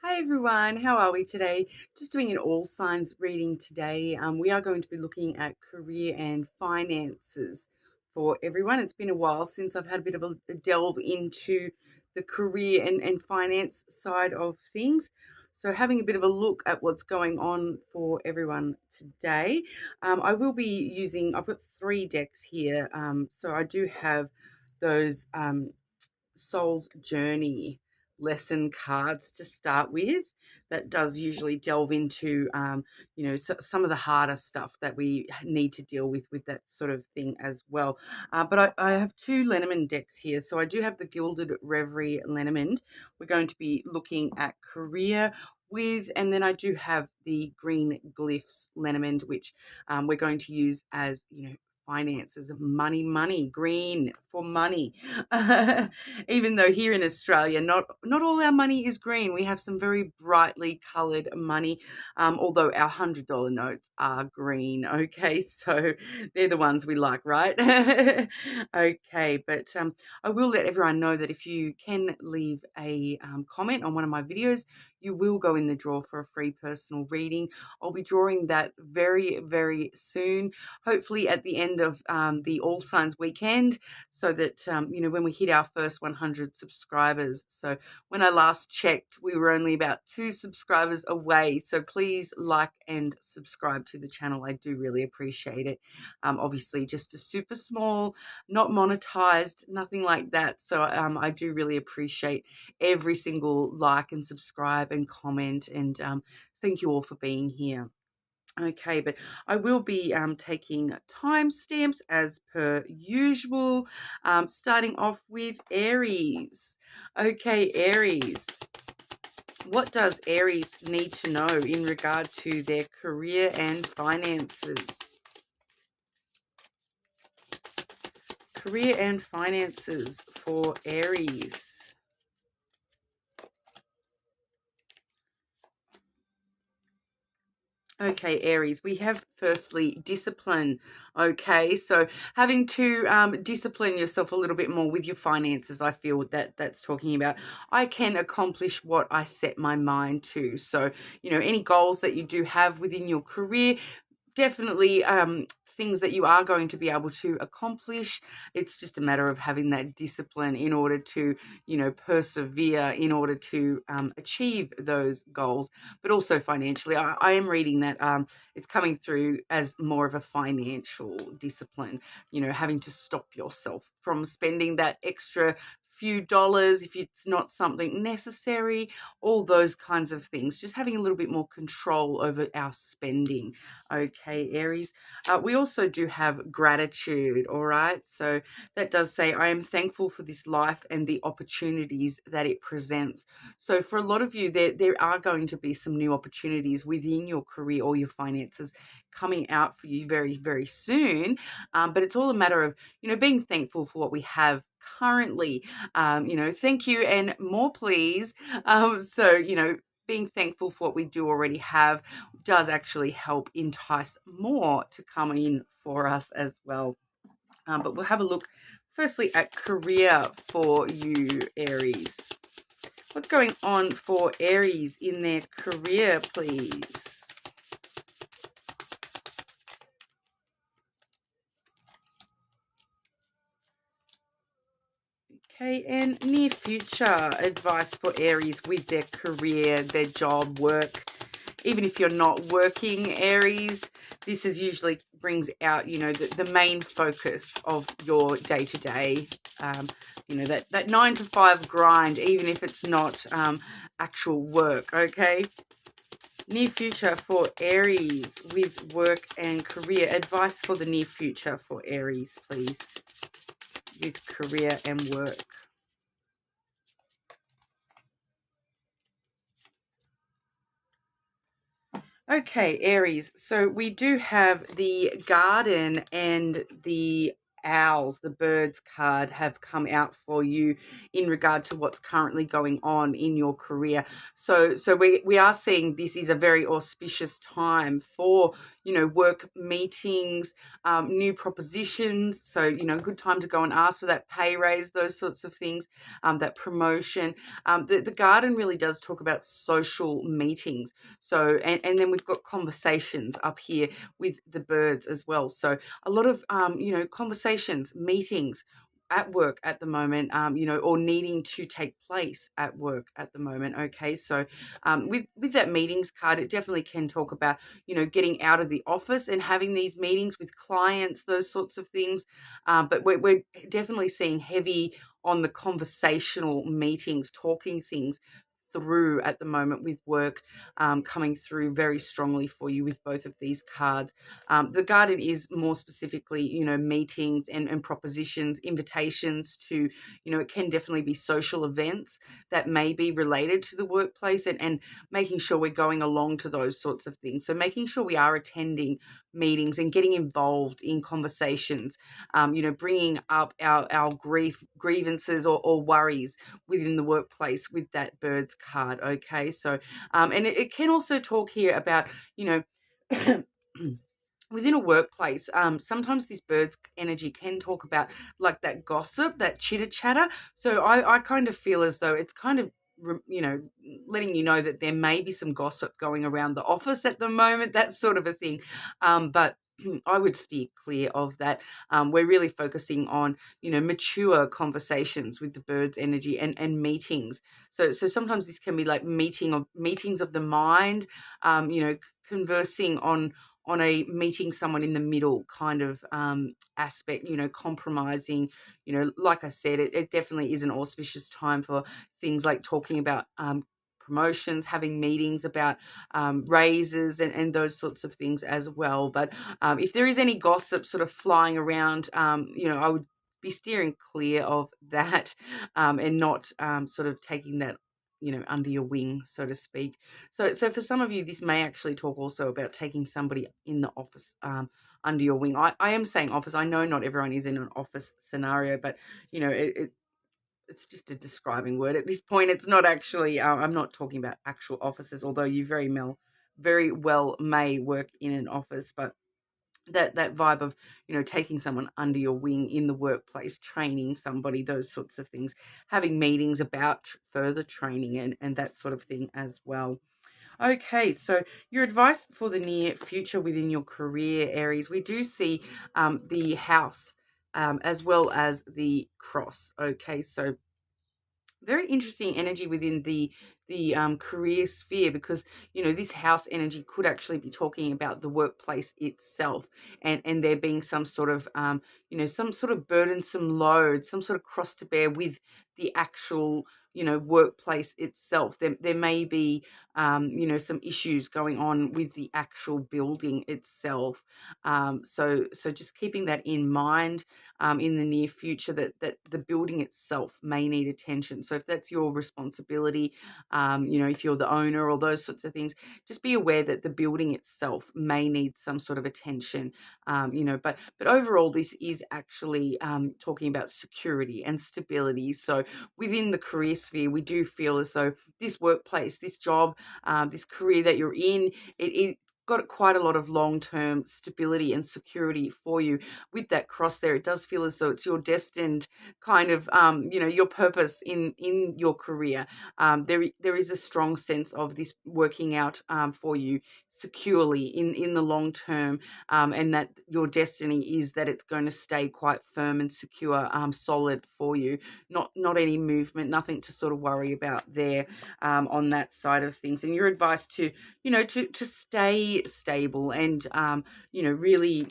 Hi everyone, how are we today? Just doing an all signs reading today. We are going to be looking at career and finances for everyone. It's been a while since I've had a bit of a delve into the career and finance side of things. So, having a bit of a look at what's going on for everyone today. I will be using, I've got three decks here. So, I do have those. Soul's Journey lesson cards to start with. That does usually delve into, some of the harder stuff that we need to deal with that sort of thing as well. But I have two Lenormand decks here. So I do have the Gilded Reverie Lenormand. We're going to be looking at career with, and then I do have the Green Glyphs Lenormand, which we're going to use as, finances, money, green for money. Even though here in Australia, not all our money is green. We have some very brightly coloured money, although our $100 notes are green. Okay, so they're the ones we like, right? Okay, but I will let everyone know that if you can leave a comment on one of my videos, you will go in the draw for a free personal reading. I'll be drawing that very, very soon, hopefully at the end of the All Signs weekend, so that, when we hit our first 100 subscribers. So when I last checked, we were only about 2 subscribers away. So please like and subscribe to the channel. I do really appreciate it. Obviously, just a super small, not monetized, nothing like that. So I do really appreciate every single like and subscribe and comment. And thank you all for being here. Okay, but I will be taking timestamps as per usual, starting off with Aries. Okay, Aries. What does Aries need to know in regard to their career and finances? Career and finances for Aries. Okay, Aries, we have firstly discipline. Okay, so having to discipline yourself a little bit more with your finances, I feel that's talking about. I can accomplish what I set my mind to. So, any goals that you do have within your career, definitely things that you are going to be able to accomplish. It's just a matter of having that discipline in order to, persevere, in order to achieve those goals. But also financially, I am reading that it's coming through as more of a financial discipline, having to stop yourself from spending that extra few dollars if it's not something necessary, all those kinds of things. Just having a little bit more control over our spending. Okay, Aries. We also do have gratitude, all right? So that does say, I am thankful for this life and the opportunities that it presents. So for a lot of you, there are going to be some new opportunities within your career or your finances coming out for you very, very soon. But it's all a matter of, being thankful for what we have currently. Thank you and more, please. Being thankful for what we do already have does actually help entice more to come in for us as well. But we'll have a look firstly at career for you, Aries. What's going on for Aries in their career, please? Okay, and near future advice for Aries with their career, their job, work. Even if you're not working, Aries, this is usually brings out, the main focus of your day-to-day, that 9 to 5 grind, even if it's not actual work, okay? Near future for Aries with work and career. Advice for the near future for Aries, please, with career and work. Okay, Aries. So we do have the garden and the owls, the birds card have come out for you in regard to what's currently going on in your career. So we are seeing this is a very auspicious time for work meetings, new propositions. So, good time to go and ask for that pay raise, those sorts of things, that promotion. The garden really does talk about social meetings. So, and then we've got conversations up here with the birds as well. So a lot of, conversations, meetings at work at the moment, or needing to take place at work at the moment. Okay, so with that meetings card, it definitely can talk about getting out of the office and having these meetings with clients, those sorts of things. But we're definitely seeing heavy on the conversational meetings, talking things through at the moment with work, coming through very strongly for you with both of these cards. The garden is more specifically, meetings and propositions, invitations to, it can definitely be social events that may be related to the workplace, and making sure we're going along to those sorts of things. So making sure we are attending meetings and getting involved in conversations, bringing up our grievances or worries within the workplace with that bird's card. Okay, so and it can also talk here about, within a workplace, sometimes this bird's energy can talk about like that gossip, that chitter chatter. So I kind of feel as though it's kind of, letting you know that there may be some gossip going around the office at the moment, that sort of a thing. But I would steer clear of that. We're really focusing on, mature conversations with the bird's energy, and meetings. So sometimes this can be like meetings of the mind, conversing on a meeting someone in the middle kind of aspect, compromising. Like I said, it definitely is an auspicious time for things like talking about promotions, having meetings about raises, and those sorts of things as well. But if there is any gossip sort of flying around, I would be steering clear of that, and not sort of taking that, under your wing, so to speak. So for some of you, this may actually talk also about taking somebody in the office under your wing. I am saying office. I know not everyone is in an office scenario, but it's just a describing word at this point. It's not actually. I'm not talking about actual offices, although you very well may work in an office, but that vibe of, taking someone under your wing in the workplace, training somebody, those sorts of things, having meetings about further training, and that sort of thing as well. Okay, so your advice for the near future within your career, Aries, we do see the house, as well as the cross. Okay, so very interesting energy within the career sphere, because this house energy could actually be talking about the workplace itself, and there being some sort of some sort of burdensome load, some sort of cross to bear with the actual workplace itself. There may be some issues going on with the actual building itself. So just keeping that in mind in the near future, that the building itself may need attention. So if that's your responsibility, if you're the owner or those sorts of things, just be aware that the building itself may need some sort of attention. But overall, this is actually talking about security and stability. So within the career sphere, we do feel as though this workplace, this job, this career that you're in, it got quite a lot of long-term stability and security for you. With that cross there, it does feel as though it's your destined kind of, your purpose in your career. There is a strong sense of this working out for you securely in the long term, and that your destiny is that it's going to stay quite firm and secure, solid for you. Not any movement, nothing to sort of worry about there, on that side of things. And your advice to to stay stable, and really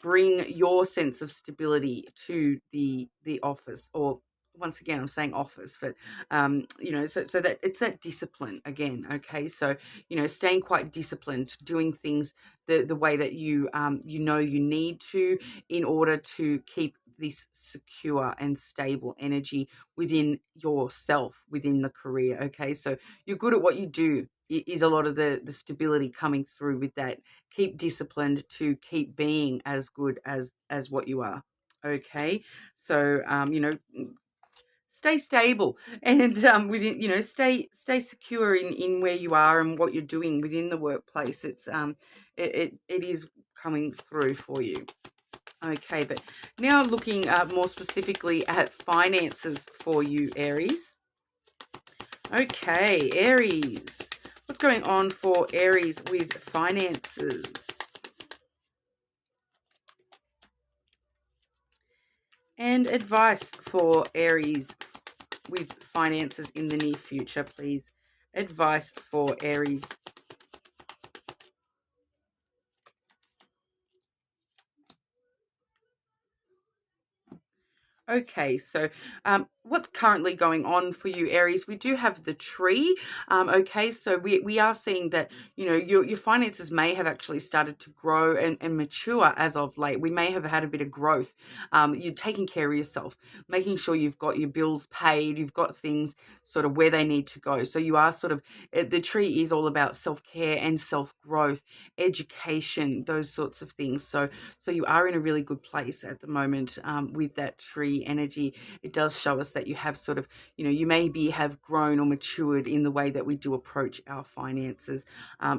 bring your sense of stability to the office. Or once again, I'm saying office, but so that it's that discipline again. Okay, so staying quite disciplined, doing things the way that you you need to, in order to keep this secure and stable energy within yourself, within the career. Okay, so you're good at what you do, is a lot of the stability coming through with that. Keep disciplined to keep being as good as what you are. Okay, so stay stable and within, stay secure in where you are and what you're doing within the workplace. It is coming through for you. Okay, but now looking more specifically at finances for you, Aries. Okay, Aries. What's going on for Aries with finances? And advice for Aries with finances in the near future, please. Advice for Aries. Okay, so what's currently going on for you, Aries? We do have the tree. Okay, so we are seeing that, your finances may have actually started to grow and mature as of late. We may have had a bit of growth. You're taking care of yourself, making sure you've got your bills paid, you've got things sort of where they need to go. So you are sort of, the tree is all about self-care and self-growth, education, those sorts of things. So you are in a really good place at the moment with that tree energy. It does show us that you have sort of, you maybe have grown or matured in the way that we do approach our finances.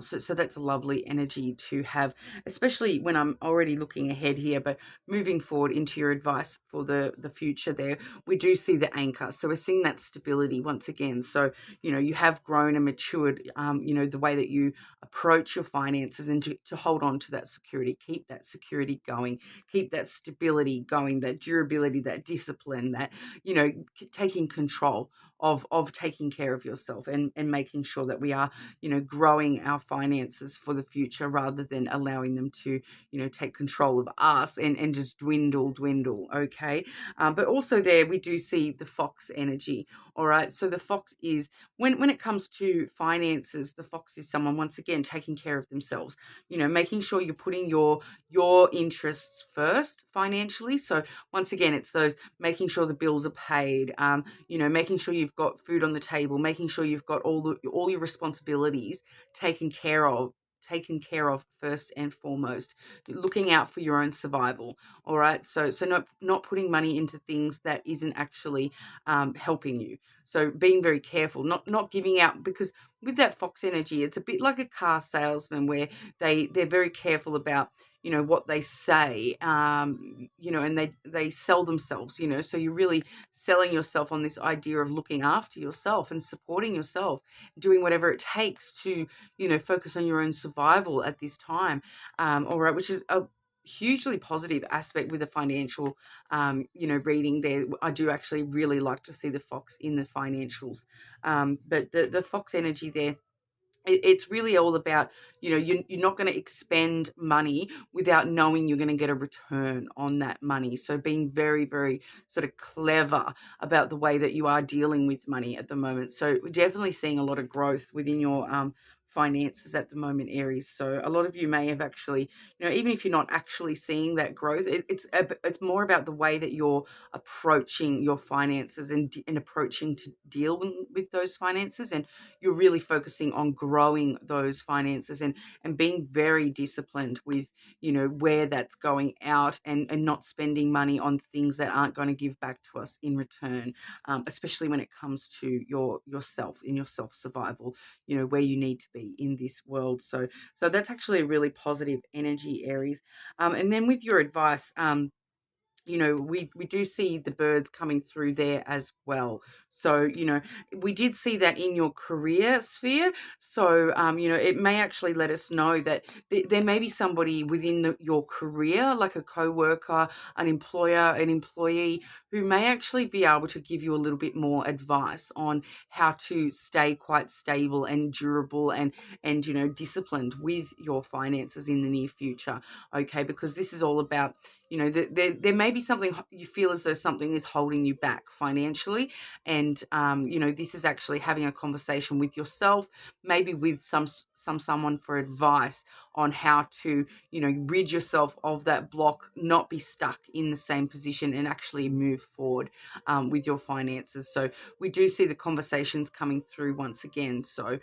So that's a lovely energy to have, especially when I'm already looking ahead here, but moving forward into your advice for the future there, we do see the anchor. So we're seeing that stability once again. So, you have grown and matured, the way that you approach your finances and to hold on to that security, keep that security going, keep that stability going, that durability, that discipline, that, taking control of taking care of yourself and making sure that we are, growing our finances for the future rather than allowing them to, take control of us and just dwindle. Okay. But also there we do see the fox energy. All right. So the fox is, when it comes to finances, the fox is someone, once again, taking care of themselves, making sure you're putting your interests first financially. So once again, it's those making sure the bills are paid, making sure you've got food on the table, making sure you've got all your responsibilities taken care of first and foremost, looking out for your own survival. All right. So not putting money into things that isn't actually helping you. So being very careful, not giving out, because with that fox energy, it's a bit like a car salesman where they're very careful about, what they say, and they sell themselves, so you're really selling yourself on this idea of looking after yourself and supporting yourself, doing whatever it takes to, focus on your own survival at this time. All right, which is a hugely positive aspect with the financial, reading there. I do actually really like to see the fox in the financials. But the fox energy there, it's really all about, you're not going to expend money without knowing you're going to get a return on that money. So being very, very sort of clever about the way that you are dealing with money at the moment. So we're definitely seeing a lot of growth within your finances at the moment, Aries. So a lot of you may have actually, even if you're not actually seeing that growth, it's more about the way that you're approaching your finances and approaching to deal with those finances, and you're really focusing on growing those finances and being very disciplined with, where that's going out, and not spending money on things that aren't going to give back to us in return, especially when it comes to yourself, in your self survival, where you need to be in this world. So that's actually a really positive energy, Aries. And then with your advice, we do see the birds coming through there as well. So, we did see that in your career sphere. So, it may actually let us know that there may be somebody within your career, like a co-worker, an employer, an employee, who may actually be able to give you a little bit more advice on how to stay quite stable and durable and disciplined with your finances in the near future. Okay, because this is all about, there may be something you feel as though something is holding you back financially. And, this is actually having a conversation with yourself, maybe with someone for advice on how to, rid yourself of that block, not be stuck in the same position and actually move forward with your finances. So we do see the conversations coming through once again. So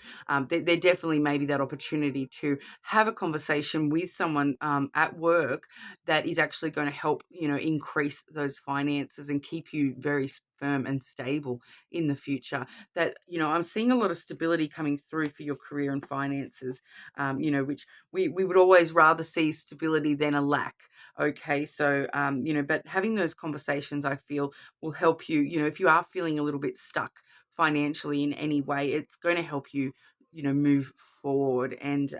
there definitely may be that opportunity to have a conversation with someone at work that is actually going to help, increase those finances and keep you very firm and stable in the future. That, I'm seeing a lot of stability coming through for your career and finances, which we would always rather see stability than a lack. Okay, so, but having those conversations, I feel, will help you, if you are feeling a little bit stuck financially in any way, it's going to help you, move forward and,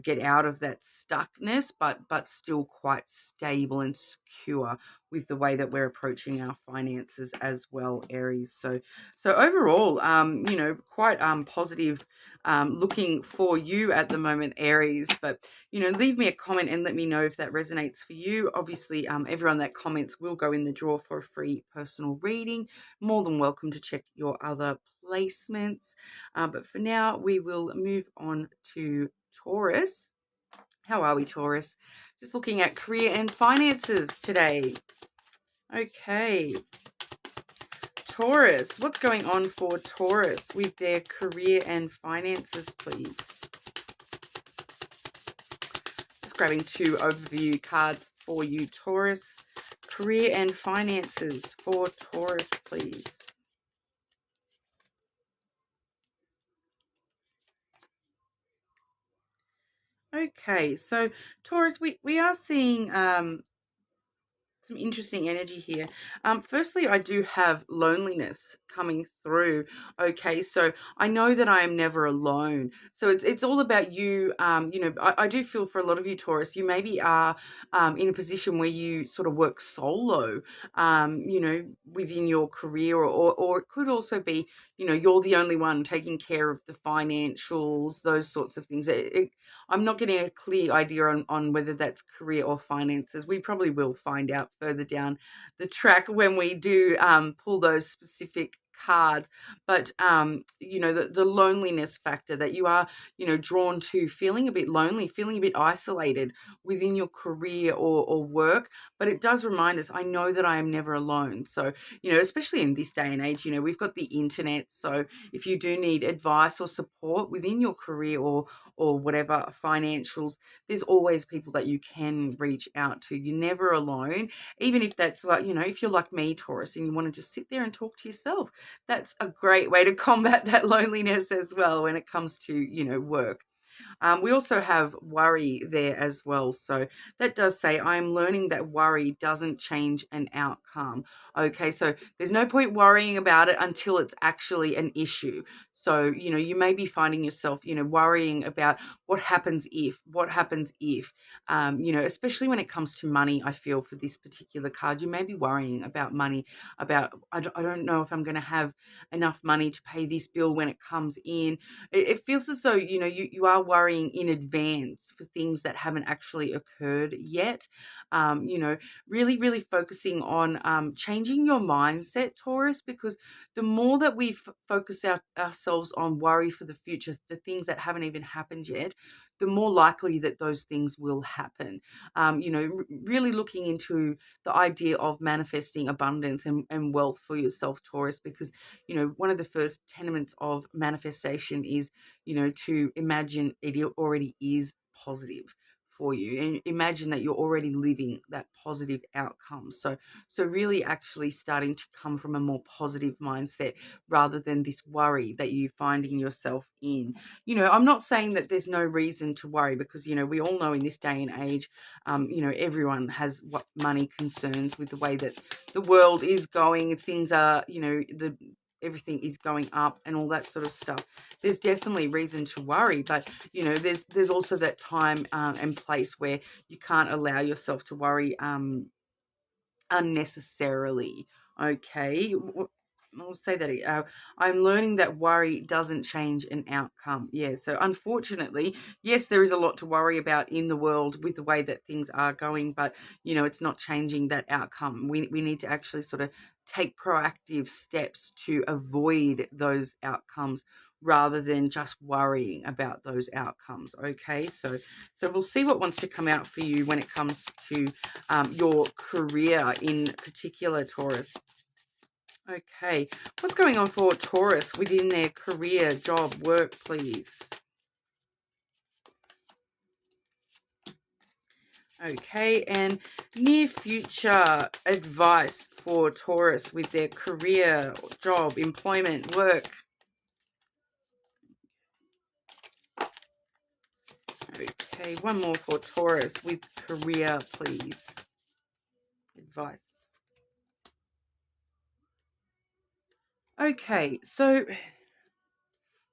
get out of that stuckness, but still quite stable and secure with the way that we're approaching our finances as well, Aries. So overall, quite positive looking for you at the moment, Aries. But leave me a comment and let me know if that resonates for you. Obviously, everyone that comments will go in the draw for a free personal reading. More than welcome to check your other placements. But for now, we will move on to Taurus. How are we, Taurus? Just looking at career and finances today. Okay. Taurus, what's going on for Taurus with their career and finances, please? Just grabbing 2 overview cards for you, Taurus. Career and finances for Taurus, please. Okay, so Taurus, we are seeing some interesting energy here. Firstly, I do have loneliness coming through. Okay, so I know that I am never alone. So it's all about you. I do feel for a lot of you, Taurus, you maybe are in a position where you sort of work solo, within your career, or it could also be, you're the only one taking care of the financials, those sorts of things. I'm not getting a clear idea on whether that's career or finances. We probably will find out further down the track when we do pull those specific cards. But the loneliness factor that you are drawn to, feeling a bit lonely, feeling a bit isolated within your career or work. But it does remind us, I know that I am never alone. So especially in this day and age, we've got the internet. So if you do need advice or support within your career or whatever financials, there's always people that you can reach out to. You're never alone. Even if that's like, if you're like me, Taurus, and you want to just sit there and talk to yourself, that's a great way to combat that loneliness as well when it comes to, work. We also have worry there as well. So that does say, I'm learning that worry doesn't change an outcome. Okay, so there's no point worrying about it until it's actually an issue. So, you may be finding yourself, worrying about what happens if, especially when it comes to money. I feel for this particular card, you may be worrying about money, about, I don't know if I'm going to have enough money to pay this bill when it comes in. It feels as though, you are worrying in advance for things that haven't actually occurred yet. Really, really focusing on changing your mindset, Taurus, because the more that we focus ourselves on worry for the future, the things that haven't even happened yet, the more likely that those things will happen. Really looking into the idea of manifesting abundance and wealth for yourself, Taurus, because, one of the first tenements of manifestation is, to imagine it already is positive for you, and imagine that you're already living that positive outcome. So really actually starting to come from a more positive mindset rather than this worry that you're finding yourself in. I'm not saying that there's no reason to worry, because we all know in this day and age, everyone has what money concerns with the way that the world is going. Things are, everything is going up and all that sort of stuff. There's definitely reason to worry, but there's also that time and place where you can't allow yourself to worry unnecessarily. Okay, I'll say that I'm learning that worry doesn't change an outcome. Yeah, so unfortunately, yes, there is a lot to worry about in the world with the way that things are going, but it's not changing that outcome. We need to actually sort of take proactive steps to avoid those outcomes rather than just worrying about those outcomes. Okay, so we'll see what wants to come out for you when it comes to your career in particular, Taurus. Okay, what's going on for Taurus within their career, job, work, please? Okay, and near future advice for Taurus with their career, job, employment, work. Okay, one more for Taurus with career, please. Advice. Okay, so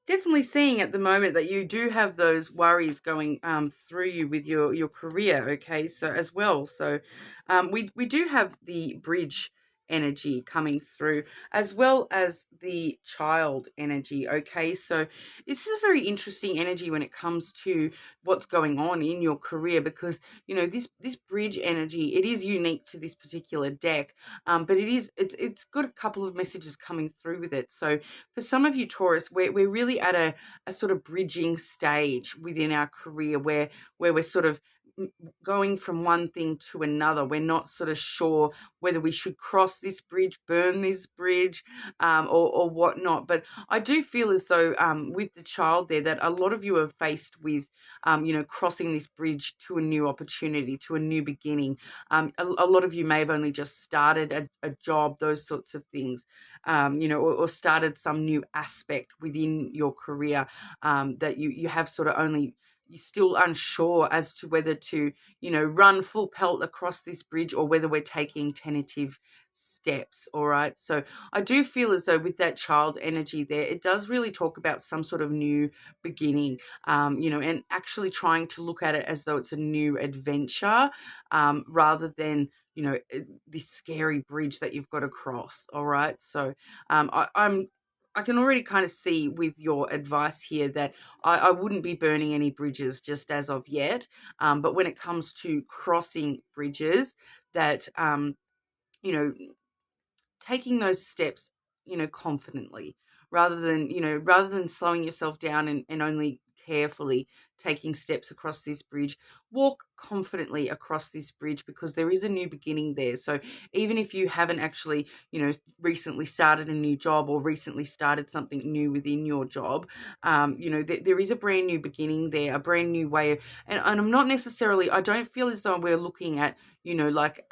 definitely seeing at the moment that you do have those worries going through you with your career. Okay, so as well, so we do have the bridge energy coming through, as well as the child energy. Okay, so this is a very interesting energy when it comes to what's going on in your career, because this bridge energy, it is unique to this particular deck, but it's got a couple of messages coming through with it. So for some of you Taurus, we're really at a sort of bridging stage within our career, where we're sort of going from one thing to another. We're not sort of sure whether we should cross this bridge, burn this bridge, or whatnot. But I do feel as though with the child there, that a lot of you are faced with crossing this bridge to a new opportunity, to a new beginning. A lot of you may have only just started a job, those sorts of things, or started some new aspect within your career, that you have sort of only, you're still unsure as to whether to, run full pelt across this bridge, or whether we're taking tentative steps. All right. So I do feel as though with that child energy there, it does really talk about some sort of new beginning, and actually trying to look at it as though it's a new adventure, rather than, this scary bridge that you've got to cross. All right. So I can already kind of see with your advice here that I wouldn't be burning any bridges just as of yet. But when it comes to crossing bridges, that, you know, taking those steps, confidently, rather than slowing yourself down and only carefully taking steps across this bridge, walk confidently across this bridge, because there is a new beginning there. So even if you haven't actually, recently started a new job, or recently started something new within your job, there is a brand new beginning there, a brand new way of, and I'm not necessarily, I don't feel as though we're looking at, like,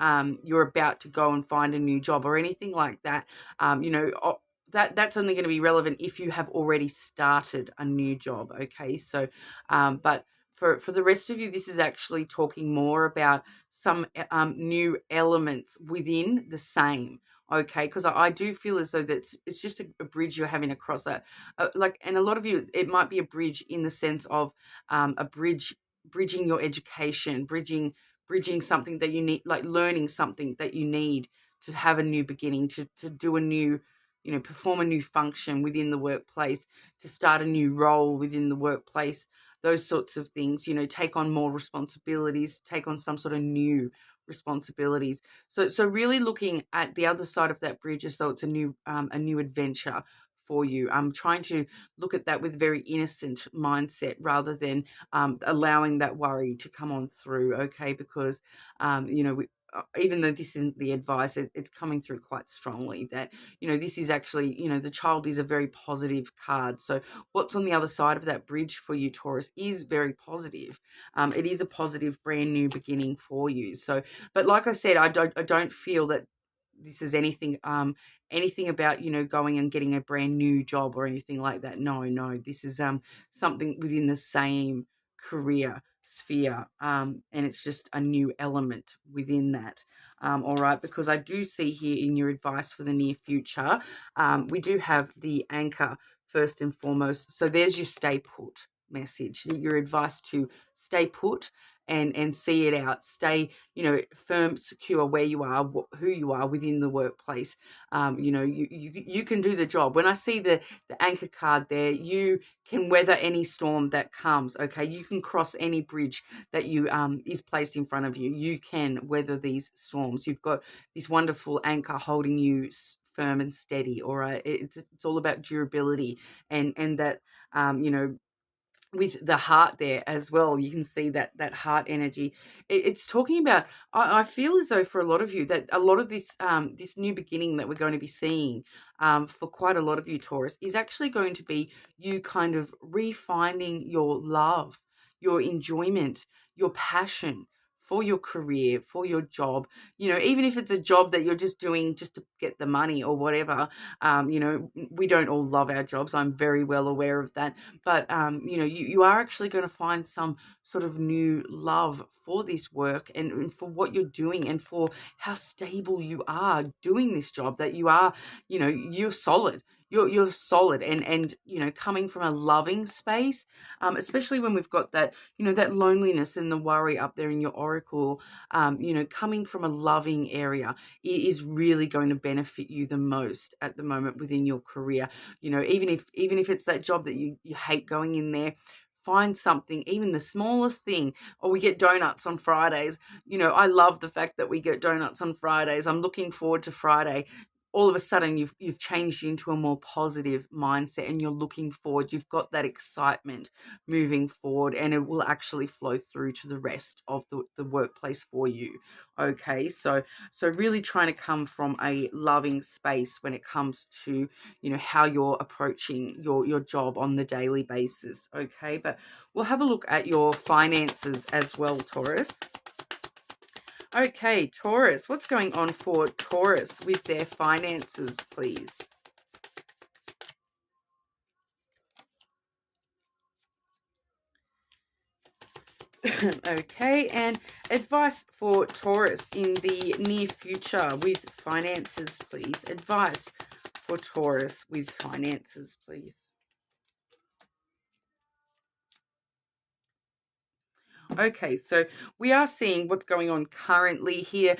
you're about to go and find a new job or anything like that. That's only going to be relevant if you have already started a new job. Okay, so but for the rest of you, this is actually talking more about some new elements within the same. Okay, because I do feel as though it's just a bridge you're having to cross that, like, and a lot of you, it might be a bridge in the sense of a bridging your education, bridging something that you need, like learning something that you need to have a new beginning, to do a new, perform a new function within the workplace, to start a new role within the workplace, those sorts of things, take on more responsibilities, take on some sort of new responsibilities. So really looking at the other side of that bridge as though it's a new adventure for you. I'm trying to look at that with very innocent mindset, rather than allowing that worry to come on through. Okay, because even though this isn't the advice, it's coming through quite strongly that, this is actually, the child is a very positive card. So what's on the other side of that bridge for you, Taurus, is very positive. It is a positive, brand new beginning for you. So, but like I said, I don't feel that this is anything about, going and getting a brand new job or anything like that. No, this is something within the same career sphere, and it's just a new element within that. All right, because I do see here in your advice for the near future, we do have the anchor first and foremost. So there's your stay put message, your advice to stay put and see it out, stay, firm, secure where you are, who you are within the workplace. You can do the job. When I see the anchor card there, you can weather any storm that comes. Okay, you can cross any bridge that you is placed in front of you. You can weather these storms. You've got this wonderful anchor holding you firm and steady. All right, it's all about durability, and that, with the heart there as well, you can see that heart energy. It's talking about, I feel as though for a lot of you, that a lot of this new beginning that we're going to be seeing, for quite a lot of you Taurus, is actually going to be you kind of refining your love, your enjoyment, your passion for your career, for your job, even if it's a job that you're just doing just to get the money or whatever. We don't all love our jobs. I'm very well aware of that. But, you are actually going to find some sort of new love for this work, and for what you're doing, and for how stable you are doing this job, that you are, you're solid. You're solid, and coming from a loving space, especially when we've got that, that loneliness and the worry up there in your oracle, coming from a loving area is really going to benefit you the most at the moment within your career. Even if it's that job that you hate going in there, find something, even the smallest thing. Or we get donuts on Fridays. I love the fact that we get donuts on Fridays. I'm looking forward to Friday. All of a sudden you've changed into a more positive mindset, and you're looking forward. You've got that excitement moving forward, and it will actually flow through to the rest of the workplace for you. Okay, so really trying to come from a loving space when it comes to, how you're approaching your job on the daily basis. Okay, but we'll have a look at your finances as well, Taurus. Okay, Taurus, what's going on for Taurus with their finances, please? Okay, and advice for Taurus in the near future with finances, please. Advice for Taurus with finances, please. Okay, so we are seeing what's going on currently here.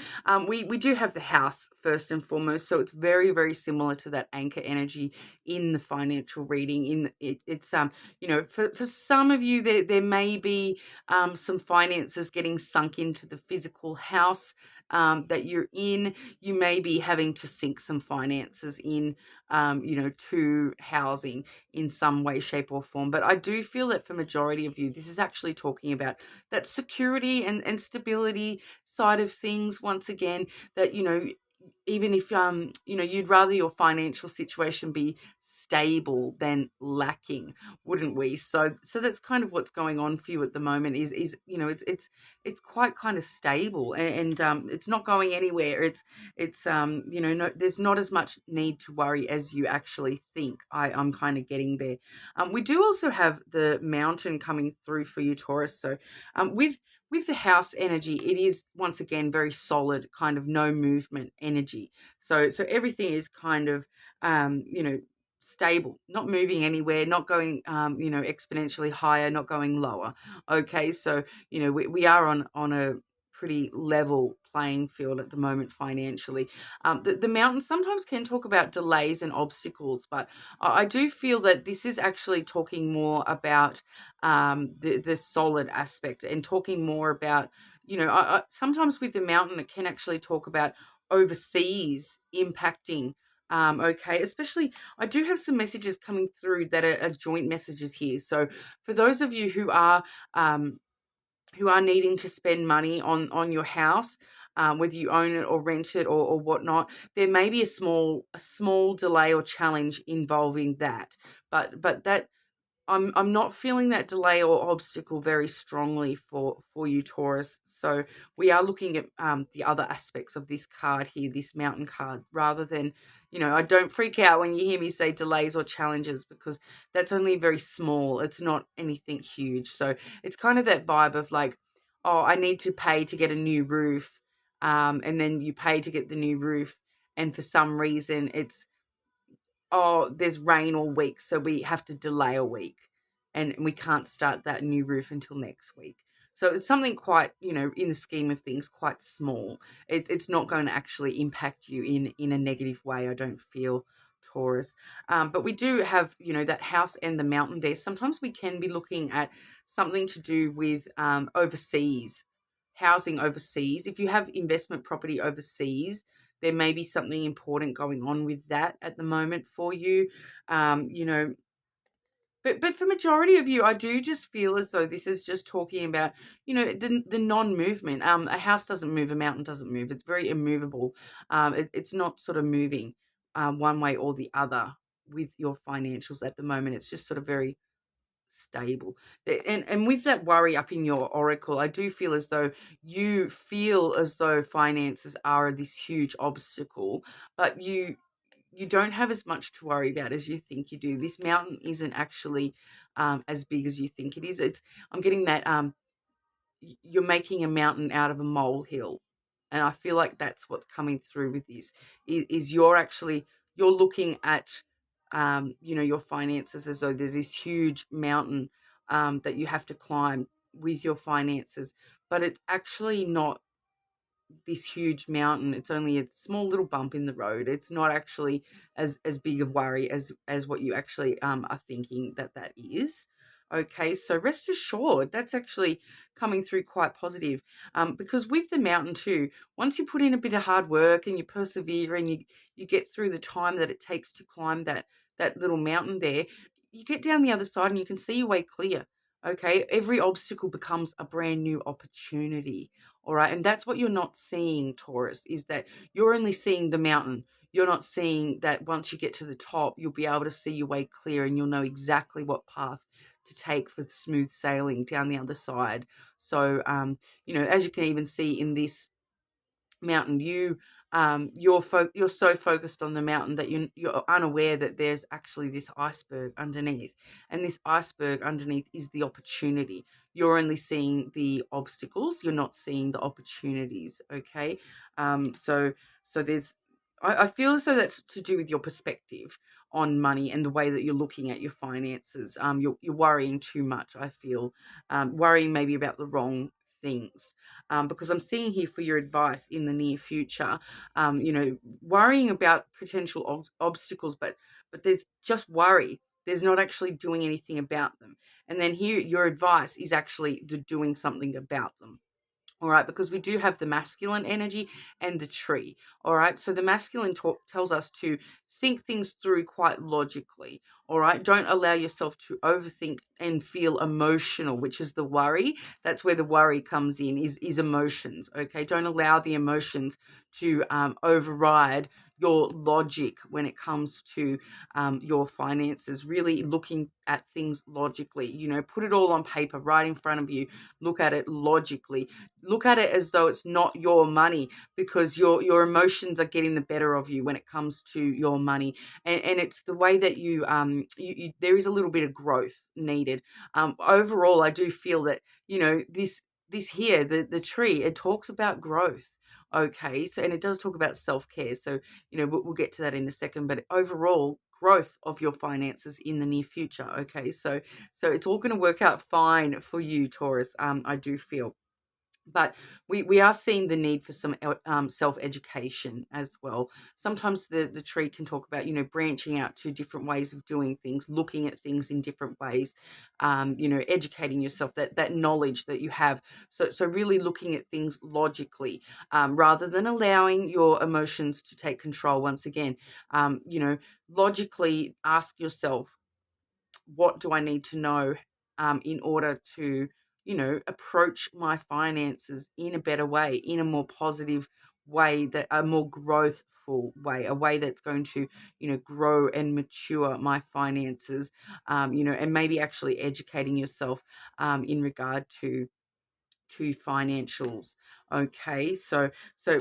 We do have the house first and foremost, so it's very, very similar to that anchor energy in the financial reading. It's for some of you, there may be some finances getting sunk into the physical house that you're in. You may be having to sink some finances in, to housing in some way, shape, or form. But I do feel that for majority of you, this is actually talking about that security and stability side of things. Once again, that, even if you'd rather your financial situation be stable than lacking, wouldn't we? So that's kind of what's going on for you at the moment. Is it's quite kind of stable, and it's not going anywhere. It's no, there's not as much need to worry as you actually think. I'm kind of getting there. We do also have the mountain coming through for you, Taurus. So with the house energy, it is once again very solid, kind of no movement energy. So everything is kind of stable, not moving anywhere, not going exponentially higher, not going lower. Okay, so we are on a pretty level playing field at the moment financially. The mountains sometimes can talk about delays and obstacles, but I do feel that this is actually talking more about the solid aspect, and talking more about, sometimes with the mountain, it can actually talk about overseas impacting. Okay, especially I do have some messages coming through that are joint messages here. So for those of you who are needing to spend money on your house, whether you own it or rent it, or whatnot, there may be a small delay or challenge involving that. But that I'm not feeling that delay or obstacle very strongly for you, Taurus. So we are looking at the other aspects of this card here, this mountain card, rather than, I don't freak out when you hear me say delays or challenges, because that's only very small. It's not anything huge. So it's kind of that vibe of like, oh, I need to pay to get a new roof, and then you pay to get the new roof, and for some reason it's, oh, there's rain all week, so we have to delay a week, and we can't start that new roof until next week. So it's something quite, in the scheme of things, quite small. It's not going to actually impact you in a negative way, I don't feel, Taurus. But we do have, that house and the mountain there. Sometimes we can be looking at something to do with overseas, housing overseas. If you have investment property overseas, there may be something important going on with that at the moment for you. um, you know but for majority of you, I do just feel as though this is just talking about, the non-movement. A house doesn't move, a mountain doesn't move. It's very immovable. It's not sort of moving one way or the other with your financials at the moment. It's just sort of very stable. And with that worry up in your oracle, I do feel as though you feel as though finances are this huge obstacle, but you don't have as much to worry about as you think you do. This mountain isn't actually as big as you think it is. I'm getting that you're making a mountain out of a molehill, and I feel like that's what's coming through with this. Is you're looking at your finances as though there's this huge mountain that you have to climb with your finances, but it's actually not this huge mountain. It's only a small little bump in the road. It's not actually as big of worry as what you actually are thinking that is. Okay, so rest assured that's actually coming through quite positive, because with the mountain too, once you put in a bit of hard work and you persevere and you get through the time that it takes to climb that little mountain there, you get down the other side and you can see your way clear. Okay, every obstacle becomes a brand new opportunity. All right. And that's what you're not seeing, Taurus, is that you're only seeing the mountain. You're not seeing that once you get to the top, you'll be able to see your way clear and you'll know exactly what path to take for smooth sailing down the other side. So, as you can even see in this mountain, you're so focused on the mountain that you're unaware that there's actually this iceberg underneath, and this iceberg underneath is the opportunity. You're only seeing the obstacles, you're not seeing the opportunities. Okay, so there's I feel as though that's to do with your perspective on money and the way that you're looking at your finances. You're worrying too much, I feel, worrying maybe about the wrong things, because I'm seeing here for your advice in the near future, worrying about potential obstacles, but there's just worry. There's not actually doing anything about them. And then here, your advice is actually the doing something about them. All right, because we do have the masculine energy and the tree. All right, so the masculine tells us to think things through quite logically. All right, don't allow yourself to overthink and feel emotional, which is the worry. That's where the worry comes in, is emotions. Okay, don't allow the emotions to override your logic when it comes to your finances. Really looking at things logically. Put it all on paper right in front of you. Look at it logically. Look at it as though it's not your money, because your emotions are getting the better of you when it comes to your money, and it's the way that you there is a little bit of growth needed. Overall, I do feel that this here, the tree, it talks about growth. Okay, so, and it does talk about self-care, so we'll get to that in a second, but overall growth of your finances in the near future. Okay, so it's all going to work out fine for you, Taurus. I do feel. But we are seeing the need for some self-education as well. Sometimes the tree can talk about, branching out to different ways of doing things, looking at things in different ways, educating yourself, that knowledge that you have. So really looking at things logically, rather than allowing your emotions to take control once again. Logically ask yourself, what do I need to know in order to, approach my finances in a better way, in a more positive way, that a more growthful way, a way that's going to, grow and mature my finances, and maybe actually educating yourself in regard to financials. Okay,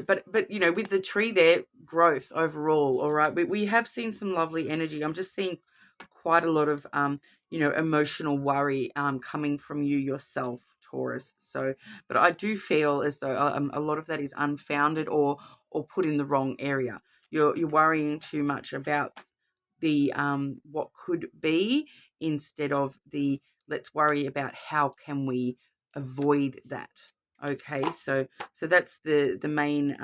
but with the tree there, growth overall. All right, we have seen some lovely energy. I'm just seeing quite a lot of emotional worry coming from you yourself, Taurus. So, but I do feel as though a lot of that is unfounded or put in the wrong area. You're worrying too much about the what could be, instead of the let's worry about how can we avoid that. Okay, so that's the main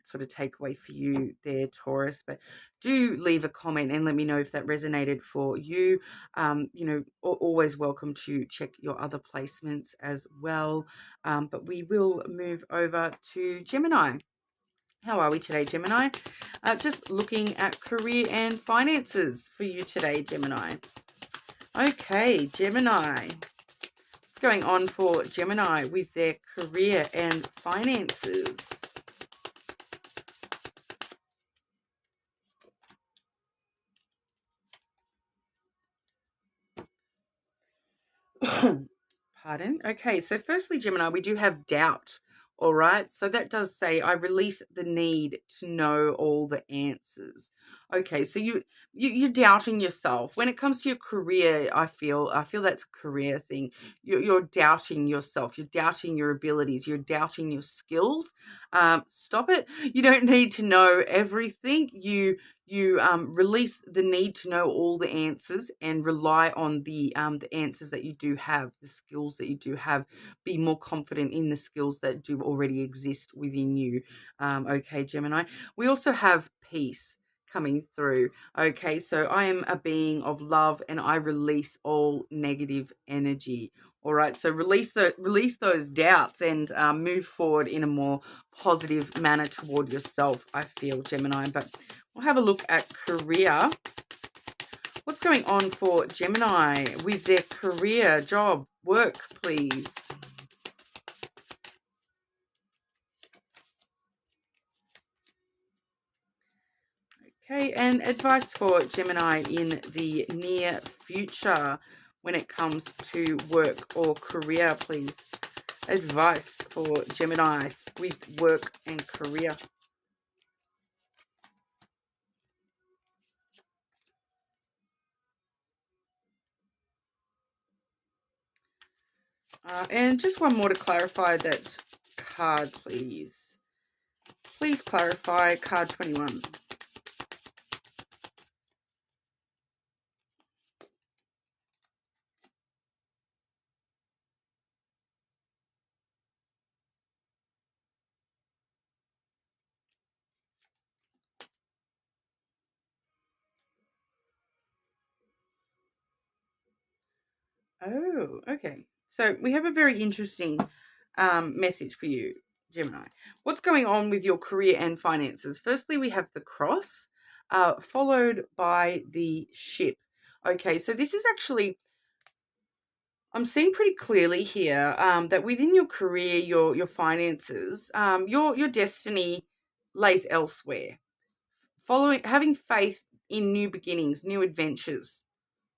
sort of takeaway for you there, Taurus. But do leave a comment and let me know if that resonated for you. Always welcome to check your other placements as well. But we will move over to Gemini. How are we today, Gemini? Just looking at career and finances for you today, Gemini. Okay, Gemini. What's going on for Gemini with their career and finances? Pardon? Okay, so firstly, Gemini, we do have doubt. All right, so that does say I release the need to know all the answers. Okay, so you're doubting yourself when it comes to your career. I feel that's a career thing. You're doubting yourself. You're doubting your abilities. You're doubting your skills. Stop it. You don't need to know everything. You release the need to know all the answers and rely on the answers that you do have, the skills that you do have. Be more confident in the skills that do already exist within you. Okay, Gemini. We also have peace coming through. Okay, so I am a being of love and I release all negative energy. All right, so release those doubts and move forward in a more positive manner toward yourself, I feel, Gemini. But we'll have a look at career. What's going on for Gemini with their career, job, work, please? Okay, and advice for Gemini in the near future when it comes to work or career, please. Advice for Gemini with work and career. And just one more to clarify that card, please. Please clarify card 21. Oh, okay. So we have a very interesting message for you, Gemini. What's going on with your career and finances? Firstly, we have the cross, followed by the ship. Okay, so this is actually, I'm seeing pretty clearly here that within your career, your finances, your destiny lays elsewhere. Having faith in new beginnings, new adventures.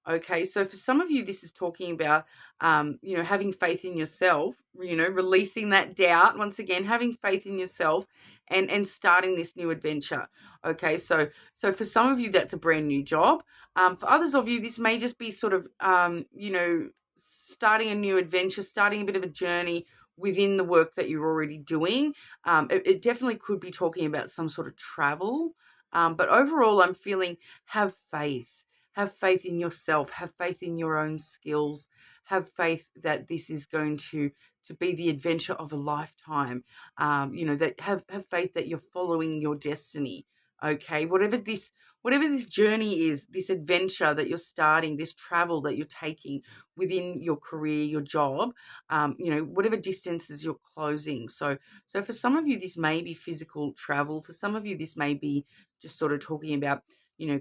Okay, so for some of you, this is talking about, having faith in yourself, releasing that doubt. Once again, having faith in yourself and starting this new adventure. Okay, so for some of you, that's a brand new job. For others of you, this may just be sort of, starting a new adventure, starting a bit of a journey within the work that you're already doing. It definitely could be talking about some sort of travel. But overall, I'm feeling have faith. Have faith in yourself. Have faith in your own skills. Have faith that this is going to be the adventure of a lifetime. That have faith that you're following your destiny. Okay, whatever this journey is, this adventure that you're starting, this travel that you're taking within your career, your job, whatever distances you're closing. So for some of you, this may be physical travel. For some of you, this may be just sort of talking about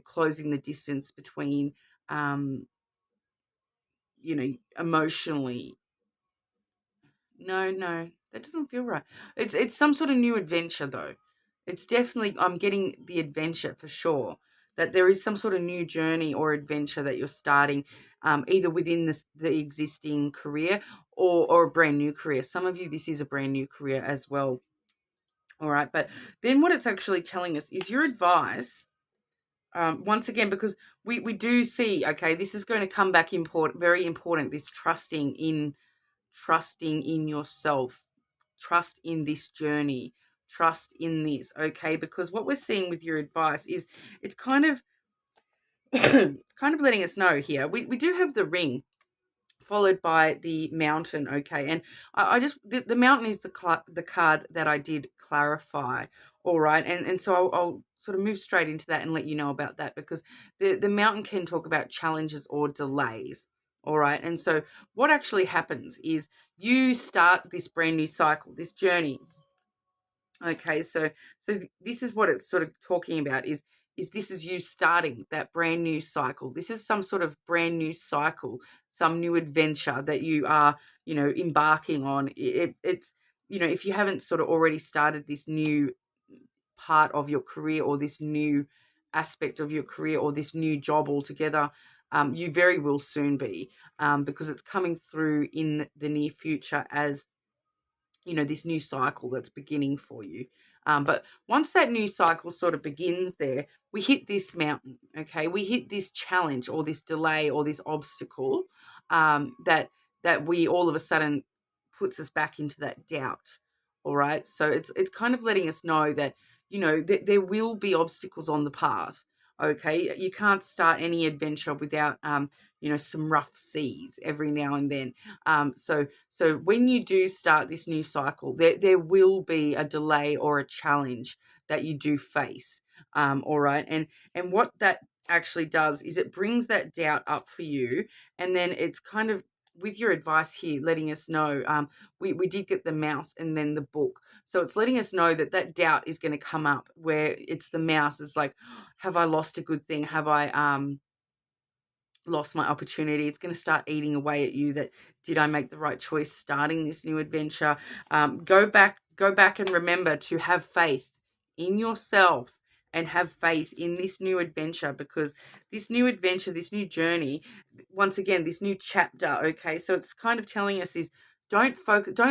closing the distance between, emotionally. No, that doesn't feel right. It's some sort of new adventure though. It's definitely, I'm getting the adventure for sure. That there is some sort of new journey or adventure that you're starting, either within the existing career or a brand new career. Some of you, this is a brand new career as well. All right, but then what it's actually telling us is your advice. Once again, because we do see, okay, this is going to come back very important, this trusting in yourself, trust in this journey, trust in this, okay, because what we're seeing with your advice is it's kind of kind of letting us know here. We do have the ring followed by the mountain, okay, and I just the mountain is the card that I did clarify. All right, and so I'll sort of move straight into that and let you know about that, because the mountain can talk about challenges or delays. All right, and so what actually happens is you start this brand new cycle, this journey. Okay, so this is what it's sort of talking about is this is you starting that brand new cycle. This is some sort of brand new cycle, some new adventure that you are, embarking on. It's, if you haven't sort of already started this new part of your career or this new aspect of your career or this new job altogether, You very will soon be, because it's coming through in the near future as, you know, this new cycle that's beginning for you. But once that new cycle sort of begins there, we hit this mountain, okay? We hit this challenge or this delay or this obstacle, that we all of a sudden puts us back into that doubt. All right. So it's kind of letting us know that, you know, there will be obstacles on the path. Okay. You can't start any adventure without, you know, some rough seas every now and then. So when you do start this new cycle, there will be a delay or a challenge that you do face. All right. And what that actually does is it brings that doubt up for you, and then it's kind of, with your advice here, letting us know, we did get the mouse and then the book. So it's letting us know that that doubt is going to come up, where it's the mouse is like, have I lost a good thing? Have I lost my opportunity? It's going to start eating away at you. That, did I make the right choice starting this new adventure? Go back and remember to have faith in yourself and have faith in this new adventure, because this new adventure, this new journey, once again, this new chapter, okay? So it's kind of telling us is, don't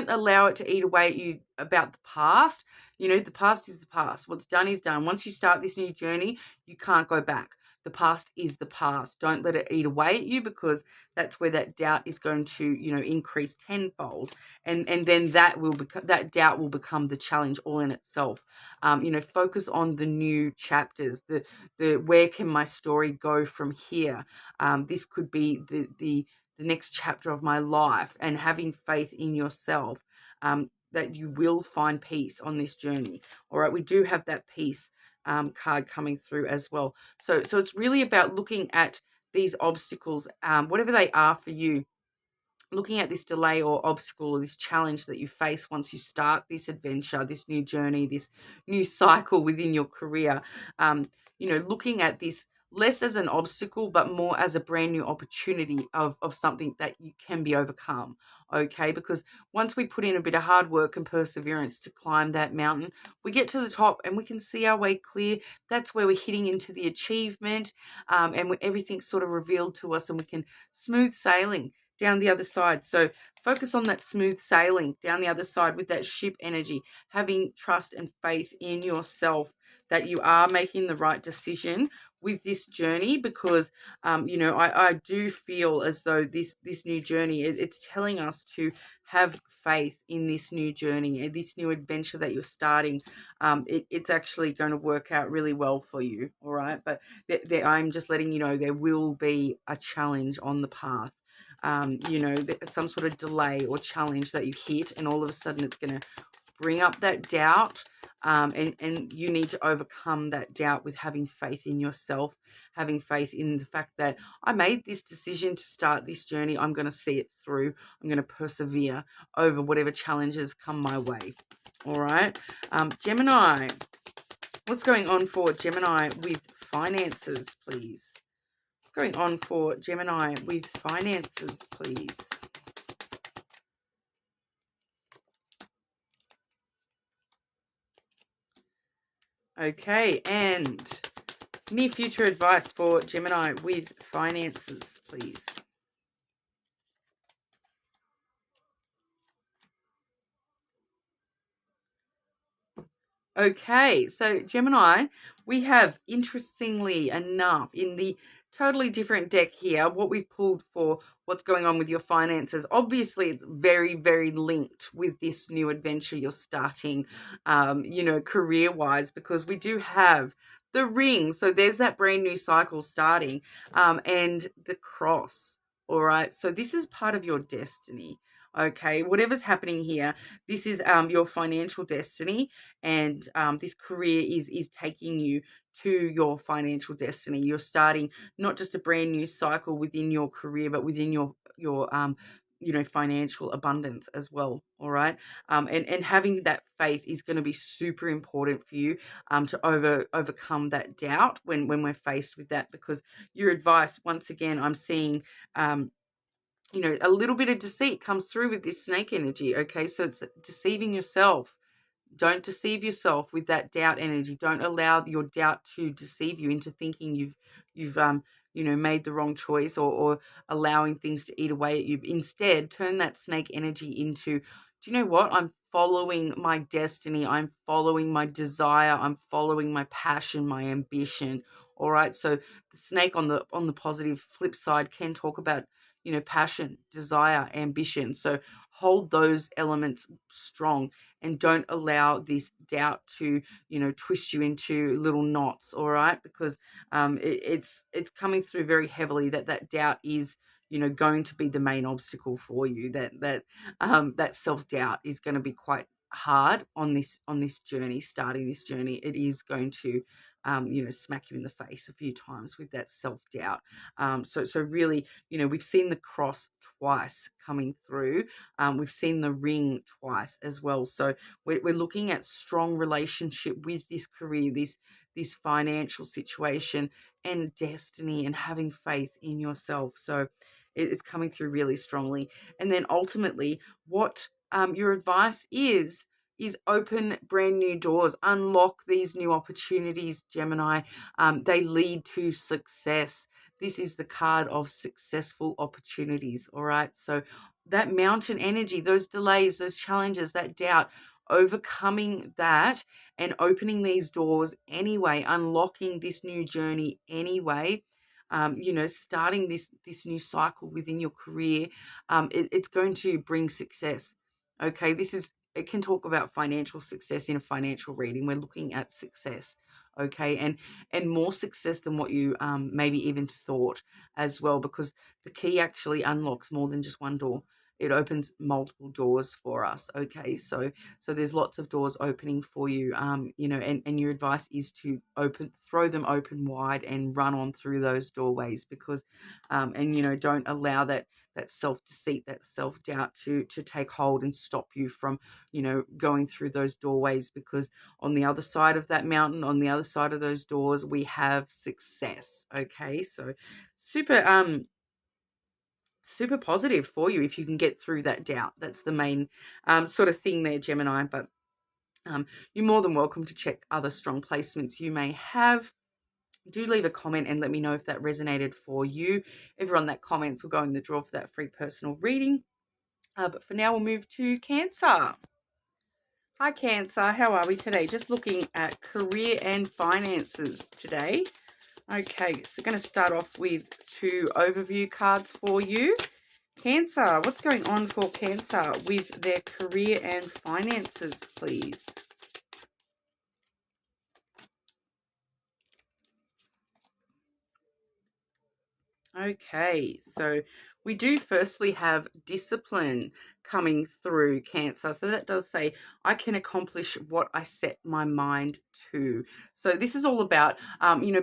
allow it to eat away at you about the past. You know, the past is the past. What's done is done. Once you start this new journey, you can't go back. The past is the past. Don't let it eat away at you, because that's where that doubt is going to, you know, increase tenfold, and then that doubt will become the challenge all in itself. You know, focus on the new chapters. The where can my story go from here? This could be the next chapter of my life, and having faith in yourself, that you will find peace on this journey. All right, we do have that peace card coming through as well. So it's really about looking at these obstacles, whatever they are for you, looking at this delay or obstacle or this challenge that you face once you start this adventure, this new journey, this new cycle within your career. You know, looking at this less as an obstacle, but more as a brand new opportunity of something that you can be overcome. Okay, because once we put in a bit of hard work and perseverance to climb that mountain, we get to the top and we can see our way clear. That's where we're hitting into the achievement, and everything's sort of revealed to us, and we can smooth sailing down the other side. So focus on that smooth sailing down the other side with that ship energy, having trust and faith in yourself that you are making the right decision with this journey, because you know, I do feel as though this new journey, it's telling us to have faith in this new journey, this new adventure that you're starting. It's actually going to work out really well for you. All right, but I'm just letting you know there will be a challenge on the path. You know, some sort of delay or challenge that you hit, and all of a sudden it's going to bring up that doubt, and you need to overcome that doubt with having faith in yourself, having faith in the fact that I made this decision to start this journey. I'm going to see it through. I'm going to persevere over whatever challenges come my way. All right. Gemini, what's going on for Gemini with finances, please? What's going on for Gemini with finances, please? Okay, and near future advice for Gemini with finances, please. Okay, so Gemini, we have, interestingly enough, in the totally different deck here, what we've pulled for what's going on with your finances. Obviously, it's very, very linked with this new adventure you're starting, you know, career-wise, because we do have the ring. So there's that brand new cycle starting, and the cross. All right, so this is part of your destiny. Okay, whatever's happening here, this is your financial destiny, and this career is taking you to your financial destiny. You're starting not just a brand new cycle within your career, but within your you know, financial abundance as well. All right, and having that faith is going to be super important for you, to overcome that doubt when we're faced with that, because your advice, once again, I'm seeing you know, a little bit of deceit comes through with this snake energy. Okay, so it's deceiving yourself. Don't deceive yourself with that doubt energy. Don't allow your doubt to deceive you into thinking you've made the wrong choice, or allowing things to eat away at you. Instead, turn that snake energy into, do you know what? I'm following my destiny. I'm following my desire. I'm following my passion, my ambition. All right. So the snake on the positive flip side can talk about, passion, desire, ambition. So hold those elements strong and don't allow this doubt to, twist you into little knots. All right. Because it's coming through very heavily that doubt is, going to be the main obstacle for you. That self-doubt is going to be quite hard on this journey, starting this journey. It is going to smack you in the face a few times with that self-doubt. So really, we've seen the cross twice coming through. We've seen the ring twice as well. So we're looking at strong relationship with this career, this financial situation, and destiny, and having faith in yourself. So it's coming through really strongly. And then ultimately, what your advice is open brand new doors, unlock these new opportunities, Gemini. They lead to success. This is the card of successful opportunities. All right. So that mountain energy, those delays, those challenges, that doubt, overcoming that and opening these doors anyway, unlocking this new journey anyway. Starting this new cycle within your career, it's going to bring success. Okay, it can talk about financial success in a financial reading. We're looking at success, okay, and more success than what you maybe even thought as well, because the key actually unlocks more than just one door. It opens multiple doors for us. Okay, so there's lots of doors opening for you. And your advice is to throw them open wide and run on through those doorways, because don't allow that self-deceit, that self-doubt to take hold and stop you from, going through those doorways, because on the other side of that mountain, on the other side of those doors, we have success. Okay, so super positive for you if you can get through that doubt. That's the main sort of thing there, Gemini. But you're more than welcome to check other strong placements you may have. Do leave a comment and let me know if that resonated for you. Everyone that comments will go in the draw for that free personal reading. But for now, we'll move to Cancer. Hi, Cancer. How are we today? Just looking at career and finances today. Okay, so going to start off with 2 overview cards for you. Cancer, what's going on for Cancer with their career and finances, please? Okay, so we do firstly have discipline coming through, Cancer. So that does say, I can accomplish what I set my mind to. So this is all about,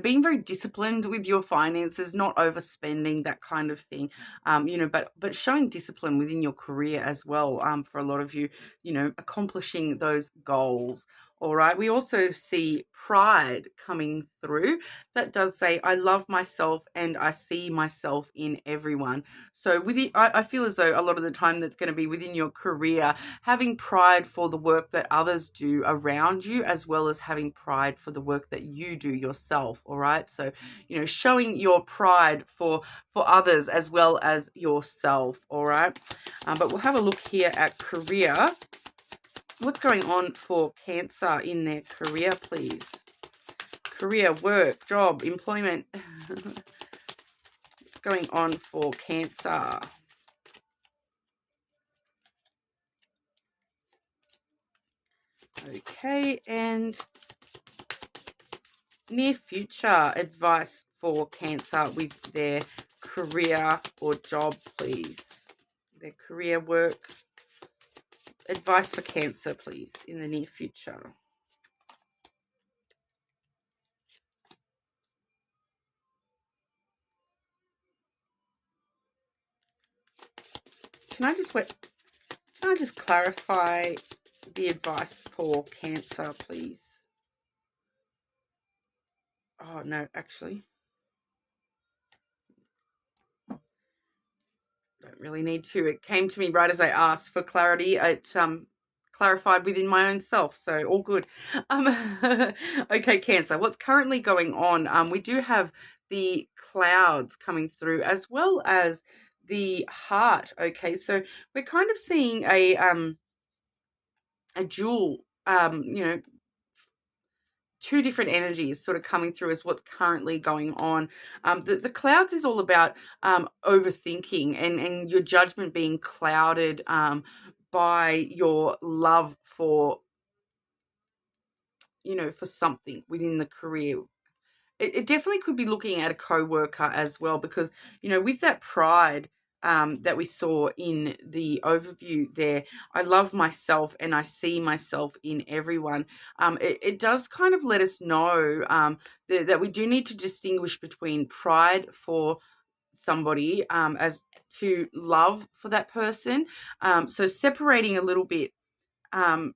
being very disciplined with your finances, not overspending, that kind of thing, but showing discipline within your career as well, for a lot of you, accomplishing those goals. All right. We also see pride coming through. That does say, I love myself and I see myself in everyone. So I feel as though a lot of the time that's going to be within your career, having pride for the work that others do around you, as well as having pride for the work that you do yourself. All right. So, showing your pride for others as well as yourself. All right. But we'll have a look here at career. What's going on for Cancer in their career, please? Career, work, job, employment. What's going on for Cancer? Okay, and near future advice for Cancer with their career or job, please. Their career, work. Advice for Cancer, please, in the near future. Can I just clarify the advice for Cancer, please? Oh, no, actually. Don't really need to. It came to me right as I asked for clarity. It clarified within my own self, so all good. Okay, Cancer, what's currently going on? We do have the clouds coming through, as well as the heart. Okay, so we're kind of seeing a dual, two different energies sort of coming through as what's currently going on. The clouds is all about overthinking and your judgment being clouded by your love for, for something within the career. It definitely could be looking at a co-worker as well, because, with that pride that we saw in the overview there, I love myself and I see myself in everyone. It does kind of let us know that we do need to distinguish between pride for somebody as to love for that person. So separating a little bit, um,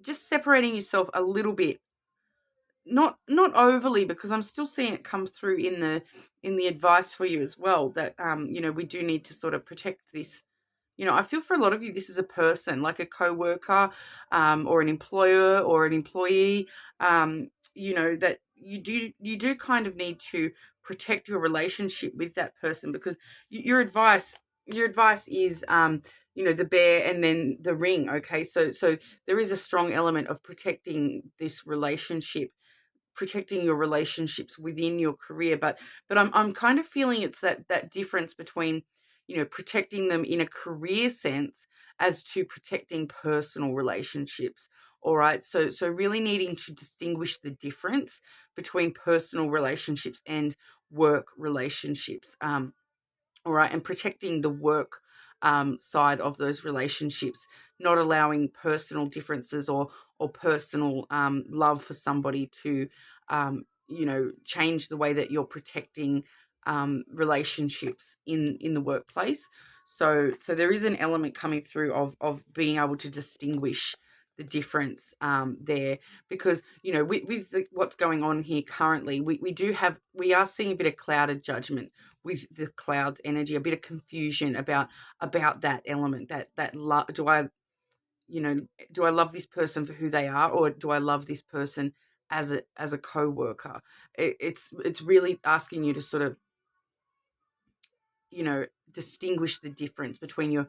just separating yourself a little bit, not overly, because I'm still seeing it come through in the advice for you as well, that we do need to sort of protect this. I feel for a lot of you, this is a person, like a co-worker, or an employer or an employee, that you do kind of need to protect your relationship with that person, because your advice is, the bear and then the ring. Okay, so there is a strong element of protecting this relationship, protecting your relationships within your career, but I'm kind of feeling it's that difference between, protecting them in a career sense as to protecting personal relationships. All right, so really needing to distinguish the difference between personal relationships and work relationships. All right, and protecting the work side of those relationships, not allowing personal differences or personal love for somebody to change the way that you're protecting relationships in the workplace. So there is an element coming through of being able to distinguish the difference there, because with what's going on here currently, we are seeing a bit of clouded judgment with the clouds energy, a bit of confusion about that element, that love. Do I love this person for who they are, or do I love this person as a co-worker? It's really asking you to sort of, distinguish the difference between your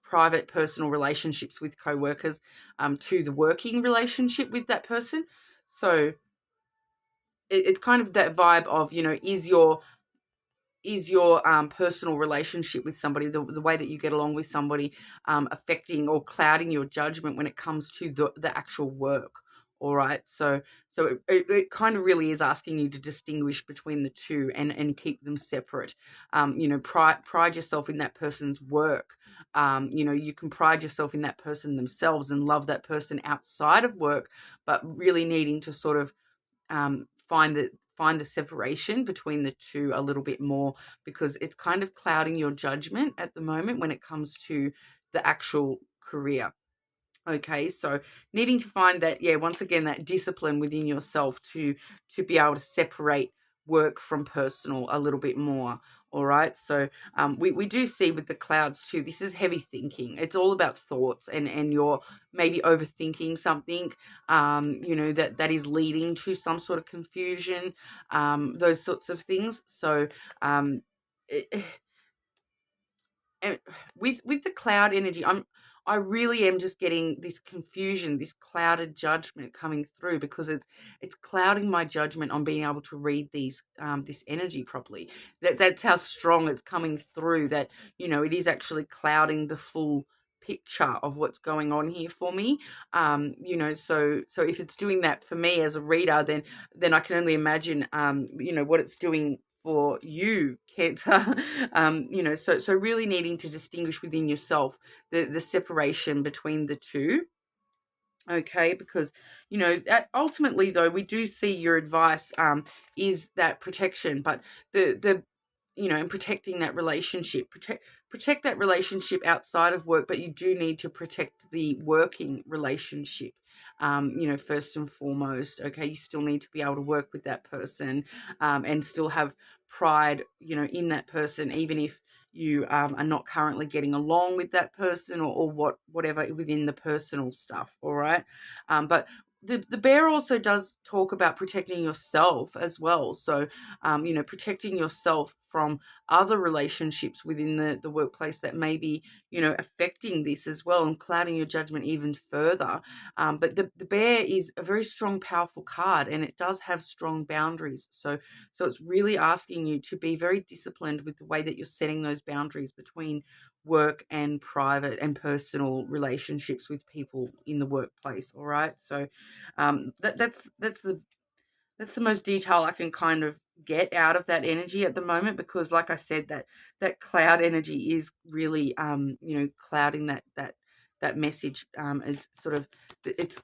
private personal relationships with co-workers to the working relationship with that person. So it's kind of that vibe of, is your personal relationship with somebody, the way that you get along with somebody, affecting or clouding your judgment when it comes to the actual work. All right, so it kind of really is asking you to distinguish between the two and keep them separate. Pride yourself in that person's work. You can pride yourself in that person themselves and love that person outside of work, but really needing to sort of find the separation between the two a little bit more, because it's kind of clouding your judgment at the moment when it comes to the actual career. Okay, so needing to find that, once again, that discipline within yourself to be able to separate work from personal a little bit more. All right, so we do see with the clouds too, this is heavy thinking. It's all about thoughts, and you're maybe overthinking something, that is leading to some sort of confusion, those sorts of things. So it, and with the cloud energy, I really am just getting this confusion, this clouded judgment coming through, because it's clouding my judgment on being able to read this energy properly. That's how strong it's coming through, that it is actually clouding the full picture of what's going on here for me. So if it's doing that for me as a reader, then I can only imagine what it's doing for you, Cancer. So really needing to distinguish within yourself the separation between the two. Okay, because ultimately, though, we do see your advice is that protection, but the and protecting that relationship, protect that relationship outside of work, but you do need to protect the working relationship, first and foremost. Okay, you still need to be able to work with that person, and still have pride, in that person, even if you are not currently getting along with that person, or whatever within the personal stuff. All right, but the bear also does talk about protecting yourself as well. So, protecting yourself from other relationships within the workplace that may be, affecting this as well and clouding your judgment even further. But the bear is a very strong, powerful card, and it does have strong boundaries. So it's really asking you to be very disciplined with the way that you're setting those boundaries between work and private and personal relationships with people in the workplace. All right. So that's the most detail I can kind of get out of that energy at the moment, because like I said, that cloud energy is really clouding that message. It's sort of, it's,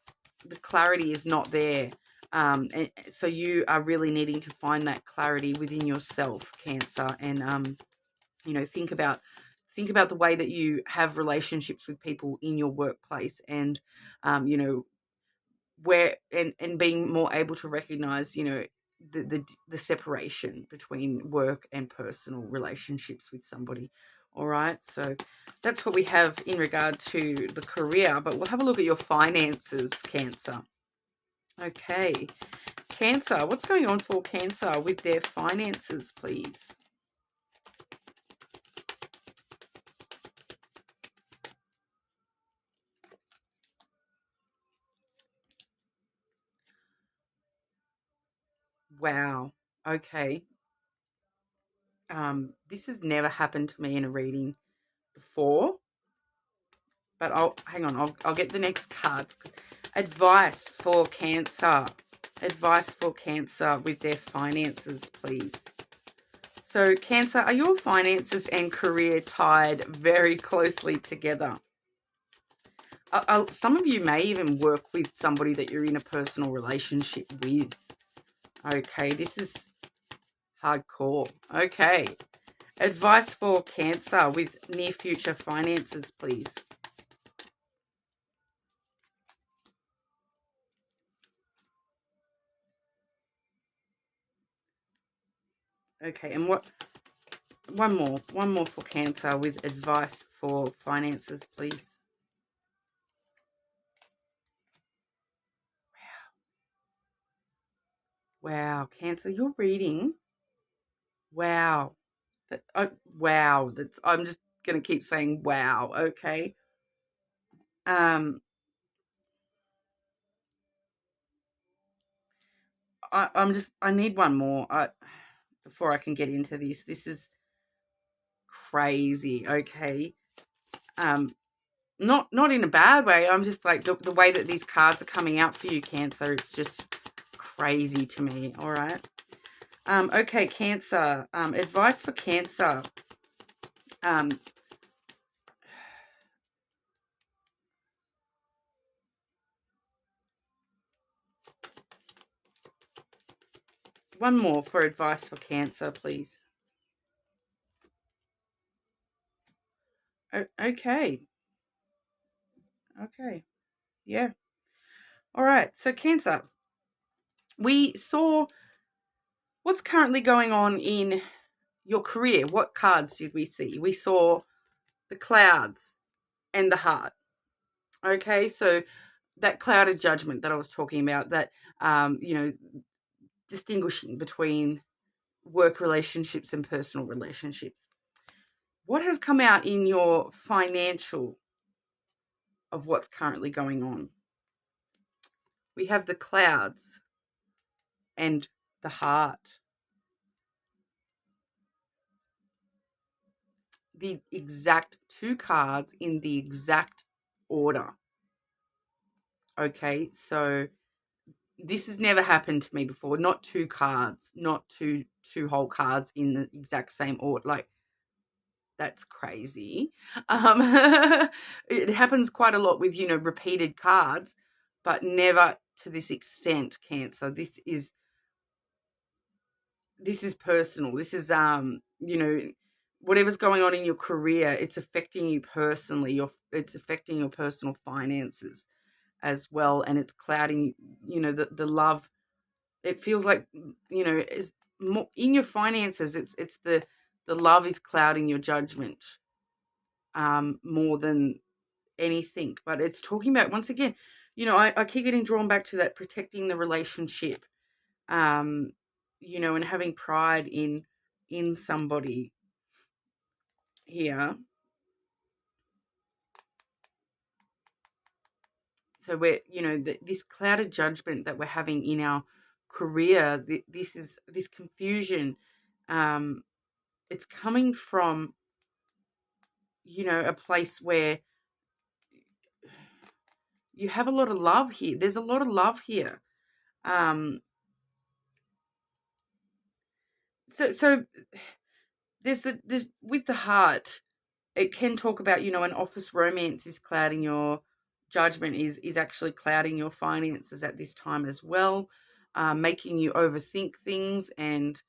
the clarity is not there. And so you are really needing to find that clarity within yourself, Cancer, and think about the way that you have relationships with people in your workplace, and where, and being more able to recognize the separation between work and personal relationships with somebody. All right, so that's what we have in regard to the career, but we'll have a look at your finances, Cancer. Okay, Cancer, what's going on for Cancer with their finances, please? Wow. Okay. This has never happened to me in a reading before, but I'll get the next card. Advice for Cancer. Advice for Cancer with their finances, please. So, Cancer, are your finances and career tied very closely together? Some of you may even work with somebody that you're in a personal relationship with. Okay, this is hardcore. Okay. Advice for Cancer with near future finances, please. Okay, and one more for Cancer with advice for finances, please. Wow, Cancer, you're reading. Wow. Wow. I'm just going to keep saying wow, okay? Um I need one more before I can get into this. This is crazy, okay? Not in a bad way. I'm just like, the way that these cards are coming out for you, Cancer, it's just crazy to me. All right. Okay, Cancer. Advice for Cancer. One more for advice for Cancer, please. Okay. Okay. Yeah. All right. So, Cancer, we saw what's currently going on in your career. What cards did we see? We saw the clouds and the heart. Okay. So, that clouded judgment that I was talking about, that, distinguishing between work relationships and personal relationships. What has come out in your financial of what's currently going on? We have the clouds and the heart. The exact two cards in the exact order. Okay, so this has never happened to me before. Not two cards, not two whole cards in the exact same order. Like, that's crazy. It happens quite a lot with, repeated cards, but never to this extent, Cancer. This is personal. This is, whatever's going on in your career, it's affecting you personally. It's affecting your personal finances as well, and it's clouding, the love. It feels like, is more in your finances. It's the love is clouding your judgment, more than anything. But it's talking about, once again, you know, I keep getting drawn back to that protecting the relationship, you know, and having pride in somebody here. So we're, you know, this clouded judgment that we're having in our career, this confusion, it's coming from, you know, a place where you have a lot of love here. There's a lot of love here. So there's with the heart, it can talk about, you know, an office romance is clouding your judgment, is actually clouding your finances at this time as well, making you overthink things and,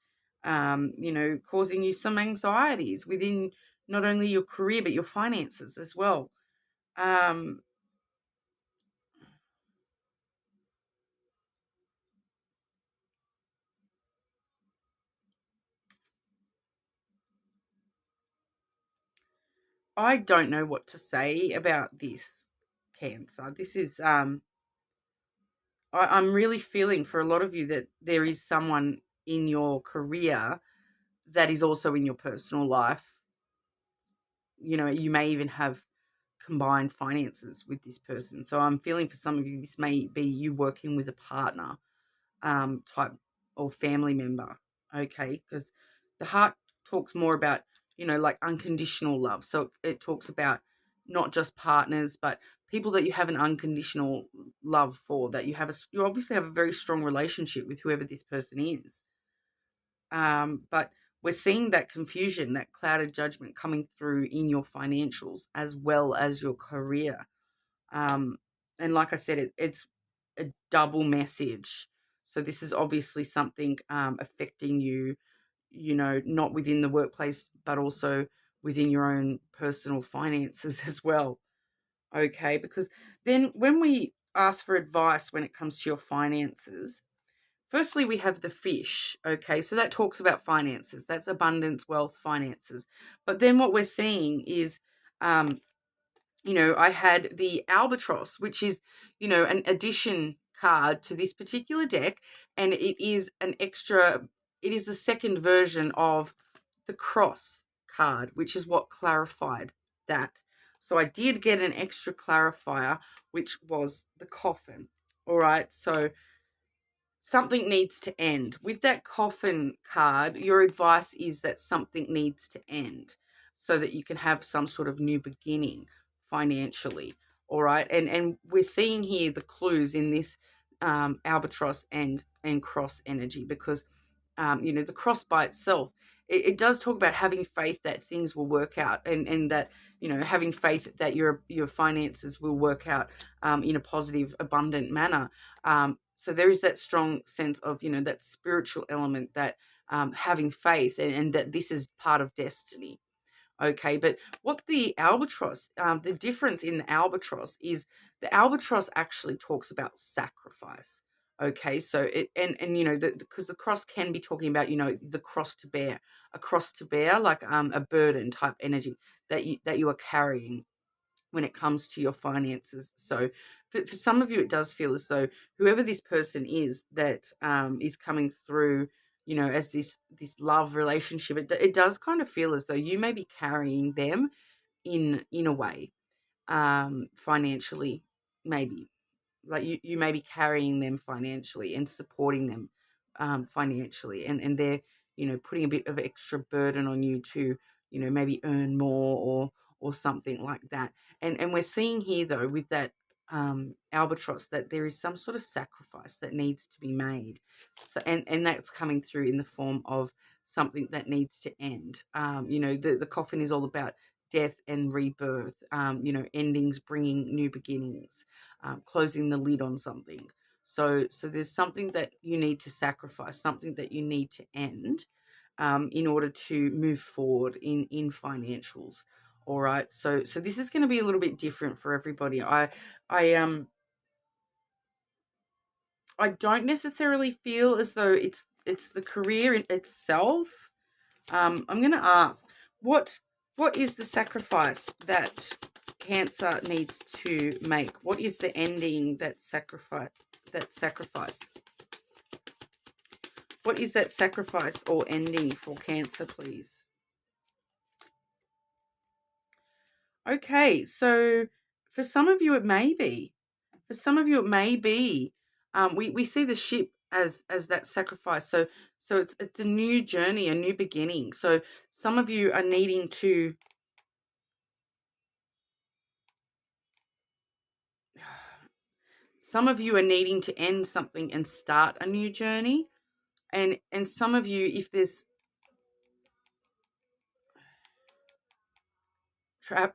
you know, causing you some anxieties within not only your career but your finances as well. I don't know what to say about this, Cancer. This is I'm really feeling for a lot of you that there is someone in your career that is also in your personal life. You know, you may even have combined finances with this person. So I'm feeling for some of you, this may be you working with a partner, type, or family member. Okay, because the heart talks more about, you know, like unconditional love. So it talks about not just partners, but people that you have an unconditional love for, that you obviously have a very strong relationship with whoever this person is. But we're seeing that confusion, that clouded judgment coming through in your financials as well as your career. And like I said, it's a double message. So this is obviously something affecting you, you know, not within the workplace, but also within your own personal finances as well. Okay, because then when we ask for advice when it comes to your finances, firstly, we have the fish. Okay, so that talks about finances. That's abundance, wealth, finances. But then what we're seeing is, you know, I had the albatross, which is, you know, an addition card to this particular deck, and it is an extra, it is the second version of the cross card, which is what clarified that. So I did get an extra clarifier, which was the coffin. All right, so something needs to end. With that coffin card, your advice is that something needs to end so that you can have some sort of new beginning financially. All right. And we're seeing here the clues in this albatross and cross energy, because you know, the cross by itself, it does talk about having faith that things will work out, and that, you know, having faith that your finances will work out in a positive, abundant manner. So there is that strong sense of, you know, that spiritual element, that having faith, and that this is part of destiny. Okay, but what the albatross, the difference in the albatross is the albatross actually talks about sacrifice. Okay, so it, and you know, because the cross can be talking about, you know, the cross to bear, a cross to bear, like a burden type energy that you are carrying when it comes to your finances. So for some of you, it does feel as though whoever this person is that is coming through, you know, as this love relationship, it does kind of feel as though you may be carrying them in a way, financially, maybe. Like you may be carrying them financially and supporting them financially, and they're, you know, putting a bit of extra burden on you to, you know, maybe earn more, or something like that. And we're seeing here, though, with that albatross, that there is some sort of sacrifice that needs to be made. So and that's coming through in the form of something that needs to end. You know, the coffin is all about death and rebirth, you know, endings bringing new beginnings, closing the lid on something. So there's something that you need to sacrifice, something that you need to end, in order to move forward in financials. All right. So this is going to be a little bit different for everybody. I I don't necessarily feel as though it's the career in itself. I'm going to ask what is the sacrifice that Cancer needs to make? What is the ending that sacrifice? What is that sacrifice or ending for Cancer, please? Okay, so for some of you it may be. For some of you it may be. We see the ship as that sacrifice. So it's a new journey, a new beginning. So some of you are needing to end something and start a new journey. And some of you, if there's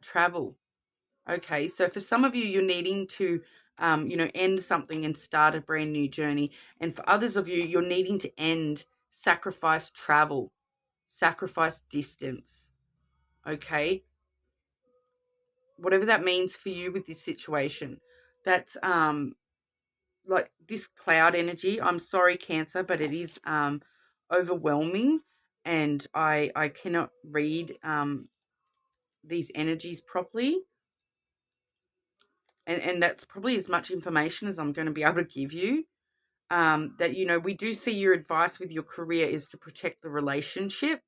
travel. Okay, so for some of you, you're needing to, end something and start a brand new journey. And for others of you, you're needing to sacrifice travel, sacrifice distance. Okay, whatever that means for you with this situation, that's like this cloud energy. I'm sorry, Cancer, but it is overwhelming, and I cannot read these energies properly. And that's probably as much information as I'm going to be able to give you. That, we do see your advice with your career is to protect the relationship.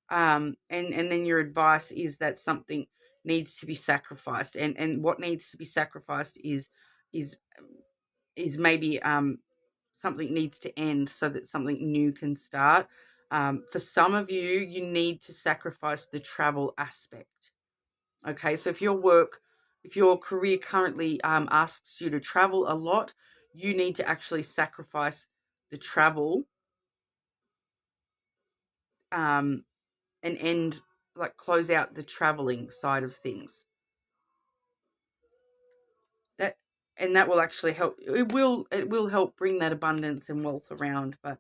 And then your advice is that something needs to be sacrificed. And what needs to be sacrificed is maybe something needs to end so that something new can start. For some of you, you need to sacrifice the travel aspect. Okay, so if your career currently asks you to travel a lot, you need to actually sacrifice the travel and close out the traveling side of things. That will actually help. It will help bring that abundance and wealth around, but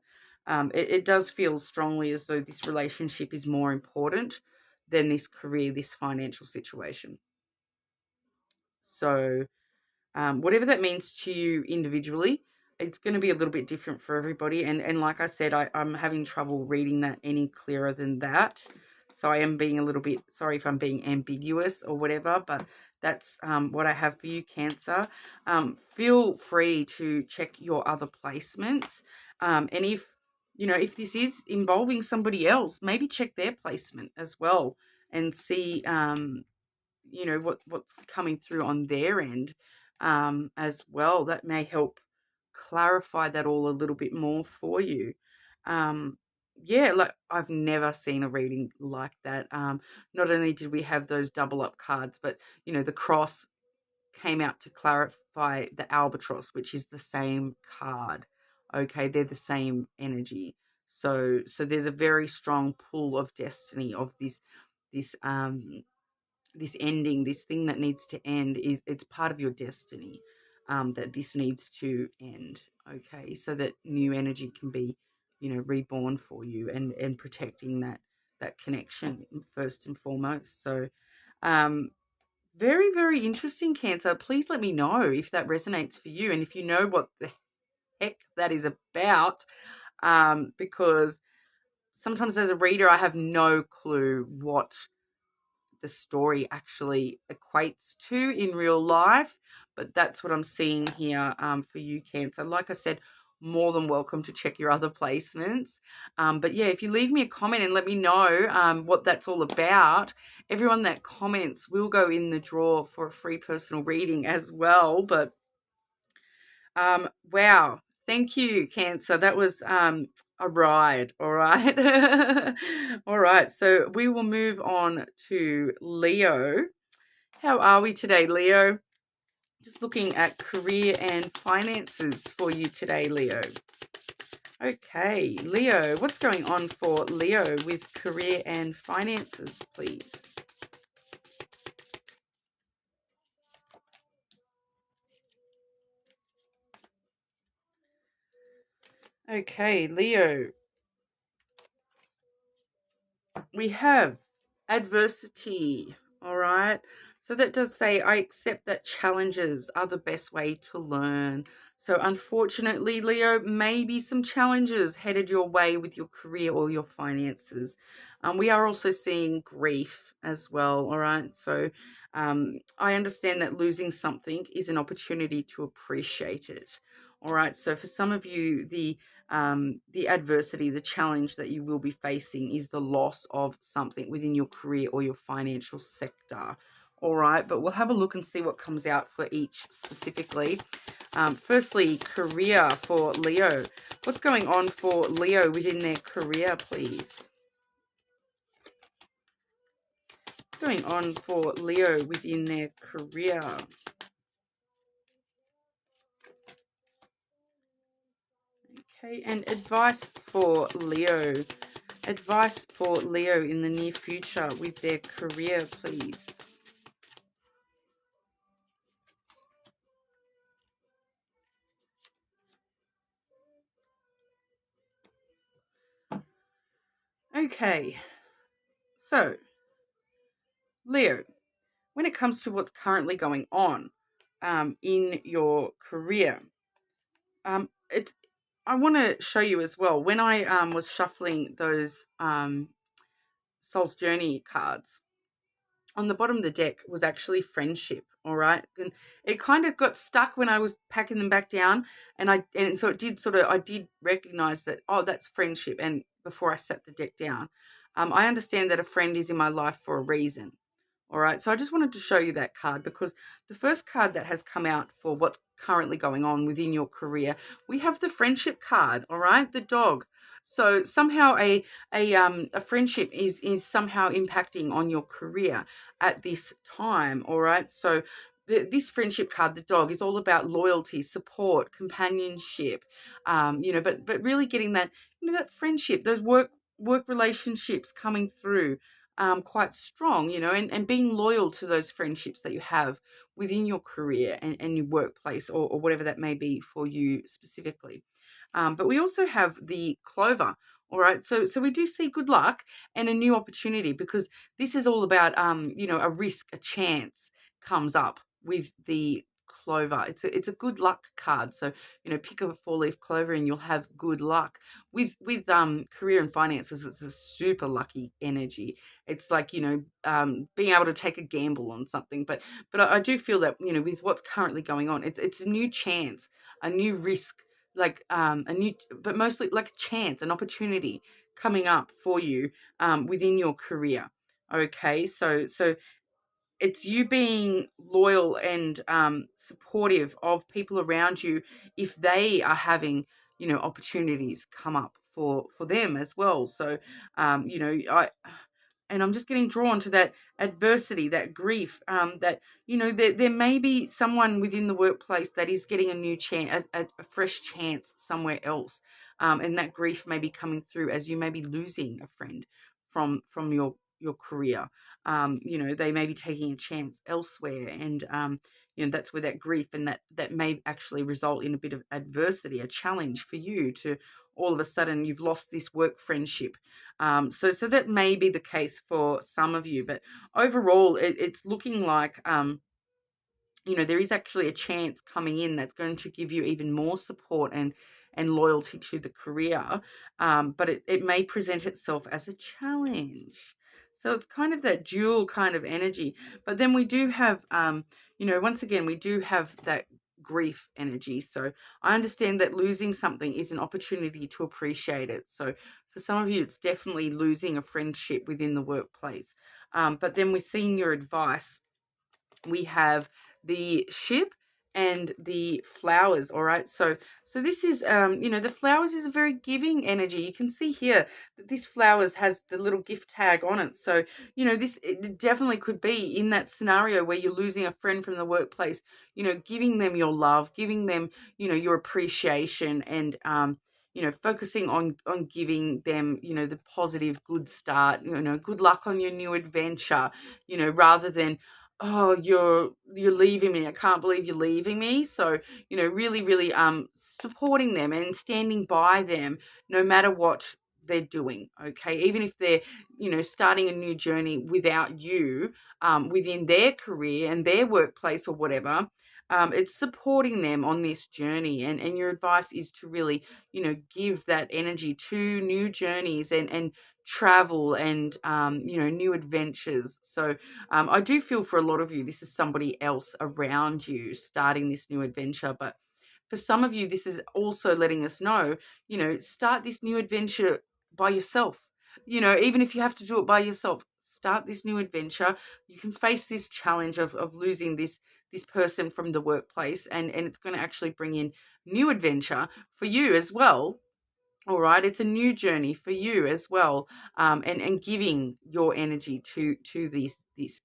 it does feel strongly as though this relationship is more important than this career, this financial situation. So whatever that means to you individually, it's going to be a little bit different for everybody. And like I said, I'm having trouble reading that any clearer than that. So I am being a little bit, sorry if I'm being ambiguous or whatever, but that's what I have for you, Cancer. Feel free to check your other placements. And if this is involving somebody else, maybe check their placement as well and see, what's coming through on their end as well. That may help clarify that all a little bit more for you. Like I've never seen a reading like that. Not only did we have those double up cards, but the cross came out to clarify the albatross, which is the same card. Okay, they're the same energy. So there's a very strong pull of destiny of this ending, this thing that needs to end. It's part of your destiny that this needs to end. Okay, so that new energy can be reborn for you and protecting that connection first and foremost. So very, very interesting, Cancer. Please let me know if that resonates for you and if you know what the heck that is about, because sometimes as a reader I have no clue what the story actually equates to in real life, but that's what I'm seeing here for you, Cancer. Like I said, more than welcome to check your other placements. But yeah, if you leave me a comment and let me know what that's all about, everyone that comments will go in the draw for a free personal reading as well. But wow, thank you, Cancer. That was a ride. All right. All right. So we will move on to Leo. How are we today, Leo? Just looking at career and finances for you today, Leo. Okay, Leo, what's going on for Leo with career and finances, please? Okay, Leo. We have adversity, all right? So that does say, I accept that challenges are the best way to learn. So unfortunately, Leo, maybe some challenges headed your way with your career or your finances. We are also seeing grief as well, all right? So I understand that losing something is an opportunity to appreciate it. All right. So for some of you, the adversity, the challenge that you will be facing is the loss of something within your career or your financial sector. All right, but we'll have a look and see what comes out for each specifically. Firstly, career for Leo. What's going on for Leo within their career, please? What's going on for Leo within their career? Okay, and advice for Leo. Advice for Leo in the near future with their career, please. Okay, so Leo, when it comes to what's currently going on in your career, it's I want to show you as well. When I was shuffling those Soul's Journey cards, on the bottom of the deck was actually friendship. All right, and it kind of got stuck when I was packing them back down, and so it did I did recognize that, oh, that's friendship. And before I set the deck down, I understand that a friend is in my life for a reason. All right, so I just wanted to show you that card because the first card that has come out for what's currently going on within your career, we have the friendship card. All right, the dog. So somehow a friendship is somehow impacting on your career at this time. All right, so this friendship card, the dog, is all about loyalty, support, companionship. But really getting that that friendship, those work relationships coming through quite strong, and being loyal to those friendships that you have within your career and your workplace, or whatever that may be for you specifically. But we also have the clover. All right, so we do see good luck and a new opportunity, because this is all about a risk, a chance comes up with the clover. It's a good luck card. So pick up a 4-leaf clover and you'll have good luck. With career and finances, it's a super lucky energy. It's like being able to take a gamble on something. But I do feel that with what's currently going on, it's a new chance, a new risk, like a new, but mostly like a chance, an opportunity coming up for you within your career. Okay, so it's you being loyal and supportive of people around you if they are having opportunities come up for them as well. So I'm just getting drawn to that adversity, that grief, that there may be someone within the workplace that is getting a new chance, a fresh chance somewhere else, and that grief may be coming through as you may be losing a friend from your career. They may be taking a chance elsewhere, and that's where that grief and that may actually result in a bit of adversity, a challenge for you to all of a sudden you've lost this work friendship. So that may be the case for some of you, but overall it's looking like there is actually a chance coming in that's going to give you even more support and loyalty to the career, but it may present itself as a challenge. So it's kind of that dual kind of energy. But then we do have, once again, we do have that grief energy. So I understand that losing something is an opportunity to appreciate it. So for some of you, it's definitely losing a friendship within the workplace. But then we're seeing your advice. We have the ship and the flowers. All right, so this is the flowers is a very giving energy. You can see here that this flowers has the little gift tag on it. So this, it definitely could be in that scenario where you're losing a friend from the workplace, giving them your love, giving them your appreciation, and focusing on giving them the positive good start, good luck on your new adventure, rather than, oh, you're leaving me, I can't believe you're leaving me. So really supporting them and standing by them no matter what they're doing, okay? Even if they're, starting a new journey without you, within their career and their workplace or whatever, it's supporting them on this journey. And your advice is to really, give that energy to new journeys and travel and, new adventures. So I do feel for a lot of you, this is somebody else around you starting this new adventure. But for some of you, this is also letting us know, start this new adventure by yourself. Even if you have to do it by yourself, start this new adventure. You can face this challenge of losing this person from the workplace, and it's going to actually bring in new adventure for you as well. All right, it's a new journey for you as well, and giving your energy to these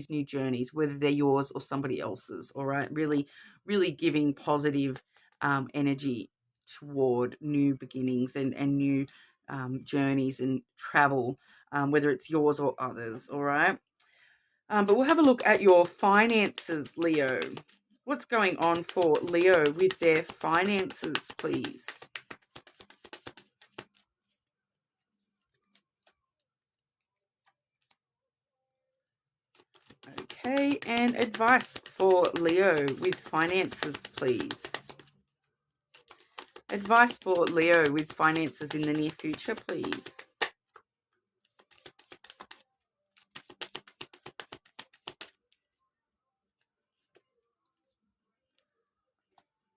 new journeys, whether they're yours or somebody else's. All right, really giving positive energy toward new beginnings and new journeys and travel, whether it's yours or others. All right, but we'll have a look at your finances, Leo. What's going on for Leo with their finances, please? Okay, and advice for Leo with finances, please. Advice for Leo with finances in the near future, please.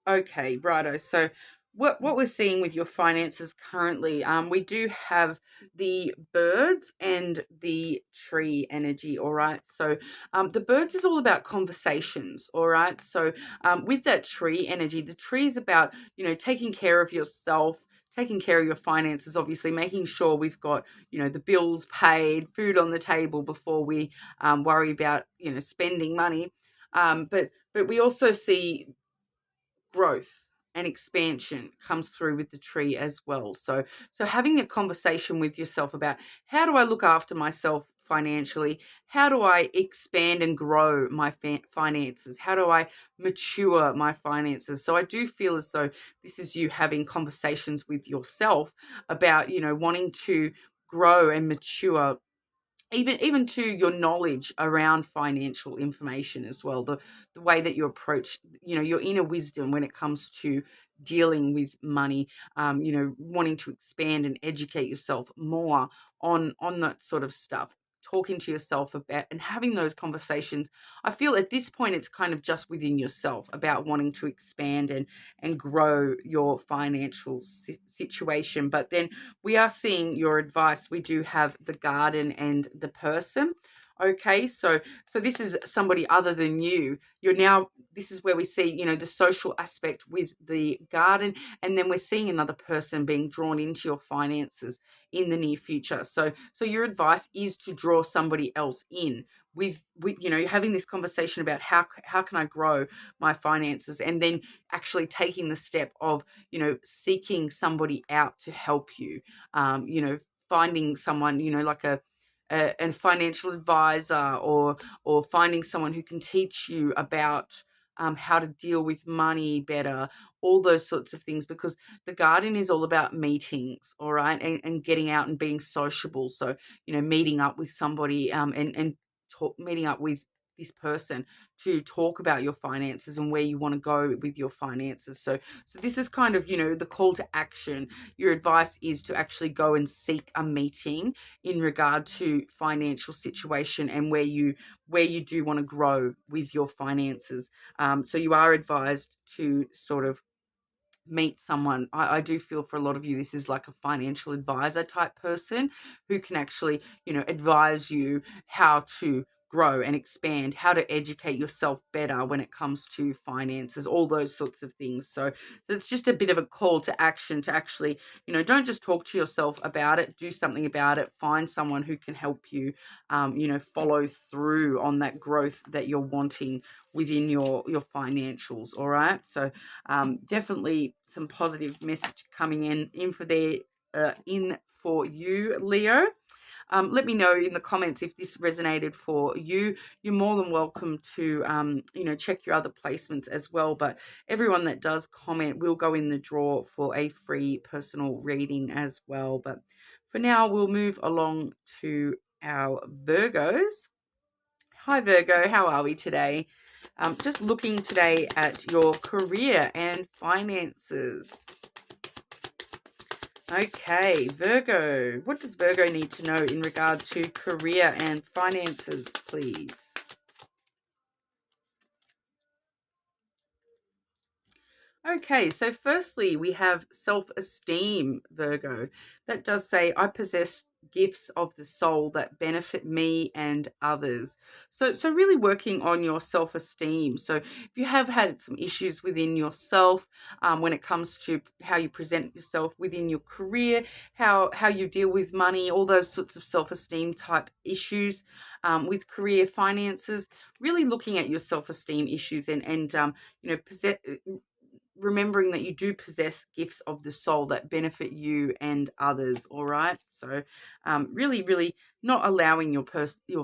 Okay, righto. So what we're seeing with your finances currently, we do have the birds and the tree energy, all right? So the birds is all about conversations, all right? So with that tree energy, the tree is about, taking care of yourself, taking care of your finances, obviously, making sure we've got, the bills paid, food on the table before we worry about, spending money. But we also see growth and expansion comes through with the tree as well. So having a conversation with yourself about, how do I look after myself financially? How do I expand and grow my finances? How do I mature my finances? So I do feel as though this is you having conversations with yourself about, wanting to grow and mature, even to your knowledge around financial information as well, the way that you approach, your inner wisdom when it comes to dealing with money, wanting to expand and educate yourself more on that sort of stuff, talking to yourself about and having those conversations. I feel at this point it's kind of just within yourself about wanting to expand and grow your financial situation. But then we are seeing your advice. We do have the garden and the person. Okay, so this is somebody other than you. This is where we see, the social aspect with the garden, and then we're seeing another person being drawn into your finances in the near future. So your advice is to draw somebody else in with having this conversation about how can I grow my finances, and then actually taking the step of, seeking somebody out to help you, finding someone, like a financial advisor, or finding someone who can teach you about how to deal with money better, all those sorts of things, because the garden is all about meetings, all right, and getting out and being sociable. So, meeting up with somebody, meeting up with this person to talk about your finances and where you want to go with your finances. So this is kind of, the call to action. Your advice is to actually go and seek a meeting in regard to financial situation and where you do want to grow with your finances. So you are advised to sort of meet someone. I do feel for a lot of you, this is like a financial advisor type person who can actually, advise you how to grow and expand, how to educate yourself better when it comes to finances, all those sorts of things. So it's just a bit of a call to action to actually, don't just talk to yourself about it, do something about it, find someone who can help you, follow through on that growth that you're wanting within your financials. All right. So definitely some positive message coming in for you, Leo. let me know in the comments if this resonated for you. You're more than welcome to, check your other placements as well. But everyone that does comment will go in the draw for a free personal reading as well. But for now, we'll move along to our Virgos. Hi Virgo, how are we today? Just looking today at your career and finances. Okay, Virgo, what does Virgo need to know in regard to career and finances, please? Okay, so firstly, we have self-esteem, Virgo. That does say, I possess gifts of the soul that benefit me and others. So really working on your self-esteem. So if you have had some issues within yourself, when it comes to how you present yourself within your career, how you deal with money, all those sorts of self-esteem type issues, with career finances, really looking at your self-esteem issues and remembering that you do possess gifts of the soul that benefit you and others. All right, so really not allowing your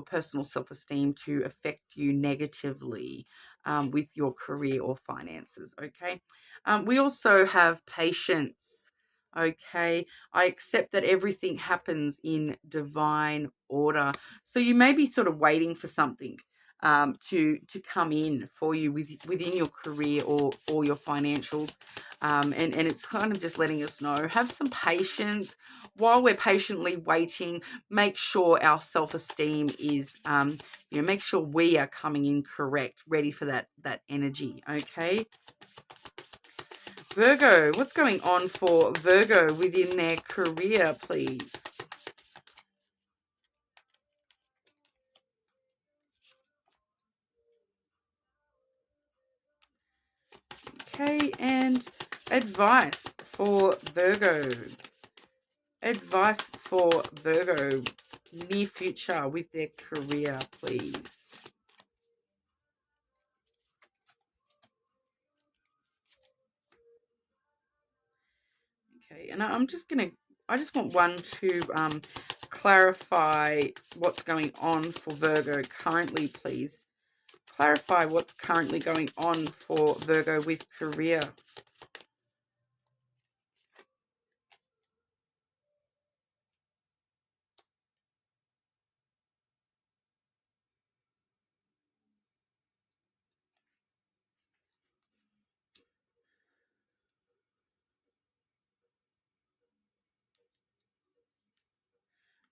personal self-esteem to affect you negatively with your career or finances. Okay, we also have patience. Okay, I accept that everything happens in divine order. So you may be sort of waiting for something to come in for you within your career or your financials, and it's kind of just letting us know, have some patience while we're patiently waiting. Make sure our self-esteem is make sure we are coming in correct, ready for that energy. Okay, Virgo, what's going on for Virgo within their career, please? Okay, and advice for Virgo. Advice for Virgo, near future with their career, please. Okay, and I just want one to clarify what's going on for Virgo currently, please. Clarify what's currently going on for Virgo with career.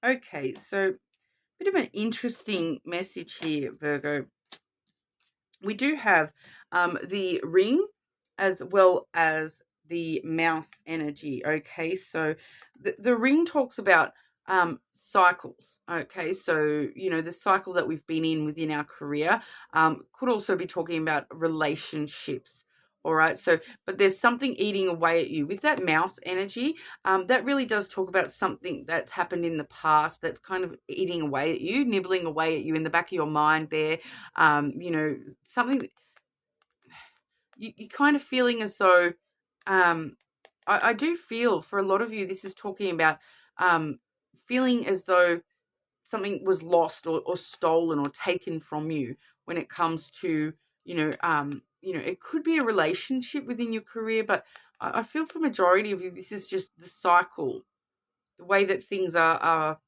Okay, so bit of an interesting message here, Virgo. We do have the ring as well as the mouth energy. Okay, so the ring talks about cycles. Okay, so the cycle that we've been in within our career could also be talking about relationships. All right, so but there's something eating away at you with that mouth energy. That really does talk about something that's happened in the past that's kind of eating away at you, nibbling away at you in the back of your mind there. Something you kind of feeling as though, I do feel for a lot of you, this is talking about feeling as though something was lost or stolen or taken from you when it comes to, it could be a relationship within your career, but I feel for majority of you, this is just the cycle, the way that things are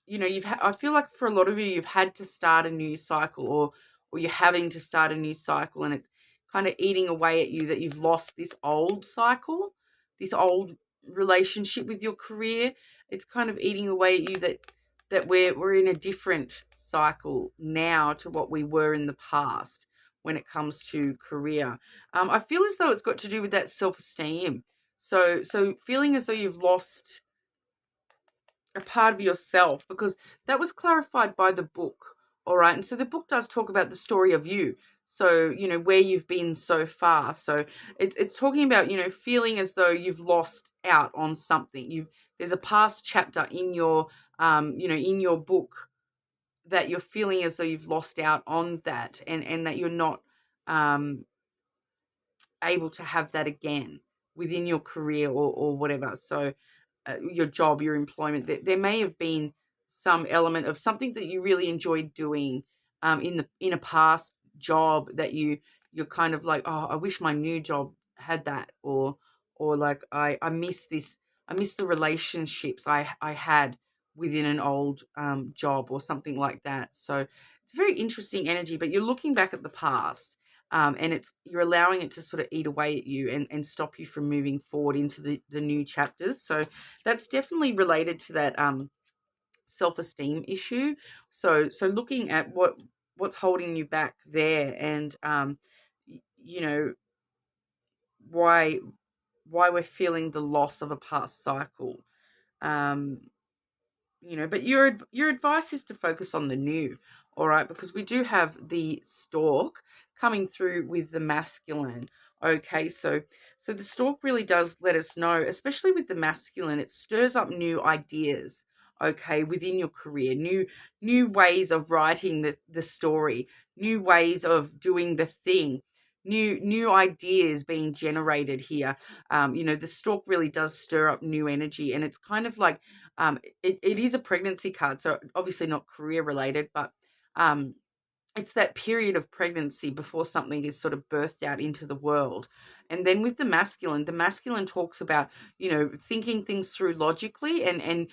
I feel like for a lot of you, you've had to start a new cycle, or you're having to start a new cycle, and it's kind of eating away at you that you've lost this old cycle, this old relationship with your career. It's kind of eating away at you that we're in a different cycle now to what we were in the past when it comes to career. I feel as though it's got to do with that self-esteem. So feeling as though you've lost a part of yourself, because that was clarified by the book. All right, and so the book does talk about the story of you, so where you've been so far. So it's talking about feeling as though you've lost out on something. There's a past chapter in your in your book that you're feeling as though you've lost out on that, and that you're not able to have that again within your career or whatever. So your job, your employment. There may have been some element of something that you really enjoyed doing in a past job that you're kind of like, oh, I wish my new job had that, or like I miss this, I miss the relationships I had within an old job or something like that. So it's a very interesting energy, but you're looking back at the past. And you're allowing it to sort of eat away at you and stop you from moving forward into the new chapters. So that's definitely related to that self-esteem issue. So looking at what's holding you back there, and you know, why we're feeling the loss of a past cycle. Um, but your advice is to focus on the new, all right, because we do have the stork coming through with the masculine. Okay, so the stork really does let us know, especially with the masculine, it stirs up new ideas, okay, within your career, new ways of writing the story, new ways of doing the thing, new ideas being generated here. The stork really does stir up new energy, and it's kind of like, it is a pregnancy card, so obviously not career related, but um, it's that period of pregnancy before something is sort of birthed out into the world. And then with the masculine talks about, thinking things through logically, and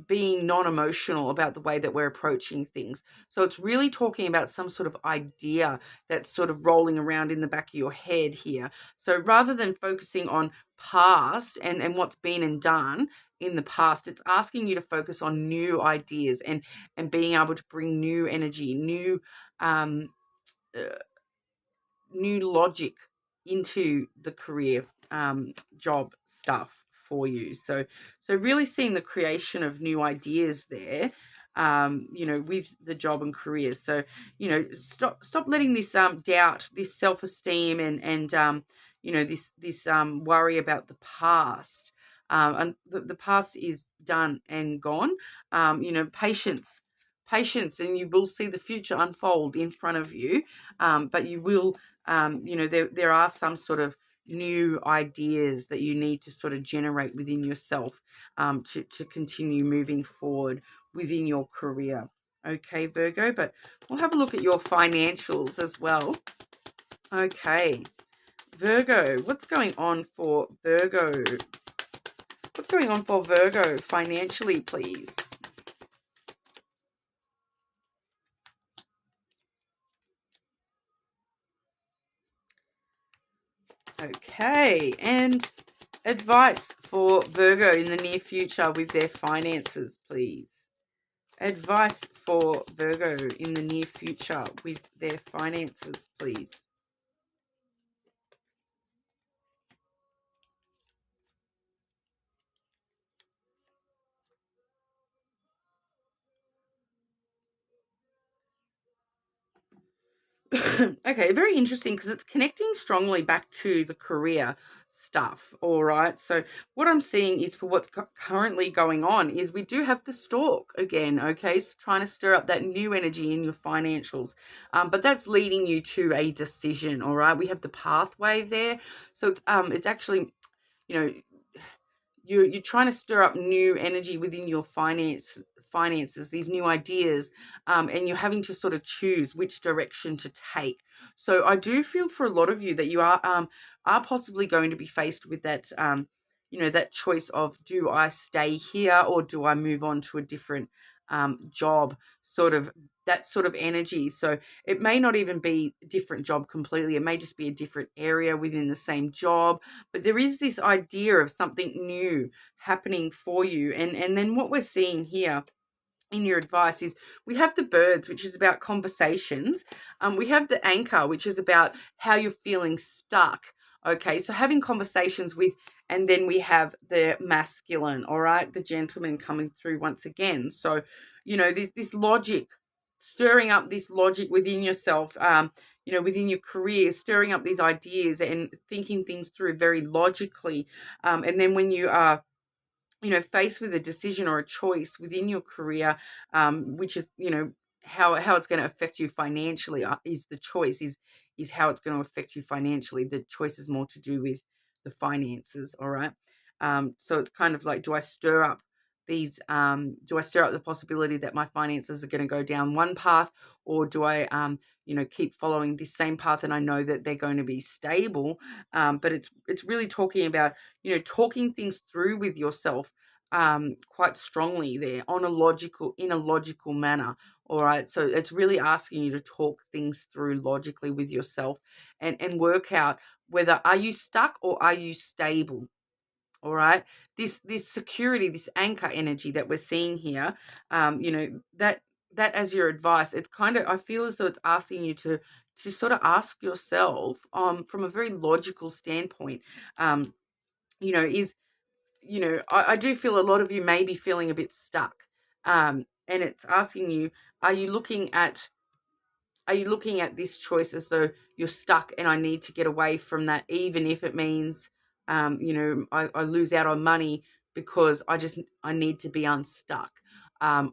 being non-emotional about the way that we're approaching things. So it's really talking about some sort of idea that's sort of rolling around in the back of your head here. So rather than focusing on past and what's been and done in the past, it's asking you to focus on new ideas and being able to bring new energy, um, uh, new logic into the career, job stuff for you. So really seeing the creation of new ideas there, with the job and career. So, stop letting this doubt, this self-esteem, and this worry about the past. And the past is done and gone. Patience, and you will see the future unfold in front of you. But you will, there are some sort of new ideas that you need to sort of generate within yourself, to continue moving forward within your career. Okay, Virgo, but we'll have a look at your financials as well. Okay, Virgo, what's going on for Virgo? What's going on for Virgo financially, please? Okay, and advice for Virgo in the near future with their finances, please. Advice for Virgo in the near future with their finances, please. Okay, very interesting, because it's connecting strongly back to the career stuff. All right, so what I'm seeing is, for what's currently going on, is we do have the stork again. Okay, so trying to stir up that new energy in your financials, but that's leading you to a decision. All right, we have the pathway there, so it's actually, you know you're trying to stir up new energy within your finances, these new ideas, and you're having to sort of choose which direction to take. So I do feel for a lot of you that you are possibly going to be faced with that, that choice of, do I stay here or do I move on to a different job, sort of, that sort of energy. So it may not even be a different job completely, it may just be a different area within the same job, but there is this idea of something new happening for you. And then what we're seeing here in your advice is, we have the birds, which is about conversations. We have the anchor, which is about how you're feeling stuck. Okay, so having conversations with, and then we have the masculine, all right, the gentleman coming through once again. So, this logic, stirring up this logic within yourself, within your career, stirring up these ideas and thinking things through very logically. And then when you are, faced with a decision or a choice within your career, which is, how it's going to affect you financially, is the choice, is how it's going to affect you financially. The choice is more to do with the finances, all right? So it's kind of like, do I stir up the possibility that my finances are going to go down one path, or do I, keep following this same path and I know that they're going to be stable? But it's really talking about, talking things through with yourself quite strongly there in a logical manner. All right. So it's really asking you to talk things through logically with yourself and work out whether are you stuck or are you stable. All right. This security, this anchor energy that we're seeing here, that as your advice, it's kind of, I feel as though it's asking you to sort of ask yourself from a very logical standpoint, is, I do feel a lot of you may be feeling a bit stuck. And it's asking you, are you looking at this choice as though you're stuck and I need to get away from that, even if it means, I lose out on money because I need to be unstuck?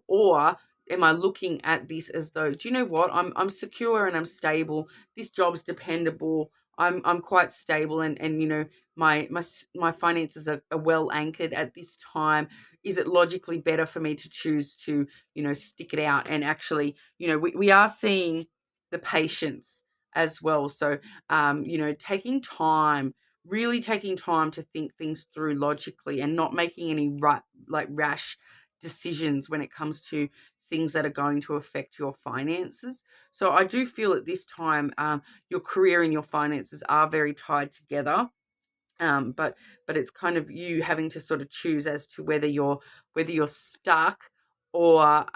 Or am I looking at this as though, do you know what? I'm secure and I'm stable. This job's dependable. I'm quite stable, and my finances are well anchored at this time. Is it logically better for me to choose to, stick it out? And actually, we are seeing the patience as well. So, really taking time to think things through logically and not making any rash decisions when it comes to things that are going to affect your finances. So I do feel at this time, your career and your finances are very tied together. But it's kind of you having to sort of choose as to whether you're stuck or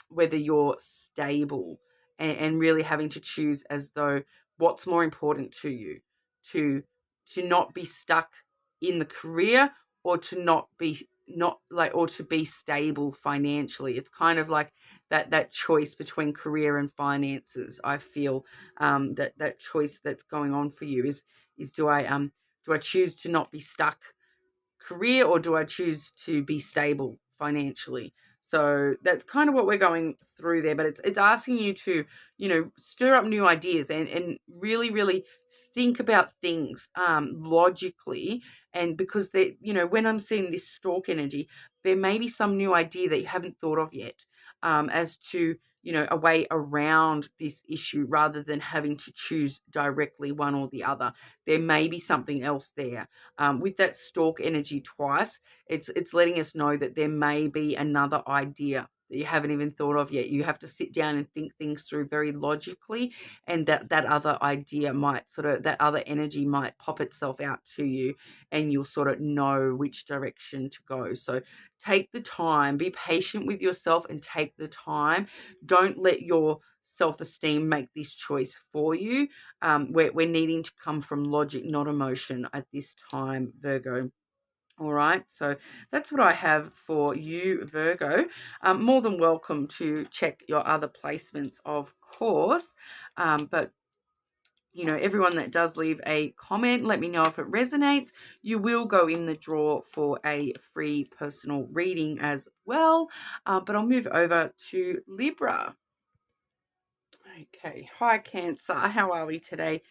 whether you're stable, and really having to choose as though what's more important to you, to not be stuck in the career, or to or to be stable financially. It's kind of like that choice between career and finances. I feel that choice that's going on for you is do I choose to not be stuck career, or do I choose to be stable financially? So that's kind of what we're going through there. But it's asking you to, stir up new ideas and really, really think about things logically. And because when I'm seeing this stork energy, there may be some new idea that you haven't thought of yet, as to, a way around this issue rather than having to choose directly one or the other. There may be something else there. With that stork energy twice, it's letting us know that there may be another idea that you haven't even thought of yet. You have to sit down and think things through very logically, and that other idea that other energy might pop itself out to you, and you'll sort of know which direction to go. So take the time, be patient with yourself and take the time. Don't let your self-esteem make this choice for you. We're needing to come from logic, not emotion at this time, Virgo. All right, so that's what I have for you, Virgo. More than welcome to check your other placements, of course. But everyone that does leave a comment, let me know if it resonates. You will go in the draw for a free personal reading as well. But I'll move over to Libra. Okay. Hi, Cancer. How are we today?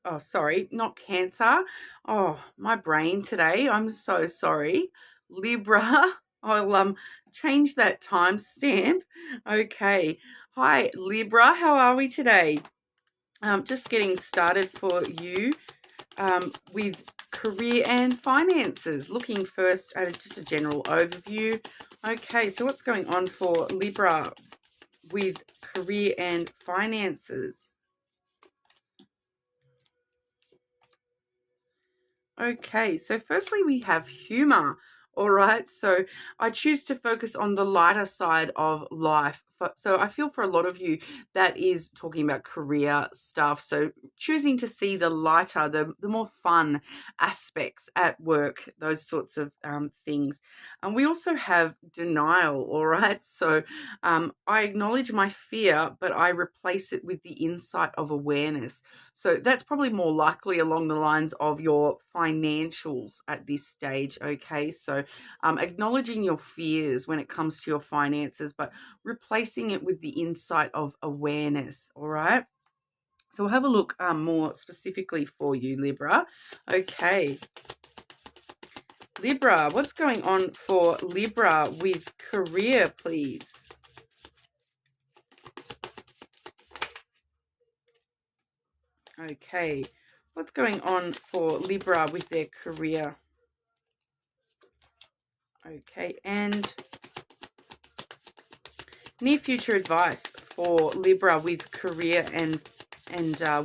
Oh, sorry, not Cancer. Oh, my brain today. I'm so sorry. Libra. I'll change that timestamp. Okay. Hi, Libra. How are we today? Just getting started for you with career and finances. Looking first at just a general overview. Okay, so what's going on for Libra with career and finances? Okay, so firstly we have humor. All right, so I choose to focus on the lighter side of life. So I feel for a lot of you that is talking about career stuff. So choosing to see the lighter, the more fun aspects at work, those sorts of things. And we also have denial. All right, so I acknowledge my fear, but I replace it with the insight of awareness. So that's probably more likely along the lines of your financials at this stage, okay? So acknowledging your fears when it comes to your finances, but replacing it with the insight of awareness, all right? So we'll have a look more specifically for you, Libra. Okay. Libra, what's going on for Libra with career, please? Okay, what's going on for Libra with their career? Okay, and near future advice for Libra with career and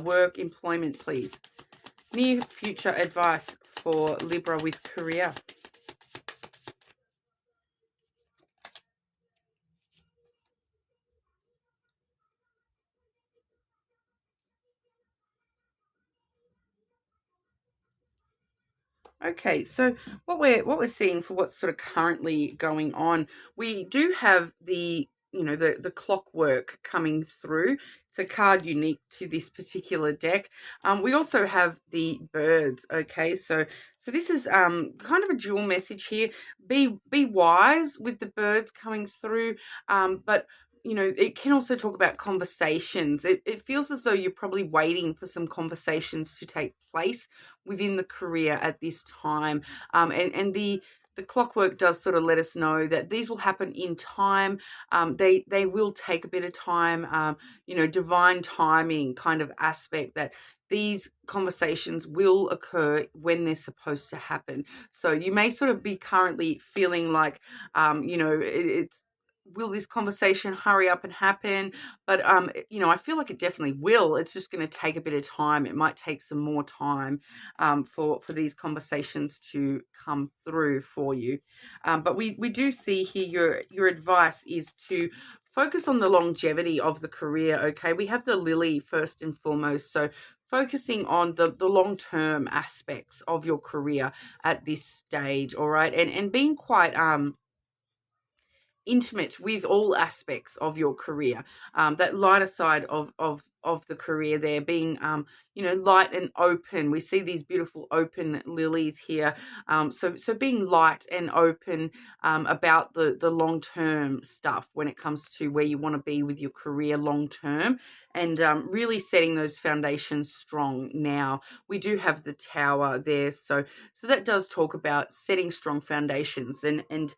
work employment, please. Near future advice for Libra with career. Okay, so what we're seeing for what's sort of currently going on, we do have the clockwork coming through. It's a card unique to this particular deck. We also have the birds. Okay, so this is kind of a dual message here. Be wise with the birds coming through, but it can also talk about conversations. It feels as though you're probably waiting for some conversations to take place within the career at this time. And the clockwork does sort of let us know that these will happen in time. They will take a bit of time. Divine timing kind of aspect, that these conversations will occur when they're supposed to happen. So you may sort of be currently feeling like, it's, will this conversation hurry up and happen? But I feel like it definitely will. It's just going to take a bit of time. It might take some more time for these conversations to come through for you. But we do see here your advice is to focus on the longevity of the career. Okay, we have the lily first and foremost, so focusing on the long-term aspects of your career at this stage. All right, and being quite intimate with all aspects of your career. That lighter side of the career there, being light and open. We see these beautiful open lilies here. So being light and open about the long term stuff when it comes to where you want to be with your career long term, and really setting those foundations strong now. We do have the tower there, so that does talk about setting strong foundations and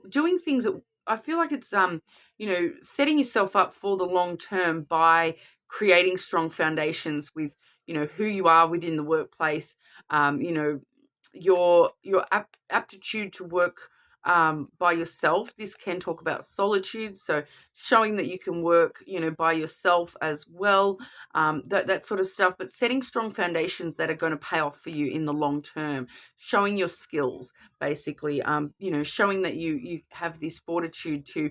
doing things that I feel like it's setting yourself up for the long term by creating strong foundations with who you are within the workplace, your aptitude to work by yourself. This can talk about solitude, so showing that you can work by yourself as well, that sort of stuff, but setting strong foundations that are going to pay off for you in the long term, showing your skills basically, showing that you have this fortitude to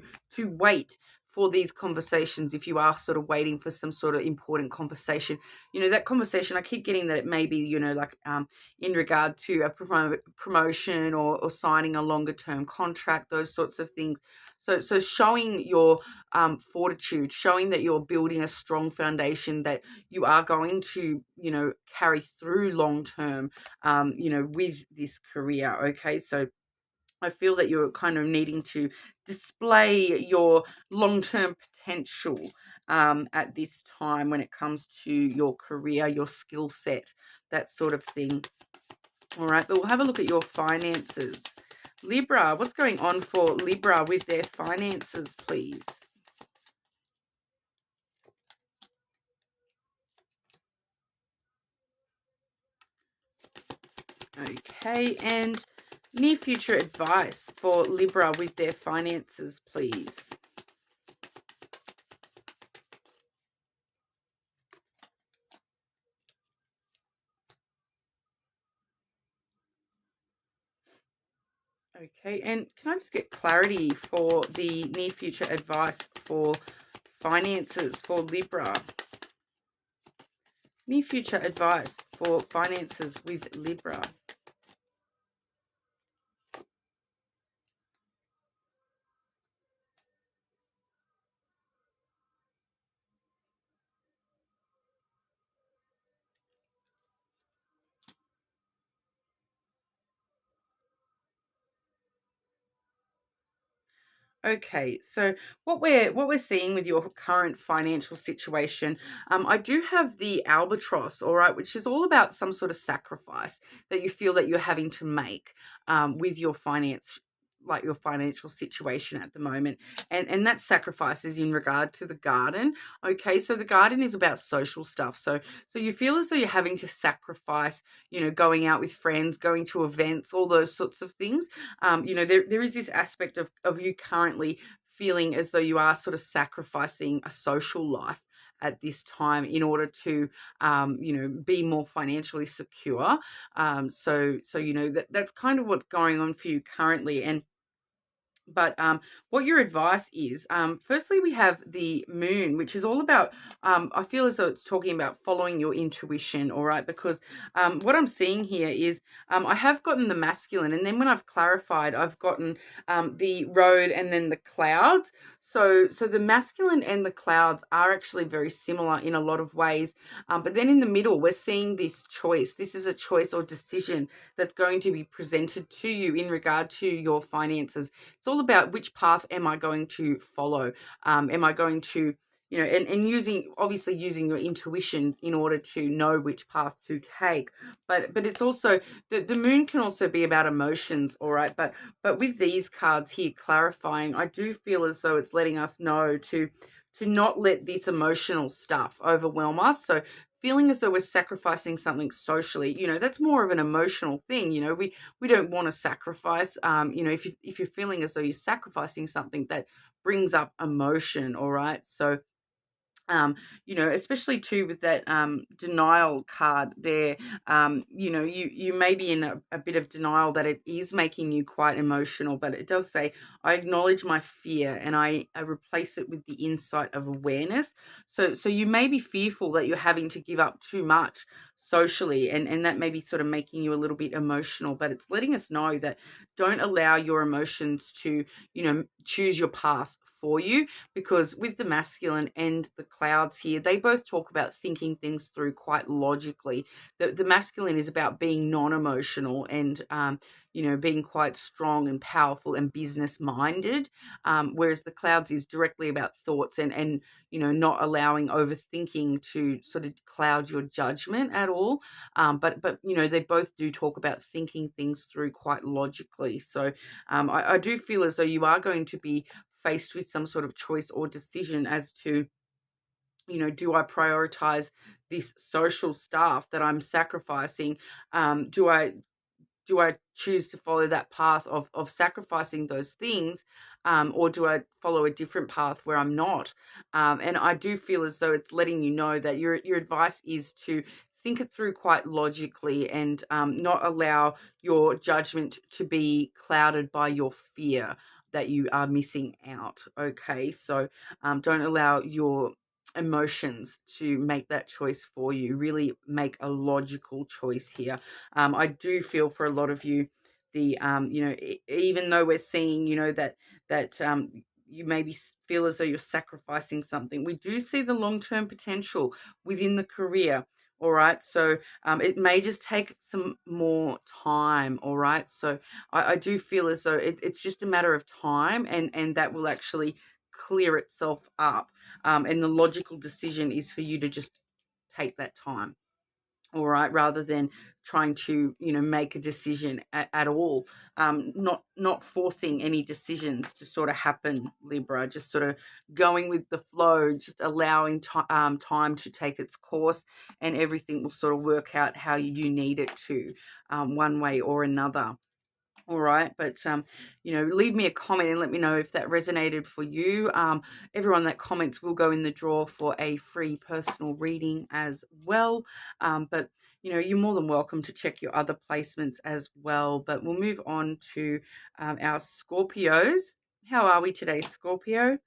wait for these conversations. If you are sort of waiting for some sort of important conversation, that conversation, I keep getting that it may be like in regard to a promotion or signing a longer term contract, those sorts of things. So showing your fortitude, showing that you're building a strong foundation that you are going to carry through long term with this career. Okay, so I feel that you're kind of needing to display your long-term potential at this time when it comes to your career, your skill set, that sort of thing. All right, but we'll have a look at your finances. Libra, what's going on for Libra with their finances, please? Okay, and near future advice for Libra with their finances, please. Okay, and can I just get clarity for the near future advice for finances for Libra? Near future advice for finances with Libra. Okay, so what we're seeing with your current financial situation, I do have the albatross, all right, which is all about some sort of sacrifice that you feel that you're having to make with your finance, like your financial situation at the moment, and that sacrifice is in regard to the garden. Okay, so the garden is about social stuff, so you feel as though you're having to sacrifice, going out with friends, going to events, all those sorts of things. There is this aspect of you currently feeling as though you are sort of sacrificing a social life at this time in order to, be more financially secure. That's kind of what's going on for you currently. But what your advice is, firstly, we have the moon, which is all about, I feel as though it's talking about following your intuition, all right? Because what I'm seeing here is I have gotten the masculine, and then when I've clarified, I've gotten the road and then the clouds. So the masculine and the clouds are actually very similar in a lot of ways. But then in the middle, we're seeing this choice. This is a choice or decision that's going to be presented to you in regard to your finances. It's all about which path am I going to follow? Am I going to, and obviously using your intuition in order to know which path to take. But it's also, the moon can also be about emotions, all right? But with these cards here clarifying, I do feel as though it's letting us know to not let this emotional stuff overwhelm us. So feeling as though we're sacrificing something socially, that's more of an emotional thing. We don't want to sacrifice. If you're feeling as though you're sacrificing something, that brings up emotion, all right? So especially too with that denial card there, you may be in a bit of denial that it is making you quite emotional, but it does say, I acknowledge my fear and I replace it with the insight of awareness. So you may be fearful that you're having to give up too much socially, and that may be sort of making you a little bit emotional, but it's letting us know that don't allow your emotions to, choose your path for you, because with the masculine and the clouds here, they both talk about thinking things through quite logically. The masculine is about being non-emotional and, being quite strong and powerful and business minded, whereas the clouds is directly about thoughts and not allowing overthinking to sort of cloud your judgment at all. But they both do talk about thinking things through quite logically. So I do feel as though you are going to be faced with some sort of choice or decision as to, do I prioritize this social stuff that I'm sacrificing? Do I choose to follow that path of sacrificing those things, or do I follow a different path where I'm not? And I do feel as though it's letting you know that your advice is to think it through quite logically and not allow your judgment to be clouded by your fear that you are missing out. Okay, so don't allow your emotions to make that choice for you. Really make a logical choice here. I do feel for a lot of you, the even though we're seeing, that you maybe feel as though you're sacrificing something, we do see the long-term potential within the career. All right, so it may just take some more time. All right, so I do feel as though it's just a matter of time, and that will actually clear itself up. And the logical decision is for you to just take that time, all right, rather than trying to make a decision at all. Not forcing any decisions to sort of happen, Libra, just sort of going with the flow, just allowing time to take its course, and everything will sort of work out how you need it to, one way or another. All right, but leave me a comment and let me know if that resonated for you. Everyone that comments will go in the draw for a free personal reading as well. But you're more than welcome to check your other placements as well. But we'll move on to our Scorpios. How are we today, Scorpio?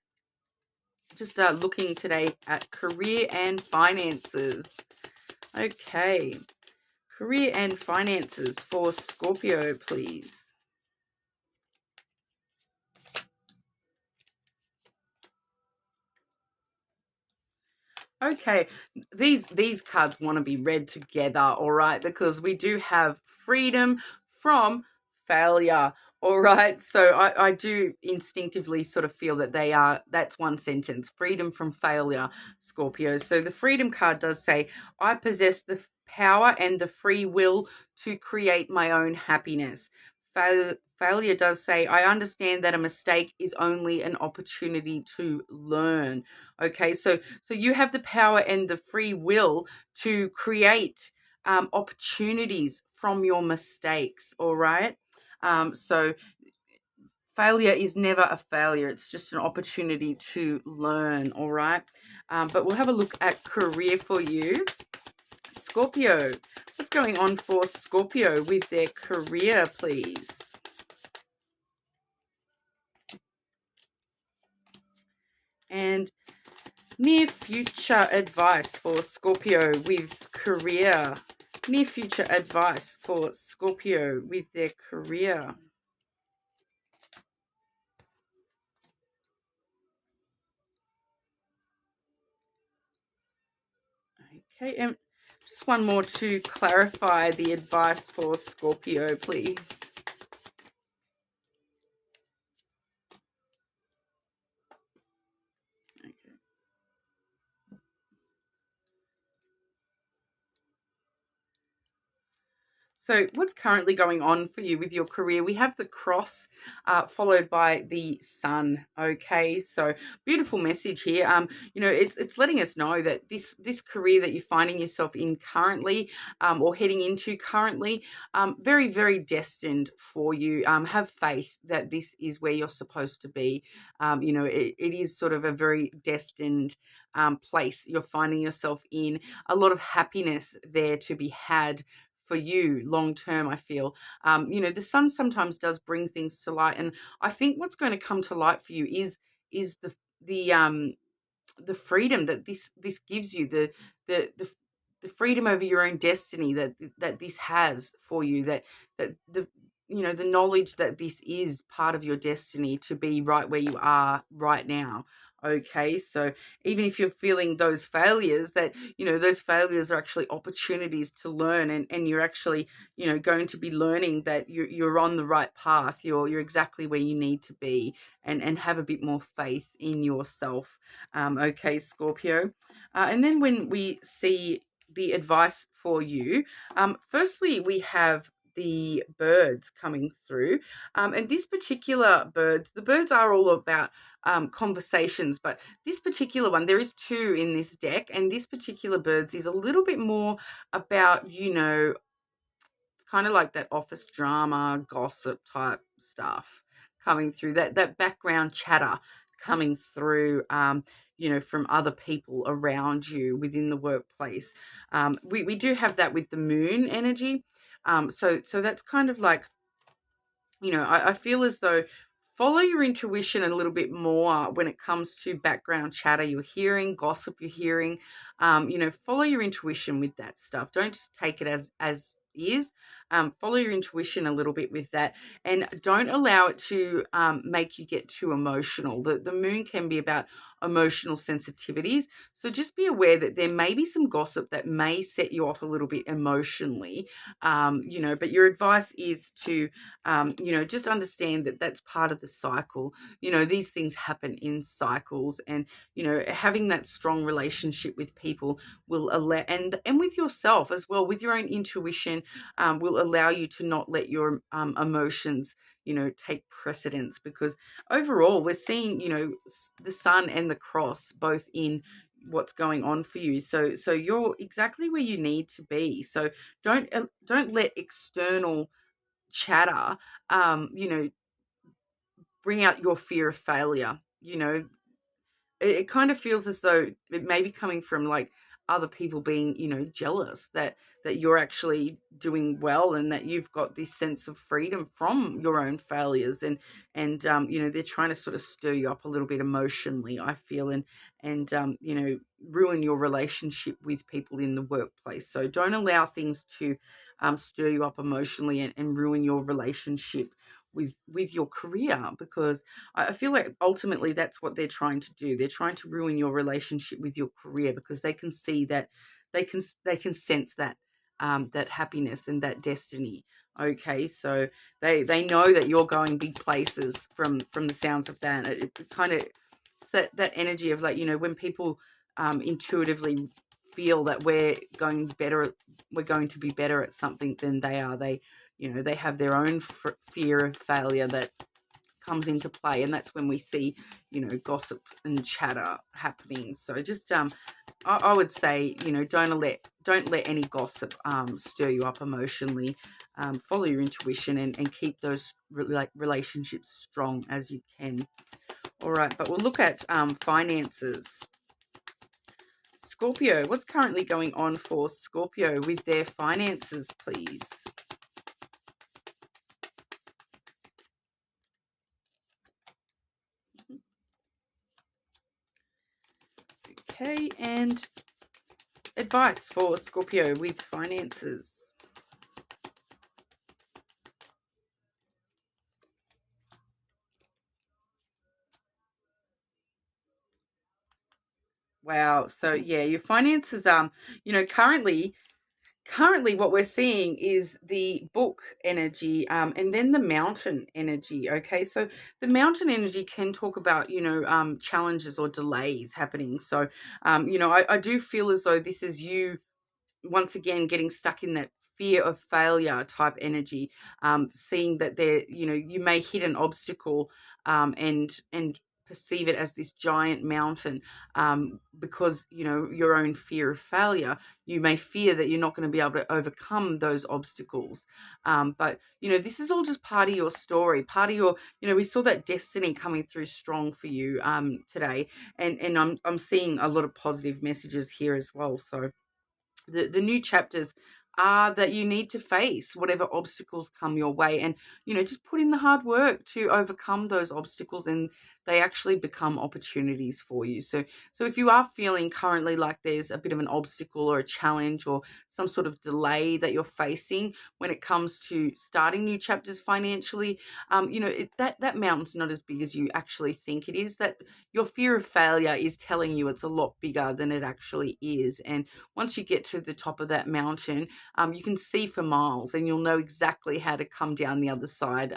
Just looking today at career and finances. Okay, career and finances for Scorpio, please. Okay, these cards want to be read together, all right, because we do have freedom from failure. All right. So I do instinctively sort of feel that that's one sentence: freedom from failure, Scorpio. So the freedom card does say, I possess the power and the free will to create my own happiness. Failure does say, I understand that a mistake is only an opportunity to learn. Okay. So you have the power and the free will to create opportunities from your mistakes. All right. So failure is never a failure. It's just an opportunity to learn, all right? But we'll have a look at career for you. Scorpio, what's going on for Scorpio with their career, please? And near future advice for Scorpio with career. Near future advice for Scorpio with their career. Okay, and just one more to clarify the advice for Scorpio, please. Okay. So what's currently going on for you with your career? We have the cross followed by the sun. Okay, so beautiful message here. It's letting us know that this career that you're finding yourself in currently, or heading into currently, very, very destined for you. Have faith that this is where you're supposed to be. It is sort of a very destined place you're finding yourself in. A lot of happiness there to be had for you long term, I feel. The sun sometimes does bring things to light, and I think what's going to come to light for you is the freedom that this gives you, the freedom over your own destiny that this has for you, that the knowledge that this is part of your destiny to be right where you are right now. Okay, so even if you're feeling those failures, that those failures are actually opportunities to learn, and you're actually going to be learning that you're on the right path, you're exactly where you need to be, and have a bit more faith in yourself. Okay, Scorpio. And then when we see the advice for you, firstly, we have the birds coming through. And this particular the birds are all about conversations, but this particular one, there is two in this deck, and this particular birds is a little bit more about, it's kind of like that office drama, gossip type stuff coming through, that background chatter coming through, from other people around you within the workplace. We do have that with the moon energy. So that's kind of like, I feel as though follow your intuition a little bit more when it comes to background chatter you're hearing, gossip you're hearing. Follow your intuition with that stuff. Don't just take it as is. Follow your intuition a little bit with that, and don't allow it to make you get too emotional. The moon can be about emotional sensitivities, so just be aware that there may be some gossip that may set you off a little bit emotionally. But your advice is to just understand that that's part of the cycle. These things happen in cycles, and having that strong relationship with people will allow, and with yourself as well, with your own intuition, will allow you to not let your emotions take precedence, because overall we're seeing the sun and the cross both in what's going on for you. So you're exactly where you need to be. So don't let external chatter bring out your fear of failure. It kind of feels as though it may be coming from like other people being jealous that you're actually doing well, and that you've got this sense of freedom from your own failures, and they're trying to sort of stir you up a little bit emotionally, I feel, and ruin your relationship with people in the workplace. So don't allow things to stir you up emotionally, and ruin your relationship with your career, because I feel like ultimately that's what they're trying to do. They're trying to ruin your relationship with your career, because they can see that they can sense that that happiness and that destiny. Okay, so they know that you're going big places from the sounds of that. It kind of, that energy of, like, when people intuitively feel that we're going to be better at something than they are. They have their own fear of failure that comes into play, and that's when we see gossip and chatter happening. So just I would say, don't let any gossip stir you up emotionally. Follow your intuition and keep those relationships strong as you can. All right, but we'll look at finances. Scorpio, what's currently going on for Scorpio with their finances, please? Okay, and advice for Scorpio with finances. Wow. So yeah, your finances, currently what we're seeing is the book energy, and then the mountain energy. Okay, so the mountain energy can talk about challenges or delays happening. So I do feel as though this is you once again getting stuck in that fear of failure type energy, seeing that you may hit an obstacle, and perceive it as this giant mountain, because your own fear of failure. You may fear that you're not going to be able to overcome those obstacles, but this is all just part of your story, part of your, we saw that destiny coming through strong for you today, and I'm seeing a lot of positive messages here as well. So the new chapters are that you need to face whatever obstacles come your way, and just put in the hard work to overcome those obstacles, and they actually become opportunities for you. So if you are feeling currently like there's a bit of an obstacle or a challenge or some sort of delay that you're facing when it comes to starting new chapters financially, that mountain's not as big as you actually think it is. That your fear of failure is telling you it's a lot bigger than it actually is. And once you get to the top of that mountain, you can see for miles, and you'll know exactly how to come down the other side,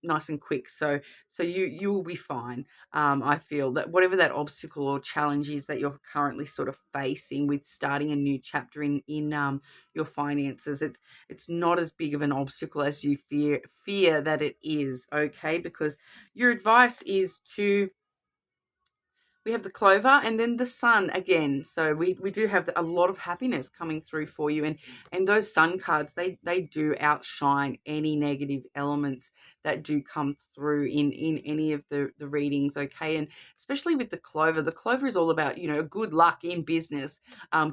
nice and quick. So you will be fine. I feel that whatever that obstacle or challenge is that you're currently sort of facing with starting a new chapter in your finances, it's not as big of an obstacle as you fear that it is. Okay, because your advice is to, we have the clover and then the sun again. So we do have a lot of happiness coming through for you. And those sun cards, they do outshine any negative elements that do come through in any of the readings. Okay. And especially with the clover is all about, good luck in business,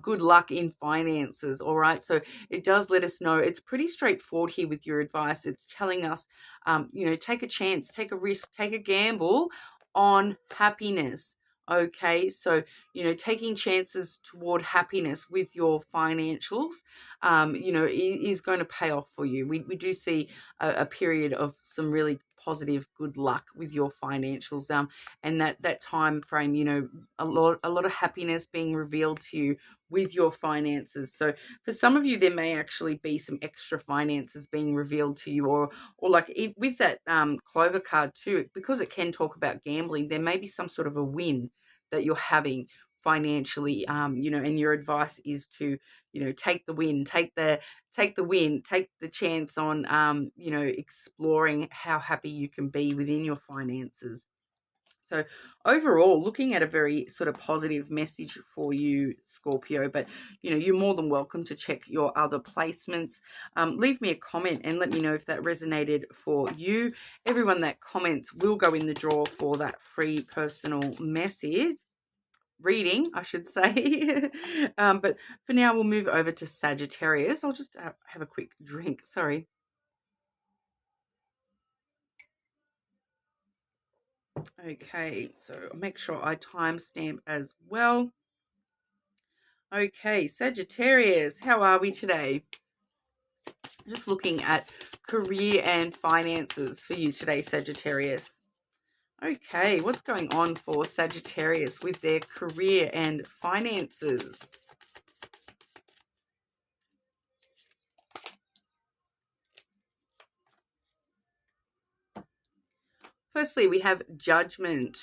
good luck in finances. All right. So it does let us know it's pretty straightforward here with your advice. It's telling us, take a chance, take a risk, take a gamble on happiness. Okay, so taking chances toward happiness with your financials, is going to pay off for you. We do see a period of some really positive good luck with your financials, and that time frame, a lot of happiness being revealed to you with your finances. So for some of you, there may actually be some extra finances being revealed to you, or like with that clover card too, because it can talk about gambling. There may be some sort of a win that you're having financially, and your advice is to, take the win, take the win, take the chance on, exploring how happy you can be within your finances. So overall, looking at a very sort of positive message for you, Scorpio, but you're more than welcome to check your other placements. Leave me a comment and let me know if that resonated for you. Everyone that comments will go in the draw for that free personal message reading, I should say. But for now, we'll move over to Sagittarius. I'll just have a quick drink. Sorry. Okay, so I'll make sure I timestamp as well. Okay, Sagittarius, how are we today? Just looking at career and finances for you today, Sagittarius. Okay, what's going on for Sagittarius with their career and finances? Firstly, we have Judgment.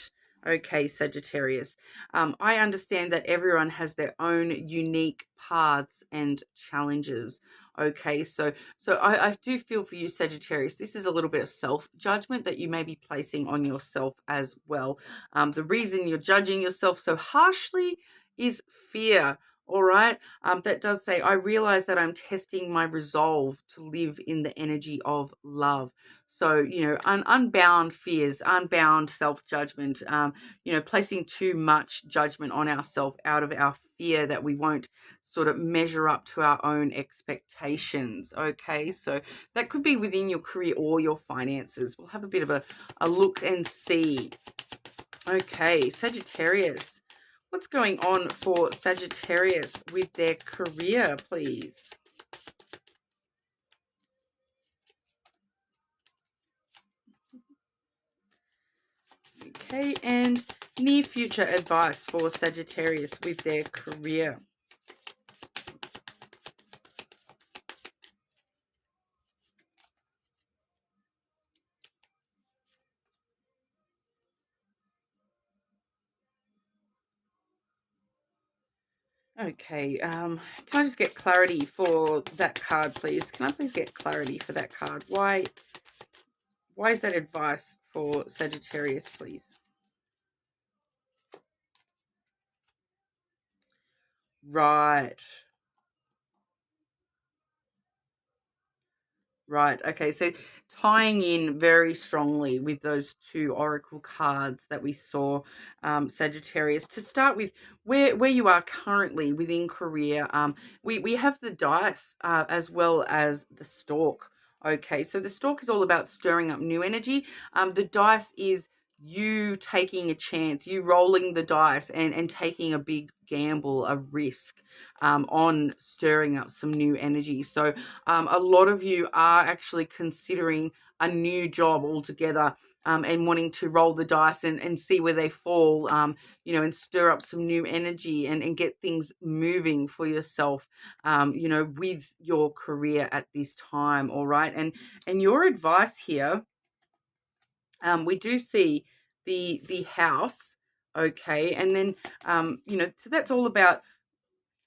Okay, Sagittarius. I understand that everyone has their own unique paths and challenges. Okay, so I do feel for you, Sagittarius. This is a little bit of self-judgment that you may be placing on yourself as well. The reason you're judging yourself so harshly is fear. All right. That does say, I realize that I'm testing my resolve to live in the energy of love. So, unbound fears, unbound self-judgment, placing too much judgment on ourselves out of our fear that we won't sort of measure up to our own expectations. Okay, so that could be within your career or your finances. We'll have a bit of a look and see. Okay, Sagittarius. What's going on for Sagittarius with their career, please? Okay, and near future advice for Sagittarius with their career. Okay, can I just get clarity for that card, please? Can I please get clarity for that card? Why is that advice for Sagittarius, please? Right. Right. Okay. So tying in very strongly with those two oracle cards that we saw, Sagittarius. To start with, where you are currently within career, we have the dice as well as the stork. Okay. So the stork is all about stirring up new energy. The dice is you taking a chance, you rolling the dice and taking a big gamble, a risk on stirring up some new energy. So a lot of you are actually considering a new job altogether, and wanting to roll the dice and see where they fall, and stir up some new energy and get things moving for yourself, with your career at this time. All right. And your advice here, we do see the house. Okay. And then, so that's all about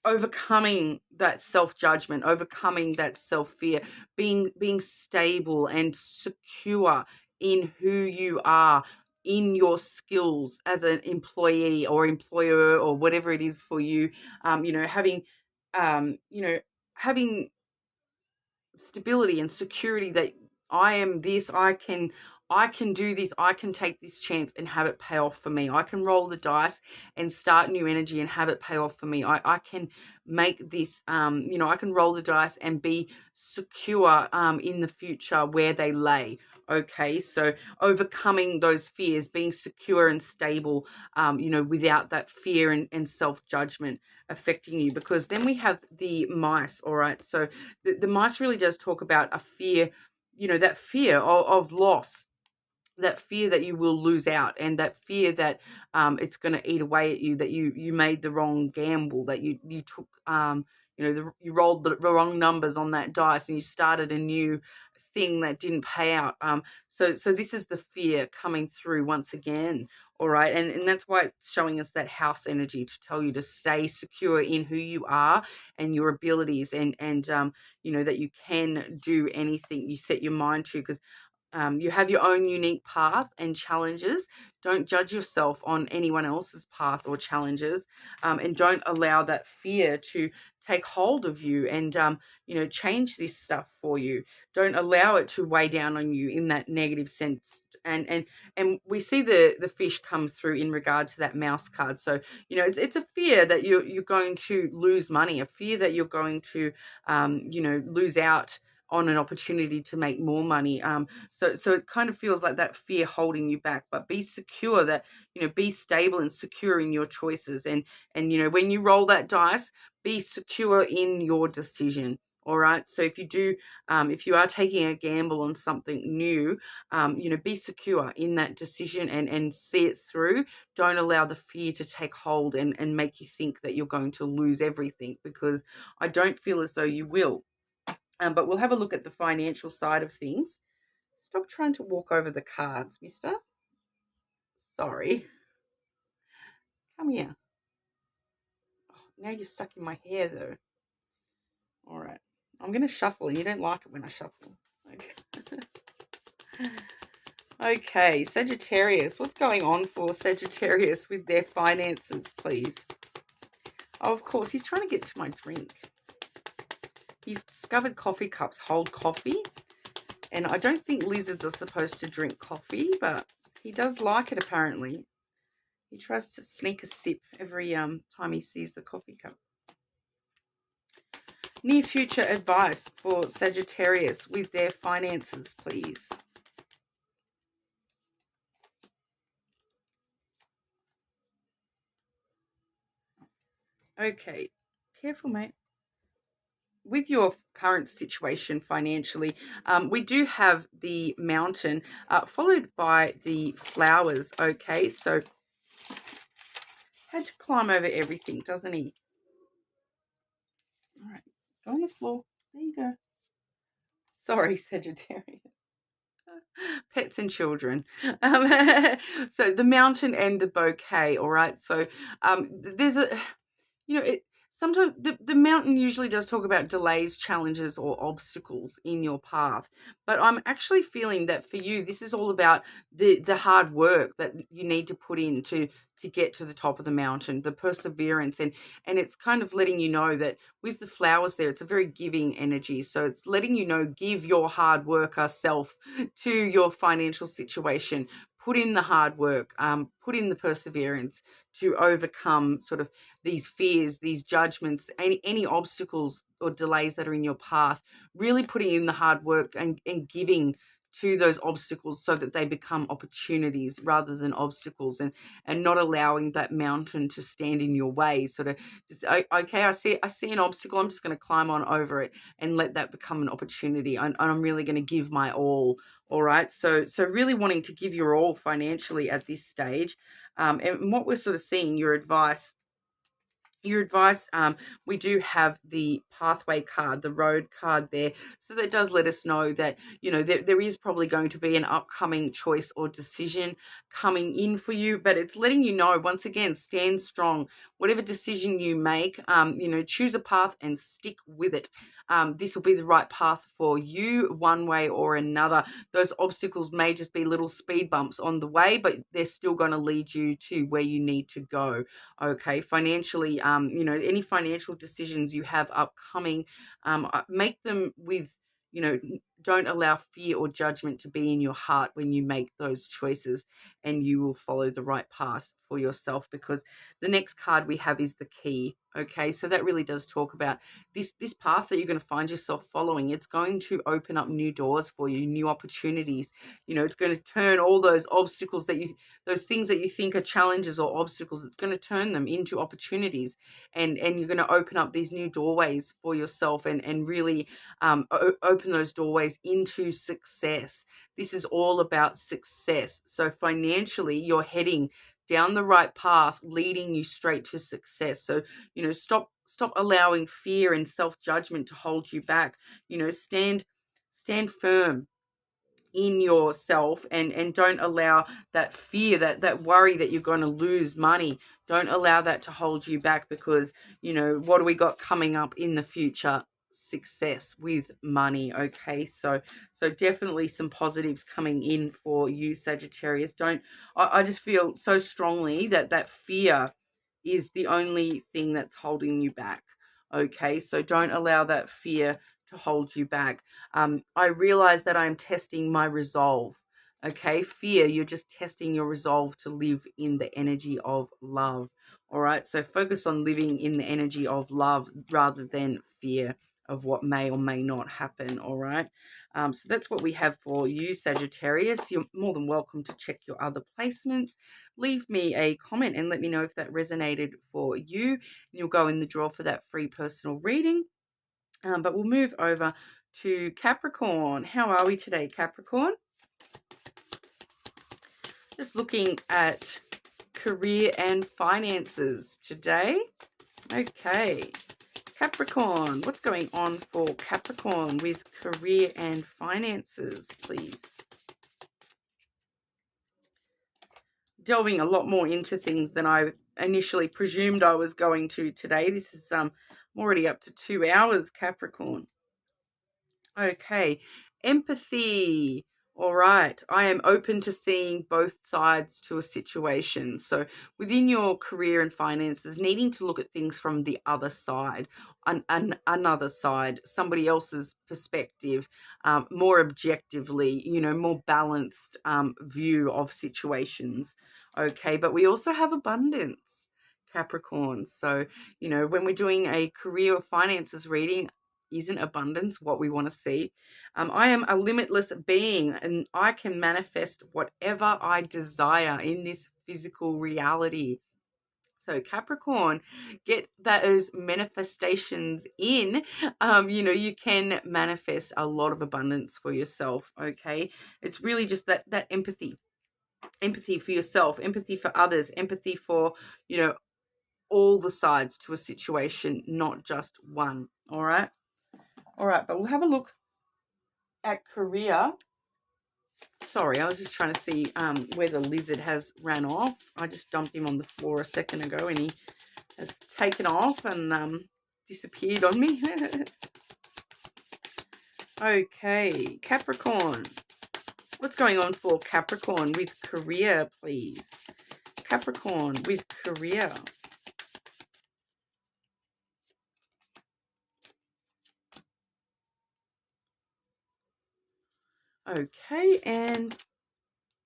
overcoming that self-judgment, overcoming that self-fear, being stable and secure in who you are, in your skills as an employee or employer or whatever it is for you. Having um, you know having stability and security that I am this, I can do this, I can take this chance and have it pay off for me. I can roll the dice and start new energy and have it pay off for me. I can make this, I can roll the dice and be secure in the future where they lay. Okay, so overcoming those fears, being secure and stable, without that fear and self-judgment affecting you. Because then we have the mice. All right, so the mice really does talk about a fear, that fear of loss, that fear that you will lose out, and that fear that it's going to eat away at you, that you made the wrong gamble, that you took, you rolled the wrong numbers on that dice and you started a new thing that didn't pay out. So this is the fear coming through once again. All right, and that's why it's showing us that house energy, to tell you to stay secure in who you are and your abilities, and that you can do anything you set your mind to, because you have your own unique path and challenges. Don't judge yourself on anyone else's path or challenges, and don't allow that fear to take hold of you and, change this stuff for you. Don't allow it to weigh down on you in that negative sense. And we see the fish come through in regard to that mouse card. So, it's a fear that you're going to lose money, a fear that you're going to, lose out on an opportunity to make more money. So it kind of feels like that fear holding you back. But be secure, that, be stable and secure in your choices. And when you roll that dice, be secure in your decision. All right. So if you are taking a gamble on something new, be secure in that decision and see it through. Don't allow the fear to take hold and make you think that you're going to lose everything, because I don't feel as though you will. But we'll have a look at the financial side of things. Stop trying to walk over the cards, mister. Sorry. Come here. Oh, now you're stuck in my hair, though. All right. I'm going to shuffle. You don't like it when I shuffle. Okay. Okay, Sagittarius. What's going on for Sagittarius with their finances, please? Oh, of course, he's trying to get to my drink. He's discovered coffee cups hold coffee. And I don't think lizards are supposed to drink coffee, but he does like it apparently. He tries to sneak a sip every time he sees the coffee cup. Near future advice for Sagittarius with their finances, please. Okay, careful, mate. With your current situation financially, we do have the mountain followed by the flowers. Okay, so had to climb over everything, doesn't he? All right, go on the floor. There you go. Sorry, Sagittarius. Pets and children. So the mountain and the bouquet. All right. So there's a, sometimes the mountain usually does talk about delays, challenges, or obstacles in your path. But I'm actually feeling that for you, this is all about the hard work that you need to put in to get to the top of the mountain, the perseverance, and it's kind of letting you know that with the flowers there, it's a very giving energy. So it's letting you know, give your hard worker self to your financial situation. Put in the hard work, put in the perseverance to overcome sort of these fears, these judgments, any obstacles or delays that are in your path, really putting in the hard work and giving to those obstacles so that they become opportunities rather than obstacles, and not allowing that mountain to stand in your way. Sort of just, okay, I see an obstacle, I'm just going to climb on over it and let that become an opportunity. And I'm really going to give my all. All right. So really wanting to give your all financially at this stage. And what we're sort of seeing, your advice, we do have the pathway card, the road card there. So that does let us know that, there is probably going to be an upcoming choice or decision coming in for you, but it's letting you know, once again, stand strong. Whatever decision you make, choose a path and stick with it. This will be the right path for you one way or another. Those obstacles may just be little speed bumps on the way, but they're still going to lead you to where you need to go. Okay, financially, any financial decisions you have upcoming, make them with, don't allow fear or judgment to be in your heart when you make those choices, and you will follow the right path for yourself, because the next card we have is the key. Okay, so that really does talk about this path that you're going to find yourself following. It's going to open up new doors for you, new opportunities. It's going to turn all those obstacles those things that you think are challenges or obstacles, it's going to turn them into opportunities, and you're going to open up these new doorways for yourself, and really open those doorways into success. This is all about success. So financially, you're heading down the right path, leading you straight to success. So, stop allowing fear and self-judgment to hold you back. Stand firm in yourself, and don't allow that fear, that worry that you're going to lose money. Don't allow that to hold you back, because what do we got coming up in the future? Success with money. Okay, so definitely some positives coming in for you, Sagittarius. I just feel so strongly that fear is the only thing that's holding you back. Okay, so don't allow that fear to hold you back. I realize that I'm testing my resolve. Okay, fear, you're just testing your resolve to live in the energy of love. All right, so focus on living in the energy of love rather than fear of what may or may not happen. All right, so that's what we have for you, Sagittarius. You're more than welcome to check your other placements. Leave me a comment and let me know if that resonated for you. You'll go in the draw for that free personal reading. But we'll move over to Capricorn. How are we today, Capricorn? Just looking at career and finances today. Okay, Capricorn, what's going on for Capricorn with career and finances, please? delving a lot more into things than I initially presumed I was going to today. This is I'm already up to 2 hours, Capricorn. Okay, empathy. All right, I am open to seeing both sides to a situation. So within your career and finances, needing to look at things from the other side, another side, somebody else's perspective, more objectively, more balanced view of situations. Okay, but we also have abundance, Capricorn. So, when we're doing a career or finances reading, isn't abundance what we want to see? I am a limitless being and I can manifest whatever I desire in this physical reality. So Capricorn, get those manifestations in. You can manifest a lot of abundance for yourself. Okay, it's really just that empathy for yourself, empathy for others, empathy for all the sides to a situation, not just one. All right. But we'll have a look at career. Sorry, I was just trying to see where the lizard has ran off. I just dumped him on the floor a second ago and he has taken off and disappeared on me. Okay, Capricorn. What's going on for Capricorn with career, please? Capricorn with career. Okay, and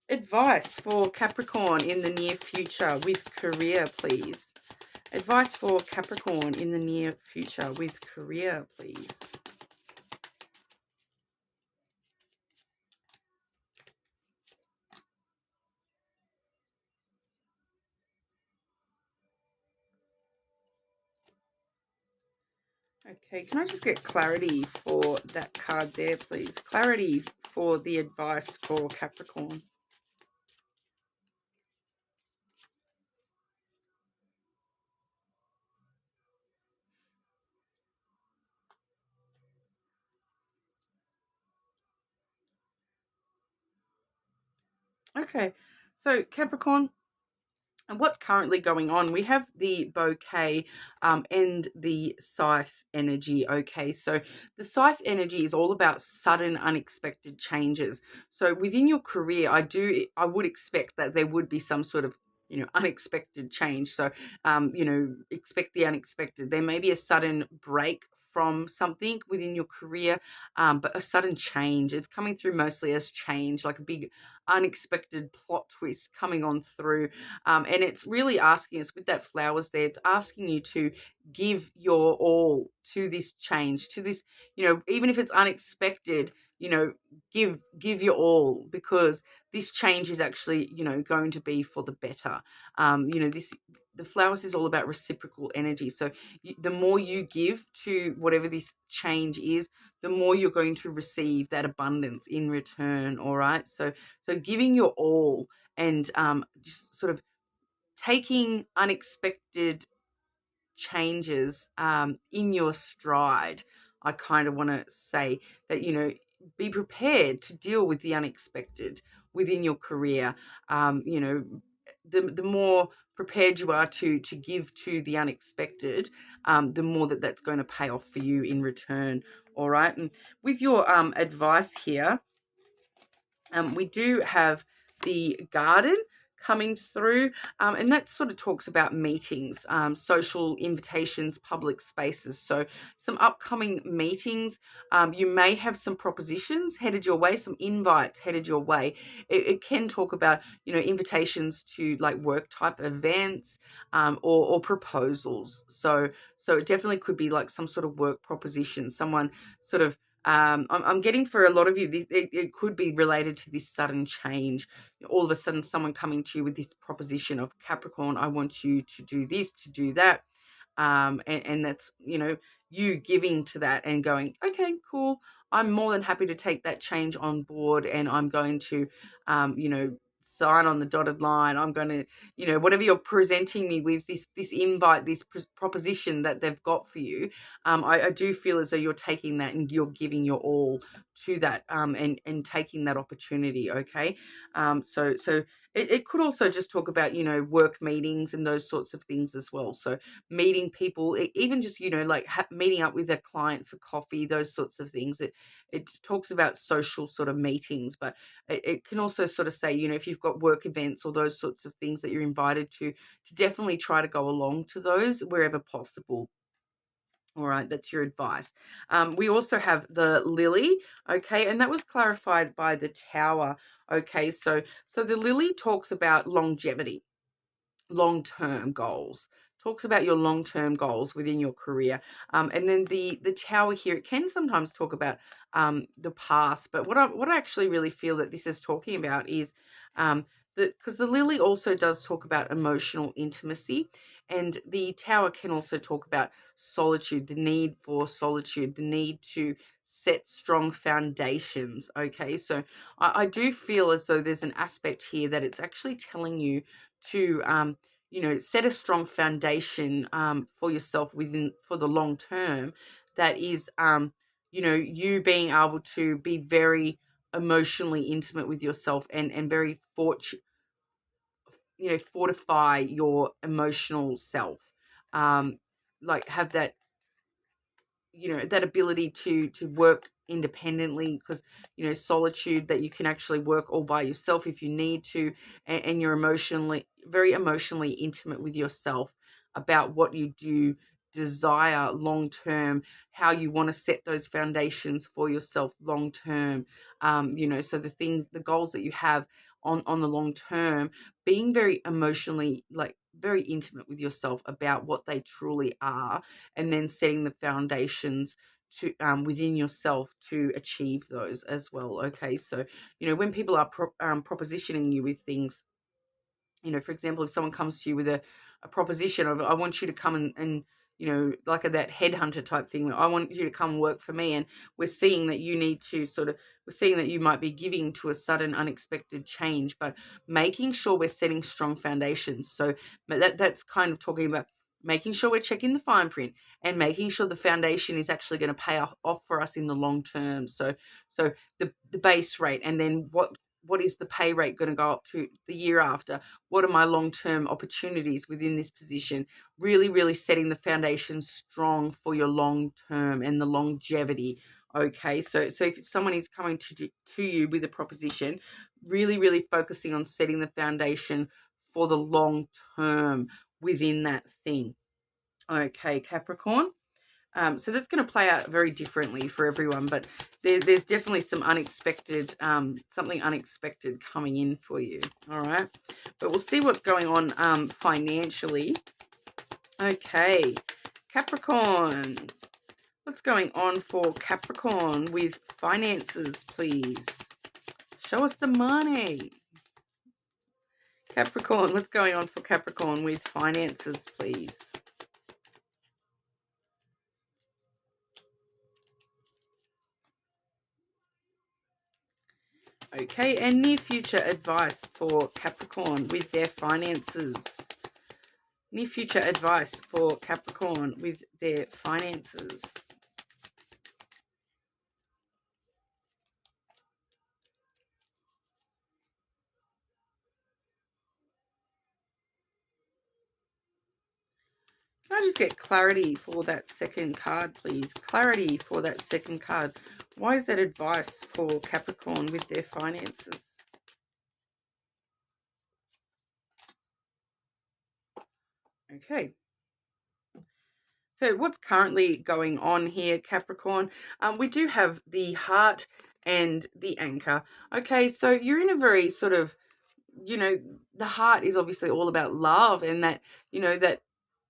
advice for Capricorn in the near future with career, please. Advice for Capricorn in the near future with career, please. Okay, can I just get clarity for that card there, please? Clarity for the advice for Capricorn. Okay, so Capricorn, and what's currently going on, we have the bouquet and the scythe energy. Okay, so the scythe energy is all about sudden unexpected changes. So within your career, I would expect that there would be some sort of unexpected change. So expect the unexpected. There may be a sudden break from something within your career, but a sudden change. It's coming through mostly as change, like a big unexpected plot twist coming on through. And it's really asking us with that flowers there, it's asking you to give your all to this change, to this, even if it's unexpected, give your all, because this change is actually, going to be for the better. The flowers is all about reciprocal energy. So the more you give to whatever this change is, the more you're going to receive that abundance in return. All right. So giving your all and just sort of taking unexpected changes in your stride. I kind of want to say that, be prepared to deal with the unexpected within your career. The more prepared you are to give to the unexpected, the more that's going to pay off for you in return. All right. And with your advice here, we do have the garden coming through, and that sort of talks about meetings, social invitations, public spaces. So some upcoming meetings, you may have some propositions headed your way, some invites headed your way. It can talk about invitations to like work type events, or proposals. So it definitely could be like some sort of work proposition, someone sort of I'm getting for a lot of you, it could be related to this sudden change. All of a sudden, someone coming to you with this proposition of Capricorn, I want you to do this, to do that. And that's, you giving to that and going, okay, cool. I'm more than happy to take that change on board, and I'm going to, sign on the dotted line. I'm going to, you know, whatever you're presenting me with, this invite, this proposition that they've got for you, I do feel as though you're taking that and you're giving your all to that, and taking that opportunity. Okay. So it could also just talk about, you know, work meetings and those sorts of things as well. So meeting people, even just, you know, like meeting up with a client for coffee, those sorts of things. It talks about social sort of meetings, but it can also sort of say, you know, if you've got work events or those sorts of things that you're invited to definitely try to go along to those wherever possible. All right, that's your advice. We also have the lily, okay, and that was clarified by the tower. Okay, so the lily talks about longevity, long-term goals, talks about your long-term goals within your career. And then the tower here, it can sometimes talk about the past, but what I actually really feel that this is talking about is because the lily also does talk about emotional intimacy, and the tower can also talk about solitude, the need for solitude, the need to set strong foundations. Okay, so I do feel as though there's an aspect here that it's actually telling you to you know, set a strong foundation for yourself for the long term. That is, you know, you being able to be very emotionally intimate with yourself, and very you know, fortify your emotional self. Like have that, you know, that ability to work independently, because, you know, solitude, that you can actually work all by yourself if you need to, and you're very emotionally intimate with yourself about what you do desire long term, how you want to set those foundations for yourself long term. You know, so the goals that you have on the long term, being very emotionally, like very intimate with yourself about what they truly are, and then setting the foundations to within yourself to achieve those as well. Okay, so, you know, when people are propositioning you with things, you know, for example, if someone comes to you with a proposition of, I want you to come and you know, like that headhunter type thing, I want you to come work for me, and we're seeing that you need to we're seeing that you might be giving to a sudden unexpected change, but making sure we're setting strong foundations. So that's kind of talking about making sure we're checking the fine print and making sure the foundation is actually going to pay off for us in the long term. So the base rate, and then what is the pay rate going to go up to the year after? What are my long-term opportunities within this position? Really, really setting the foundation strong for your long-term and the longevity. Okay, so if someone is coming to you with a proposition, really, really focusing on setting the foundation for the long term within that thing. Okay, Capricorn. So that's going to play out very differently for everyone, but there's definitely some unexpected, something unexpected coming in for you. All right, but we'll see what's going on financially. Okay, Capricorn. What's going on for Capricorn with finances, please? Show us the money. Capricorn, what's going on for Capricorn with finances, please? Okay, and near future advice for Capricorn with their finances. Near future advice for Capricorn with their finances. Can I just get clarity for that second card, please? Clarity for that second card. Why is that advice for Capricorn with their finances? Okay. So what's currently going on here, Capricorn? We do have the heart and the anchor. Okay, so you're in a very sort of, you know, the heart is obviously all about love, and that, you know, that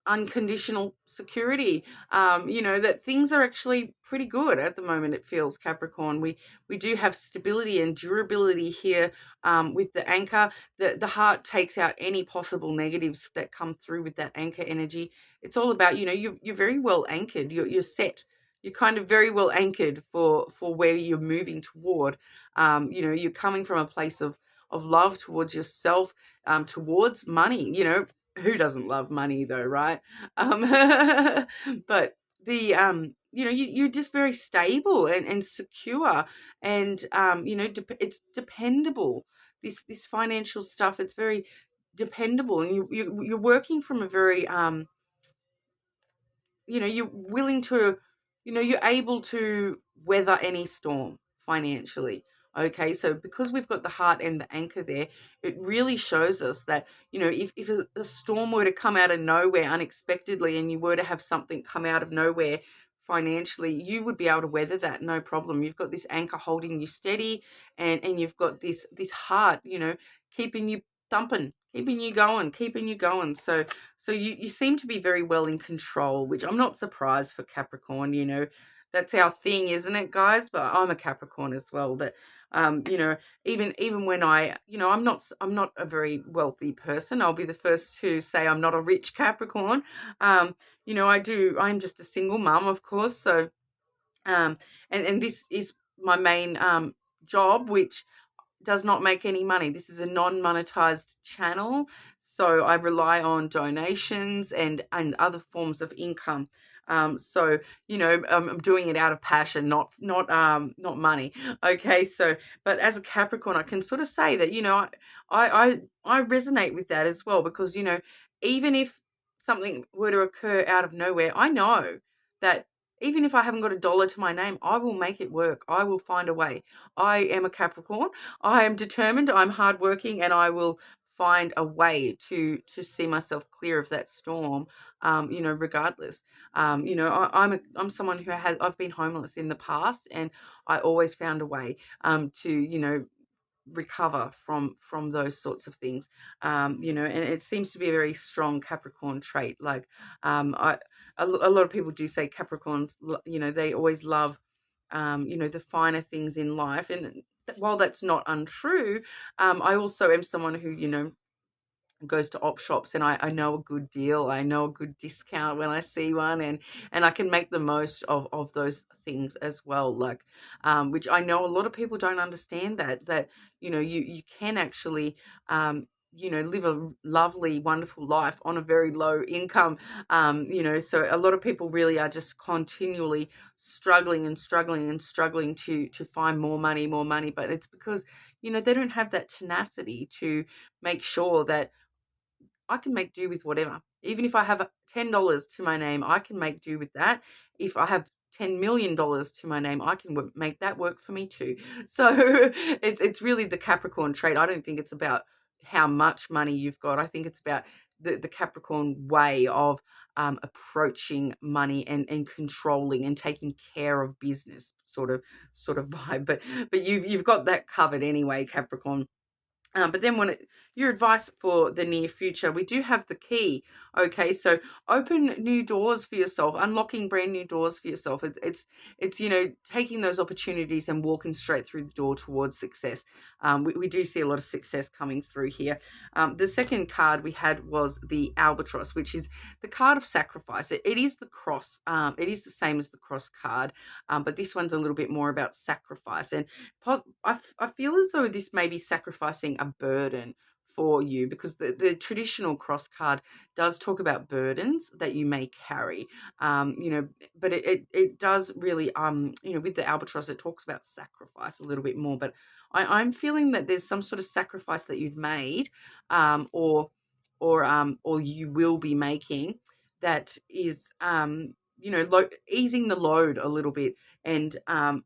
unconditional security, you know, that things are actually pretty good at the moment, it feels, Capricorn. We do have stability and durability here with the anchor. The heart takes out any possible negatives that come through with that anchor energy. It's all about, you know, you're very well anchored. You're set. You're kind of very well anchored for where you're moving toward. You know, you're coming from a place of love towards yourself, towards money. Who doesn't love money though, right? But you're just very stable and secure, and it's dependable. This financial stuff, it's very dependable, and you're working from a very you're willing to, you're able to weather any storm financially. Okay, so because we've got the heart and the anchor there, it really shows us that, if a storm were to come out of nowhere unexpectedly, and you were to have something come out of nowhere financially, you would be able to weather that, no problem. You've got this anchor holding you steady, and you've got this heart, keeping you thumping, keeping you going. So you seem to be very well in control, which I'm not surprised for Capricorn. That's our thing, isn't it, guys? But I'm a Capricorn as well. But even when I'm not a very wealthy person. I'll be the first to say I'm not a rich Capricorn. I'm just a single mum, of course. So and this is my main job, which does not make any money. This is a non-monetized channel, so I rely on donations and other forms of income. So I'm doing it out of passion, not money. Okay, so but as a Capricorn, I can sort of say that I resonate with that as well, because even if something were to occur out of nowhere, I know that even if I haven't got a dollar to my name, I will make it work. I will find a way. I am a Capricorn. I am determined, I'm hardworking, and I will find a way to see myself clear of that storm, regardless. I'm someone I've been homeless in the past, and I always found a way to recover from those sorts of things. And it seems to be a very strong Capricorn trait. Like a lot of people do say Capricorns, they always love the finer things in life. And while that's not untrue, I also am someone who, goes to op shops, and I know a good deal. I know a good discount when I see one, and I can make the most of those things as well. Like, which I know a lot of people don't understand, that you can actually live a lovely, wonderful life on a very low income. So a lot of people really are just continually struggling and struggling and struggling to find more money, but it's because they don't have that tenacity to make sure that I can make do with whatever. Even if I have $10 to my name, I can make do with that. If I have $10 million to my name, I can make that work for me too. So it's really the Capricorn trait. I don't think it's about how much money you've got. I think it's about the Capricorn way of approaching money and controlling and taking care of business, sort of vibe. But you've got that covered anyway, Capricorn. But then your advice for the near future, we do have the key. Okay, so open new doors for yourself, unlocking brand new doors for yourself. It's taking those opportunities and walking straight through the door towards success. We do see a lot of success coming through here. The second card we had was the albatross, which is the card of sacrifice. It is the cross. It is the same as the cross card, but this one's a little bit more about sacrifice. And I feel as though this may be sacrificing a burden for you, because the traditional cross card does talk about burdens that you may carry, but it does really, with the albatross, it talks about sacrifice a little bit more. But I'm feeling that there's some sort of sacrifice that you've made, or you will be making, that is, easing the load a little bit, and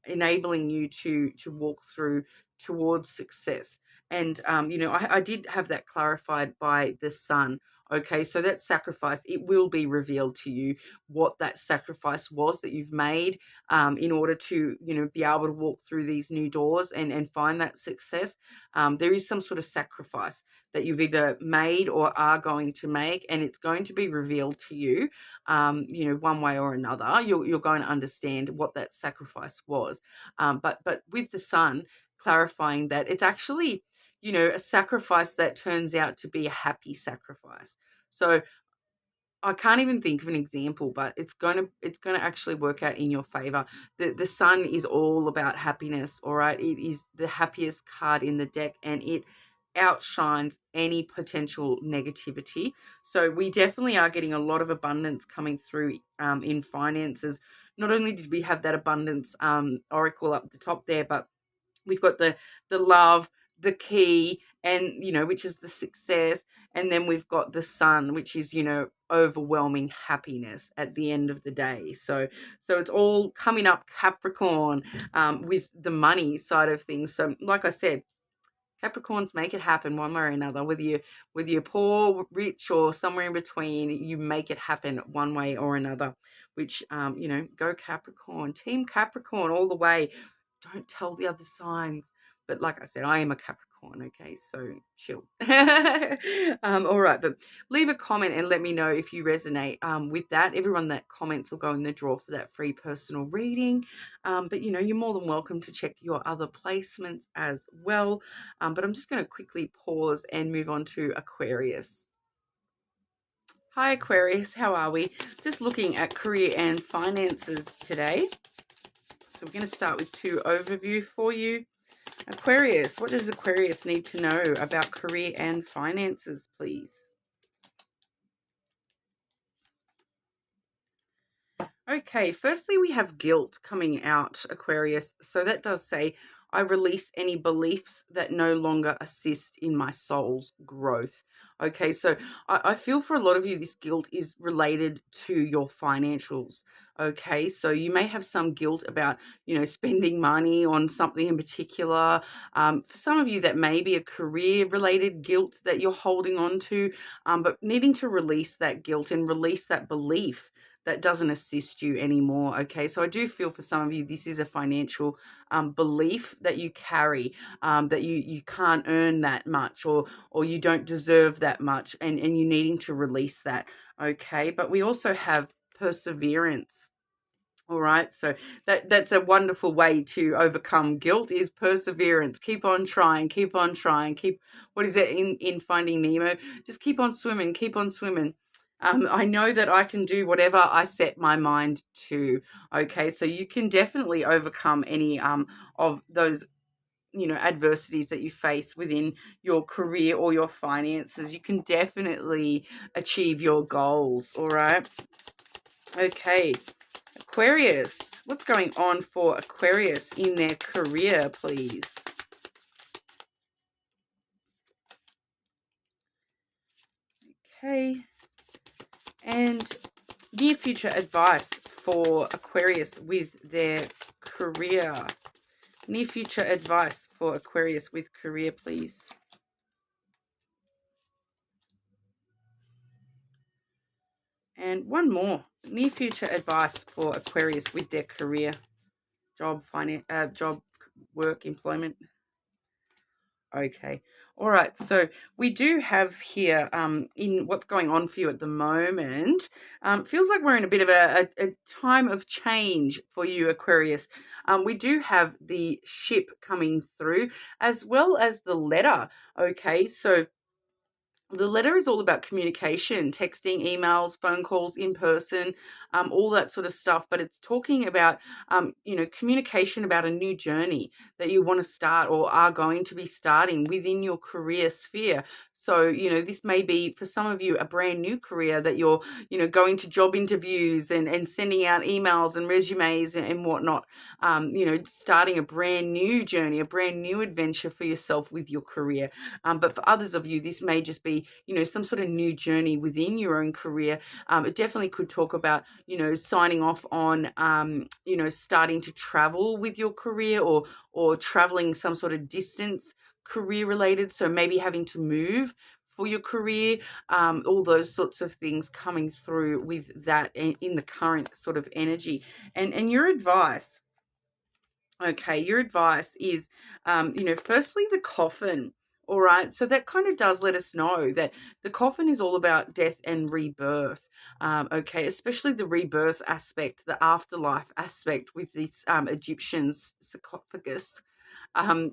enabling you to walk through towards success. And I did have that clarified by the sun. Okay, so that sacrifice, it will be revealed to you what that sacrifice was that you've made, in order to be able to walk through these new doors and find that success. There is some sort of sacrifice that you've either made or are going to make, and it's going to be revealed to you, one way or another. You're going to understand what that sacrifice was. But with the sun, clarifying that it's actually, a sacrifice that turns out to be a happy sacrifice. So I can't even think of an example, but it's gonna actually work out in your favor. The sun is all about happiness, all right? It is the happiest card in the deck, and it outshines any potential negativity. So we definitely are getting a lot of abundance coming through in finances. Not only did we have that abundance oracle up the top there, but we've got the love, the key, and which is the success, and then we've got the sun, which is overwhelming happiness at the end of the day. So it's all coming up Capricorn with the money side of things. So like I said, Capricorns make it happen one way or another, whether you're poor, rich, or somewhere in between. You make it happen one way or another, which go Capricorn, team Capricorn all the way. Don't tell the other signs, but like I said, I am a Capricorn, okay, so chill. All right, but leave a comment and let me know if you resonate with that. Everyone that comments will go in the draw for that free personal reading. But you're more than welcome to check your other placements as well. But I'm just going to quickly pause and move on to Aquarius. Hi Aquarius, how are we? Just looking at career and finances today. So we're going to start with 2 overview for you. Aquarius, what does Aquarius need to know about career and finances, please? Okay, firstly, we have guilt coming out, Aquarius. So that does say, I release any beliefs that no longer assist in my soul's growth. Okay, so I feel for a lot of you, this guilt is related to your financials. Okay, so you may have some guilt about, spending money on something in particular. For some of you, that may be a career-related guilt that you're holding on to, but needing to release that guilt and release that belief that doesn't assist you anymore. Okay, so I do feel for some of you, this is a financial belief that you carry, that you can't earn that much, or you don't deserve that much, and you needing to release that. Okay, but we also have perseverance. All right, so that's a wonderful way to overcome guilt, is perseverance. Keep on trying, keep on trying, what is it in Finding Nemo? Just keep on swimming, keep on swimming. I know that I can do whatever I set my mind to. Okay, so you can definitely overcome any of those adversities that you face within your career or your finances. You can definitely achieve your goals. All right. Okay, Aquarius, what's going on for Aquarius in their career, please? Okay, and near future advice for Aquarius with their career. Near future advice for Aquarius with career, please. And one more. Near future advice for Aquarius with their career, job, work, employment. Okay. All right. So we do have here in what's going on for you at the moment, feels like we're in a bit of a time of change for you, Aquarius. We do have the ship coming through as well as the letter. Okay. So the letter is all about communication, texting, emails, phone calls, in person, all that sort of stuff. But it's talking about, communication about a new journey that you want to start or are going to be starting within your career sphere. So, this may be for some of you a brand new career that you're, going to job interviews and sending out emails and resumes and whatnot, starting a brand new journey, a brand new adventure for yourself with your career. But for others of you, this may just be, some sort of new journey within your own career. It definitely could talk about, signing off on, starting to travel with your career, or traveling some sort of distance career related. So maybe having to move for your career, all those sorts of things coming through with that in the current sort of energy. And your advice. Okay, your advice is, firstly, the coffin. All right, so that kind of does let us know that the coffin is all about death and rebirth. Okay, especially the rebirth aspect, the afterlife aspect with this Egyptian sarcophagus.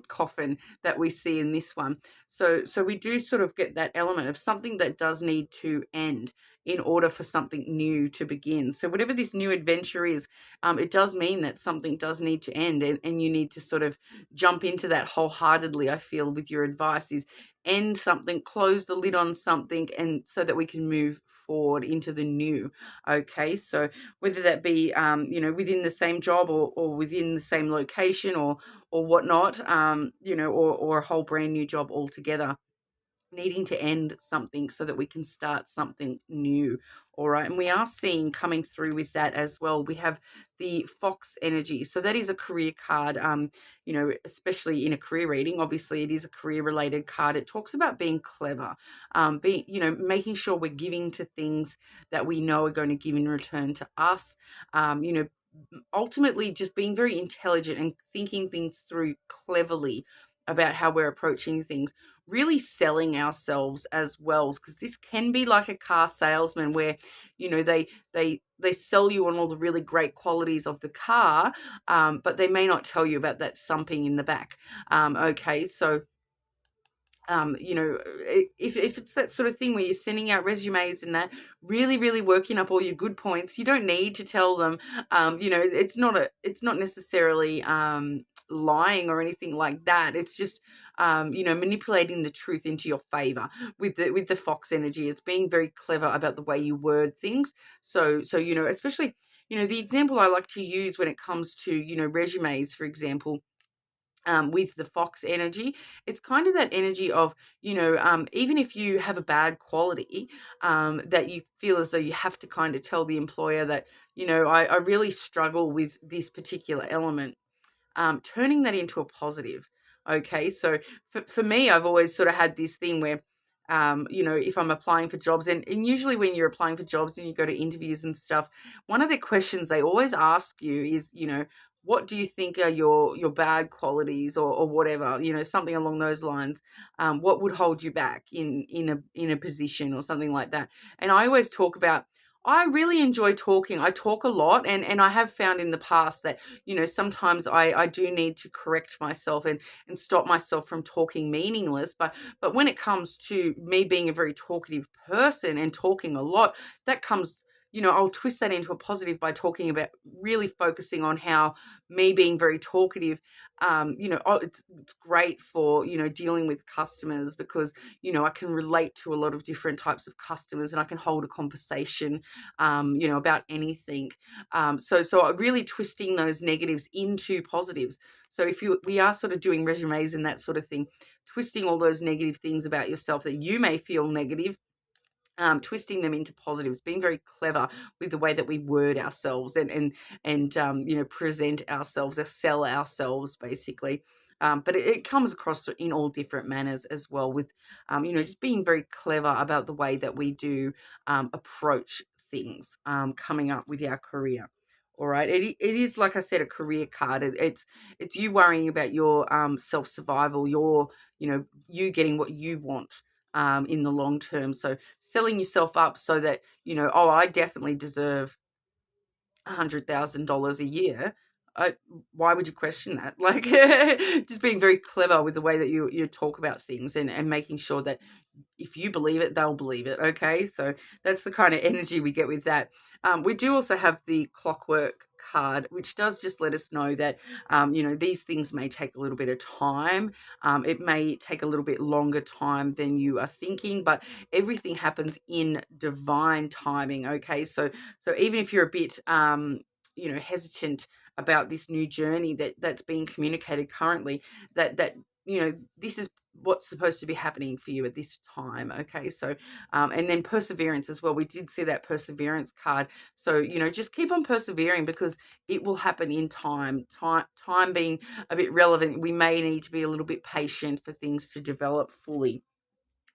coffin that we see in this one. So we do sort of get that element of something that does need to end in order for something new to begin. So whatever this new adventure is, it does mean that something does need to end, and you need to sort of jump into that wholeheartedly. I feel with your advice is end something, close the lid on something, and so that we can move forward into the new. Okay, so whether that be within the same job, or within the same location, or whatnot, or a whole brand new job altogether, needing to end something so that we can start something new. All right, and we are seeing coming through with that as well, we have the fox energy. So that is a career card. Especially in a career reading, obviously it is a career related card. It talks about being clever, being, making sure we're giving to things that we know are going to give in return to us. Ultimately just being very intelligent and thinking things through cleverly about how we're approaching things, really selling ourselves as well, because this can be like a car salesman where they sell you on all the really great qualities of the car, but they may not tell you about that thumping in the back. Okay, so if it's that sort of thing where you're sending out resumes and that, really, really working up all your good points, you don't need to tell them. It's not necessarily lying or anything like that. It's just manipulating the truth into your favor with the fox energy. It's being very clever about the way you word things. So especially the example I like to use when it comes to resumes, for example. With the fox energy, it's kind of that energy of, even if you have a bad quality, that you feel as though you have to kind of tell the employer that, I really struggle with this particular element, turning that into a positive. Okay, so for me, I've always sort of had this thing where, if I'm applying for jobs, and usually when you're applying for jobs and you go to interviews and stuff, one of the questions they always ask you is, what do you think are your bad qualities, or whatever, something along those lines. What would hold you back in a position or something like that? And I always talk about, I really enjoy talking. I talk a lot, and I have found in the past that, sometimes I do need to correct myself and stop myself from talking meaningless. But when it comes to me being a very talkative person and talking a lot, that comes, I'll twist that into a positive by talking about really focusing on how me being very talkative, it's great for, dealing with customers, because, I can relate to a lot of different types of customers, and I can hold a conversation, about anything. So really twisting those negatives into positives. So if we are sort of doing resumes and that sort of thing, twisting all those negative things about yourself that you may feel negative, twisting them into positives, being very clever with the way that we word ourselves and present ourselves, or sell ourselves, basically. But it comes across in all different manners as well, with just being very clever about the way that we do approach things, coming up with our career. All right, it is, like I said, a career card. It's you worrying about your self survival, you getting what you want in the long term. So selling yourself up so that, I definitely deserve $100,000 a year. Why would you question that? Like, just being very clever with the way that you talk about things, and making sure that if you believe it, they'll believe it. Okay, so that's the kind of energy we get with that. We do also have the clockwork card, which does just let us know that, these things may take a little bit of time. It may take a little bit longer time than you are thinking, but everything happens in divine timing. Okay, so even if you're a bit, hesitant about this new journey that's being communicated currently, that this is what's supposed to be happening for you at this time. Okay, so and then perseverance as well. We did see that perseverance card. So just keep on persevering, because it will happen in time. Time being a bit relevant, we may need to be a little bit patient for things to develop fully.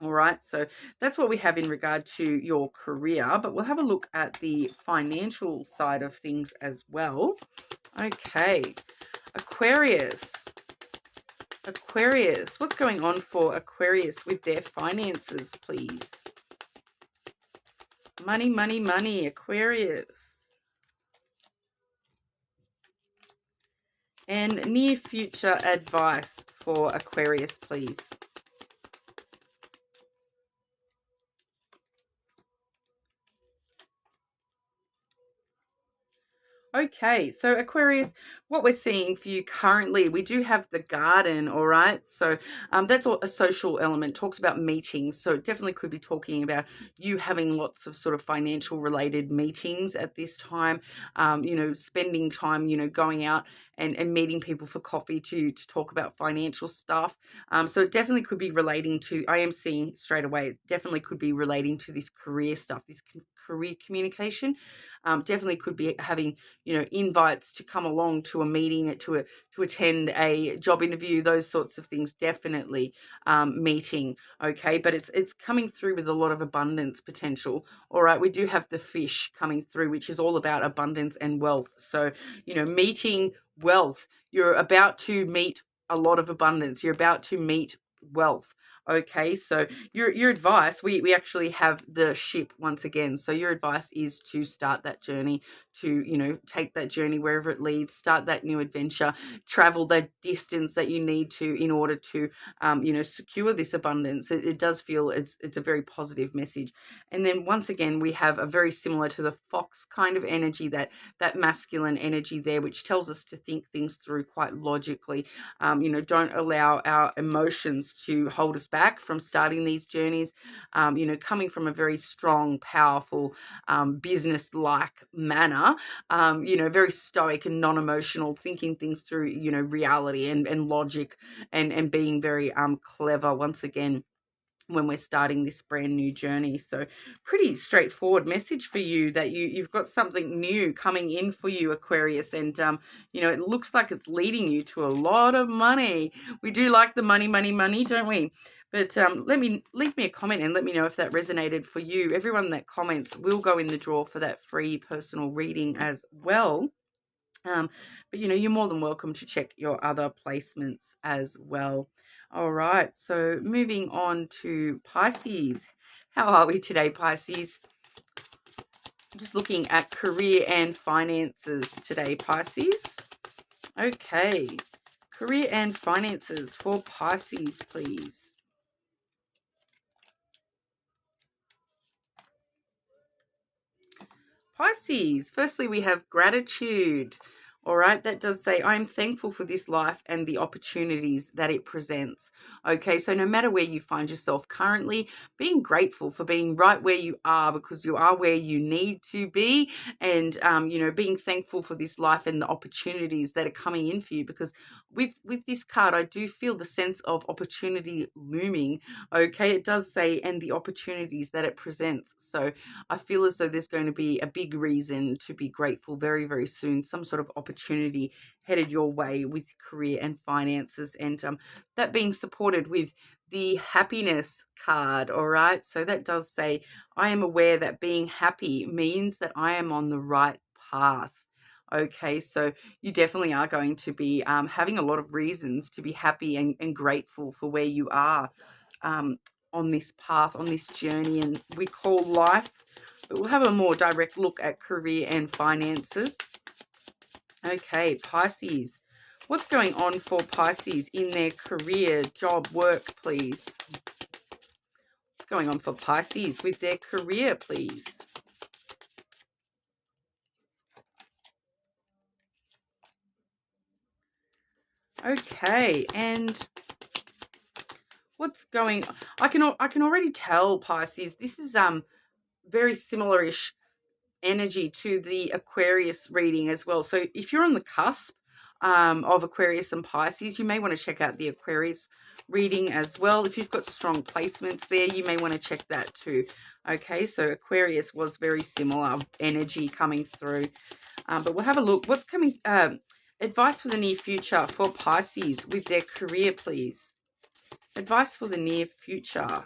All right, so that's what we have in regard to your career, but we'll have a look at the financial side of things as well. Okay, Aquarius. Aquarius, what's going on for Aquarius with their finances, please? Money, money, money, Aquarius. And near future advice for Aquarius, please. Okay, so Aquarius, what we're seeing for you currently, we do have the garden, all right? So that's a social element, talks about meetings. So it definitely could be talking about you having lots of sort of financial related meetings at this time, spending time, going out and meeting people for coffee to talk about financial stuff. So it definitely could be relating to, I am seeing straight away, it definitely could be relating to this career stuff, this career communication. Definitely could be having invites to come along to a meeting, to attend a job interview, those sorts of things. Definitely meeting, okay, but it's coming through with a lot of abundance potential. All right, we do have the fish coming through, which is all about abundance and wealth. So meeting wealth, you're about to meet a lot of abundance, you're about to meet wealth. Okay, so your advice, we actually have the ship once again. So your advice is to start that journey, to take that journey wherever it leads, start that new adventure, travel the distance that you need to in order to secure this abundance. It does feel it's a very positive message. And then once again, we have a very similar to the fox kind of energy, that masculine energy there, which tells us to think things through quite logically. Don't allow our emotions to hold us back from starting these journeys. Coming from a very strong, powerful, business-like manner, very stoic and non-emotional, thinking things through, reality and logic, and being very clever once again when we're starting this brand new journey. So pretty straightforward message for you, that you've got something new coming in for you, Aquarius, and it looks like it's leading you to a lot of money. We do like the money, don't we? But leave me a comment and let me know if that resonated for you. Everyone that comments will go in the draw for that free personal reading as well. But you're more than welcome to check your other placements as well. All right, so moving on to Pisces. How are we today, Pisces? Just looking at career and finances today, Pisces. Okay, career and finances for Pisces, please. Pisces, firstly, we have gratitude. All right, that does say, I'm thankful for this life and the opportunities that it presents. Okay, so no matter where you find yourself currently, being grateful for being right where you are, because you are where you need to be, and being thankful for this life and the opportunities that are coming in for you. Because with this card, I do feel the sense of opportunity looming. Okay, it does say, and the opportunities that it presents. So I feel as though there's going to be a big reason to be grateful very, very soon. Some sort of opportunity headed your way with career and finances, and that being supported with the happiness card. All right. So that does say, I am aware that being happy means that I am on the right path. Okay, so you definitely are going to be having a lot of reasons to be happy and grateful for where you are. On this path, on this journey, and we call life. But we'll have a more direct look at career and finances. Okay, Pisces. What's going on for Pisces in their career, job, work, please? What's going on for Pisces with their career, please? Okay, and what's going on? I can already tell, Pisces, this is very similar-ish energy to the Aquarius reading as well. So if you're on the cusp of Aquarius and Pisces, you may want to check out the Aquarius reading as well. If you've got strong placements there, you may want to check that too. Okay, so Aquarius was very similar energy coming through. But we'll have a look. What's coming? Advice for the near future for Pisces with their career, please. Advice for the near future.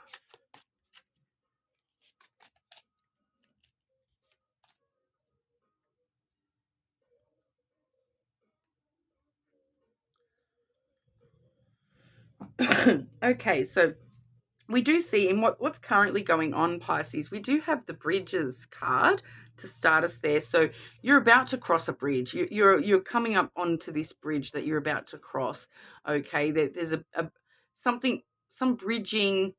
Okay, so we do see in what's currently going on, Pisces, we do have the bridges card to start us there. So you're about to cross a bridge. You're coming up onto this bridge that you're about to cross. Okay, there's some bridging.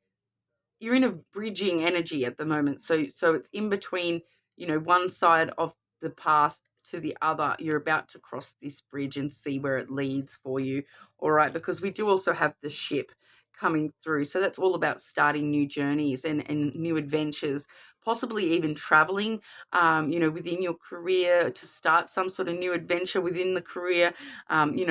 You're in a bridging energy at the moment. So it's in between, one side of the path to the other. You're about to cross this bridge and see where it leads for you. All right, because we do also have the ship coming through. So that's all about starting new journeys and new adventures, possibly even traveling, within your career to start some sort of new adventure within the career,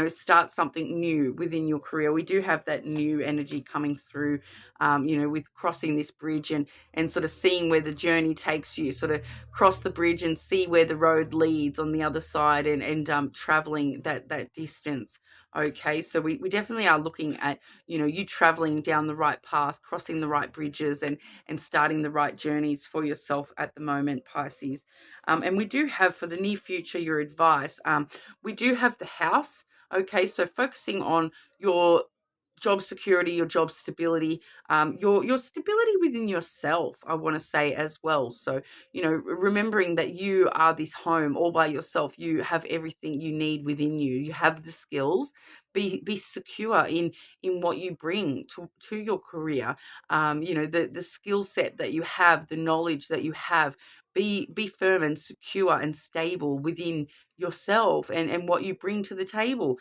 start something new within your career. We do have that new energy coming through, with crossing this bridge and sort of seeing where the journey takes you, sort of cross the bridge and see where the road leads on the other side and traveling that distance. Okay, so we definitely are looking at, you traveling down the right path, crossing the right bridges and starting the right journeys for yourself at the moment, Pisces. And we do have for the near future your advice. We do have the house. Okay, so focusing on your job security, your job stability, your stability within yourself, I want to say as well. So, remembering that you are this home all by yourself. You have everything you need within you. You have the skills. Be secure in what you bring to your career. The skill set that you have, the knowledge that you have. Be firm and secure and stable within yourself and what you bring to the table,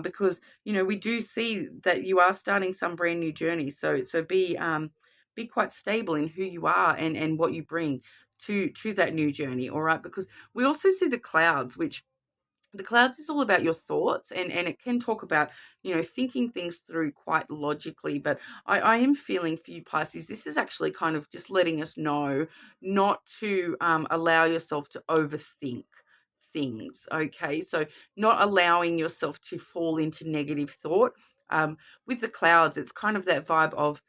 because we do see that you are starting some brand new journey. So be quite stable in who you are and what you bring to that new journey. All right, because we also see the clouds, which the clouds is all about your thoughts, and it can talk about, thinking things through quite logically. But I am feeling for you, Pisces, this is actually kind of just letting us know not to allow yourself to overthink things. Okay, so not allowing yourself to fall into negative thought. With the clouds, it's kind of that vibe of,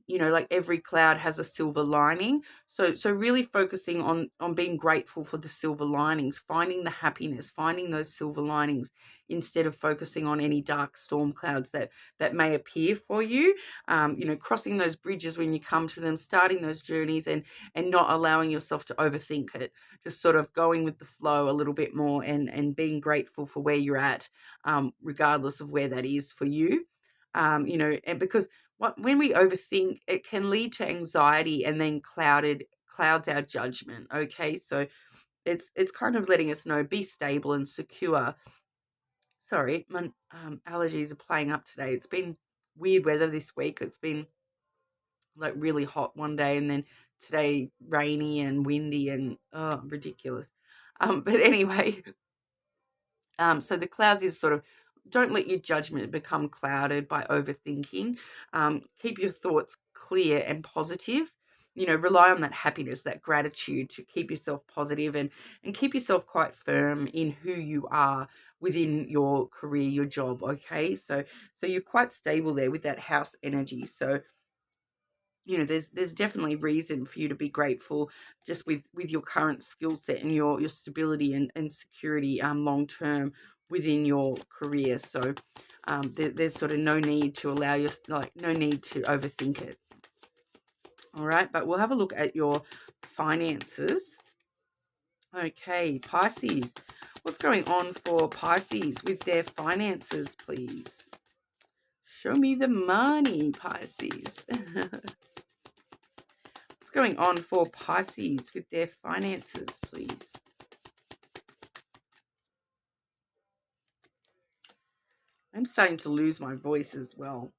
like every cloud has a silver lining. So really focusing on being grateful for the silver linings, finding the happiness, finding those silver linings instead of focusing on any dark storm clouds that may appear for you. Crossing those bridges when you come to them, starting those journeys and not allowing yourself to overthink it. Just sort of going with the flow a little bit more and being grateful for where you're at, regardless of where that is for you. And because when we overthink, it can lead to anxiety and then clouds our judgment. Okay, so it's kind of letting us know, be stable and secure. Sorry, my allergies are playing up today. It's been weird weather this week. It's been like really hot one day and then today rainy and windy and ridiculous. But anyway, so the clouds is sort of, don't let your judgment become clouded by overthinking. Keep your thoughts clear and positive. Rely on that happiness, that gratitude to keep yourself positive and keep yourself quite firm in who you are within your career, your job. Okay, so you're quite stable there with that house energy. So there's definitely reason for you to be grateful just with your current skill set and your stability and security long term within your career. So there's sort of no need to no need to overthink it. All right, but we'll have a look at your finances. Okay, Pisces, what's going on for Pisces with their finances, please? Show me the money, Pisces. Going on for Pisces with their finances, please? I'm starting to lose my voice as well.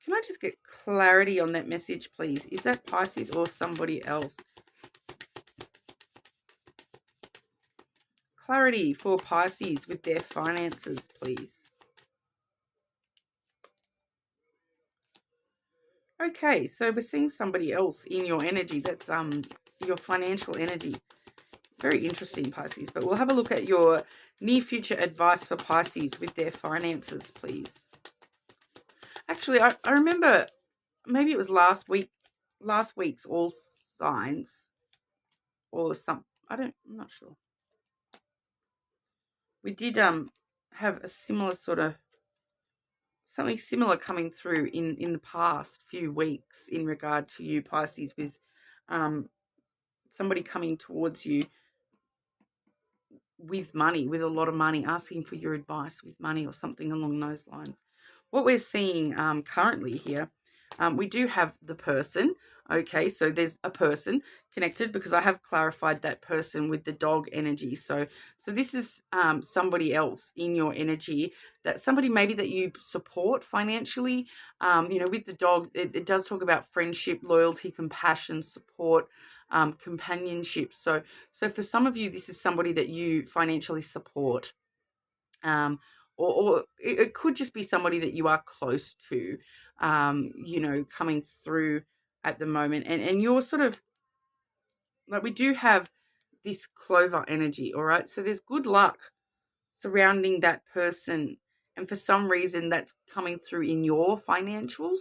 Can I just get clarity on that message, please? Is that Pisces or somebody else? Clarity for Pisces with their finances, please. Okay, so we're seeing somebody else in your energy. That's your financial energy. Very interesting, Pisces. But we'll have a look at your near future advice for Pisces with their finances, please. Actually, I remember maybe it was last week's all signs or some, I'm not sure. We did have a similar sort of something similar coming through in the past few weeks in regard to you, Pisces, with somebody coming towards you with money, with a lot of money, asking for your advice with money or something along those lines. What we're seeing currently here, we do have the person. Okay, so there's a person connected because I have clarified that person with the dog energy. So this is somebody else in your energy, that somebody maybe that you support financially. With the dog, it does talk about friendship, loyalty, compassion, support, companionship. So for some of you, this is somebody that you financially support. Or it could just be somebody that you are close to, coming through at the moment. And you're sort of, like, we do have this clover energy, all right? So there's good luck surrounding that person. And for some reason, that's coming through in your financials.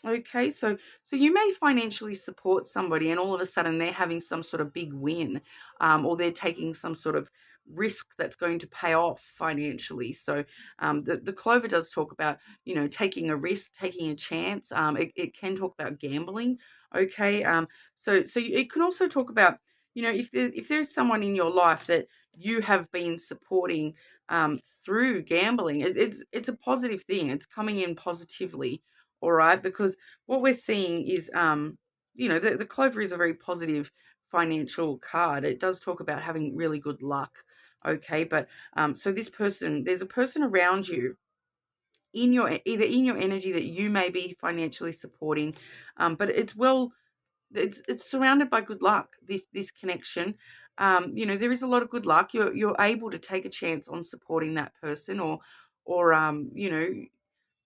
Okay, so you may financially support somebody, and all of a sudden they're having some sort of big win, or they're taking some sort of risk that's going to pay off financially. So the clover does talk about, taking a risk, taking a chance. It can talk about gambling. Okay, so it can also talk about, if there's someone in your life that you have been supporting through gambling, it's a positive thing. It's coming in positively. All right, because what we're seeing is, the clover is a very positive financial card. It does talk about having really good luck. Okay, but so there's a person around you either in your energy that you may be financially supporting, but it's surrounded by good luck. This connection, there is a lot of good luck. You're able to take a chance on supporting that person, or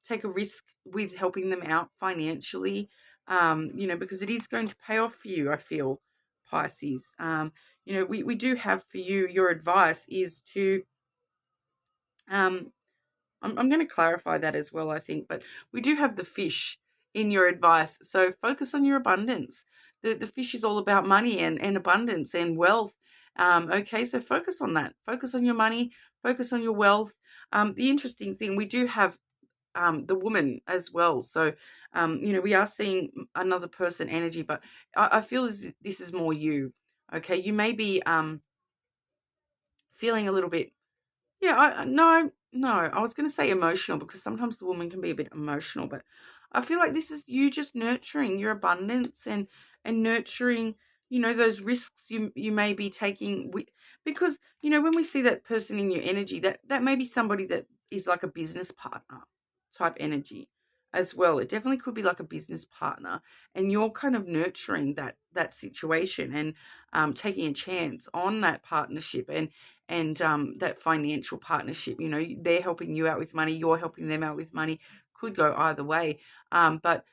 take a risk with helping them out financially, because it is going to pay off for you, I feel, Pisces. We do have for you, your advice is to, I'm going to clarify that as well, I think, but we do have the fish in your advice. So focus on your abundance. The fish is all about money and abundance and wealth. Okay, so focus on that. Focus on your money. Focus on your wealth. The interesting thing, we do have the woman as well. So, we are seeing another person energy, but I feel this is more you. Okay, you may be feeling a little bit. Yeah, no, I was going to say emotional, because sometimes the woman can be a bit emotional, but I feel like this is you just nurturing your abundance and nurturing, those risks you may be taking because, when we see that person in your energy, that may be somebody that is like a business partner type energy as well. It definitely could be like a business partner, and you're kind of nurturing that situation and taking a chance on that partnership and that financial partnership. They're helping you out with money, you're helping them out with money. Could go either way, but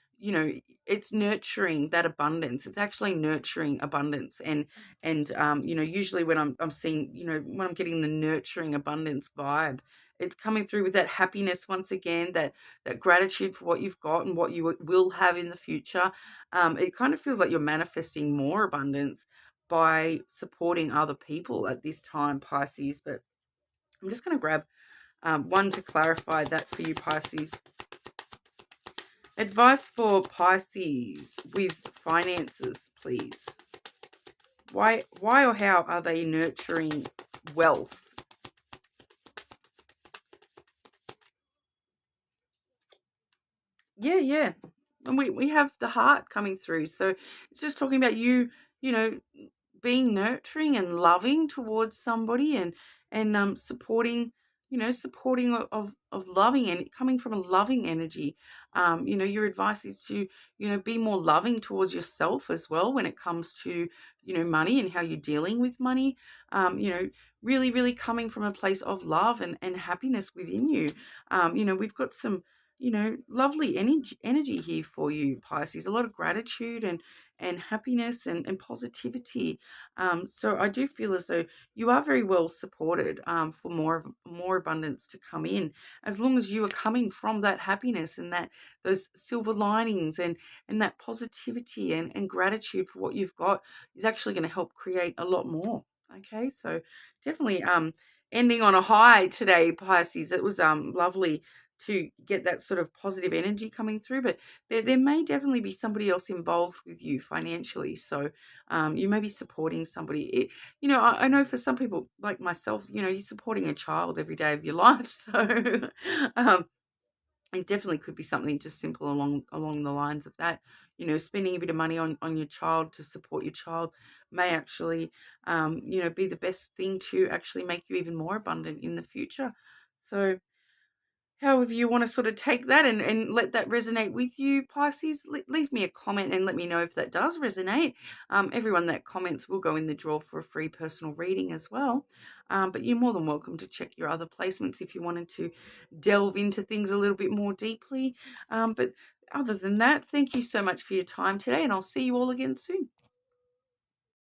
it's nurturing that abundance. It's actually nurturing abundance, and usually when I'm seeing, when I'm getting the nurturing abundance vibe, it's coming through with that happiness once again, that gratitude for what you've got and what you will have in the future. It kind of feels like you're manifesting more abundance by supporting other people at this time, Pisces. But I'm just going to grab one to clarify that for you, Pisces. Advice for Pisces with finances, please. Why or how are they nurturing wealth? Yeah. And we have the heart coming through. So it's just talking about you, being nurturing and loving towards somebody, and supporting, supporting of loving, and coming from a loving energy. Your advice is to, be more loving towards yourself as well when it comes to, money and how you're dealing with money. Really, really coming from a place of love and happiness within you. We've got some, lovely energy here for you, Pisces. A lot of gratitude and happiness and positivity. So I do feel as though you are very well supported for more abundance to come in, as long as you are coming from that happiness and those silver linings and that positivity and gratitude for what you've got is actually going to help create a lot more. Okay, so definitely ending on a high today, Pisces. It was lovely to get that sort of positive energy coming through, but there may definitely be somebody else involved with you financially. So you may be supporting somebody. I know for some people like myself, you're supporting a child every day of your life. So um, it definitely could be something just simple along the lines of that. Spending a bit of money on your child to support your child may actually, be the best thing to actually make you even more abundant in the future. So however you want to sort of take that and let that resonate with you, Pisces, leave me a comment and let me know if that does resonate. Everyone that comments will go in the draw for a free personal reading as well. But you're more than welcome to check your other placements if you wanted to delve into things a little bit more deeply. But other than that, thank you so much for your time today, and I'll see you all again soon.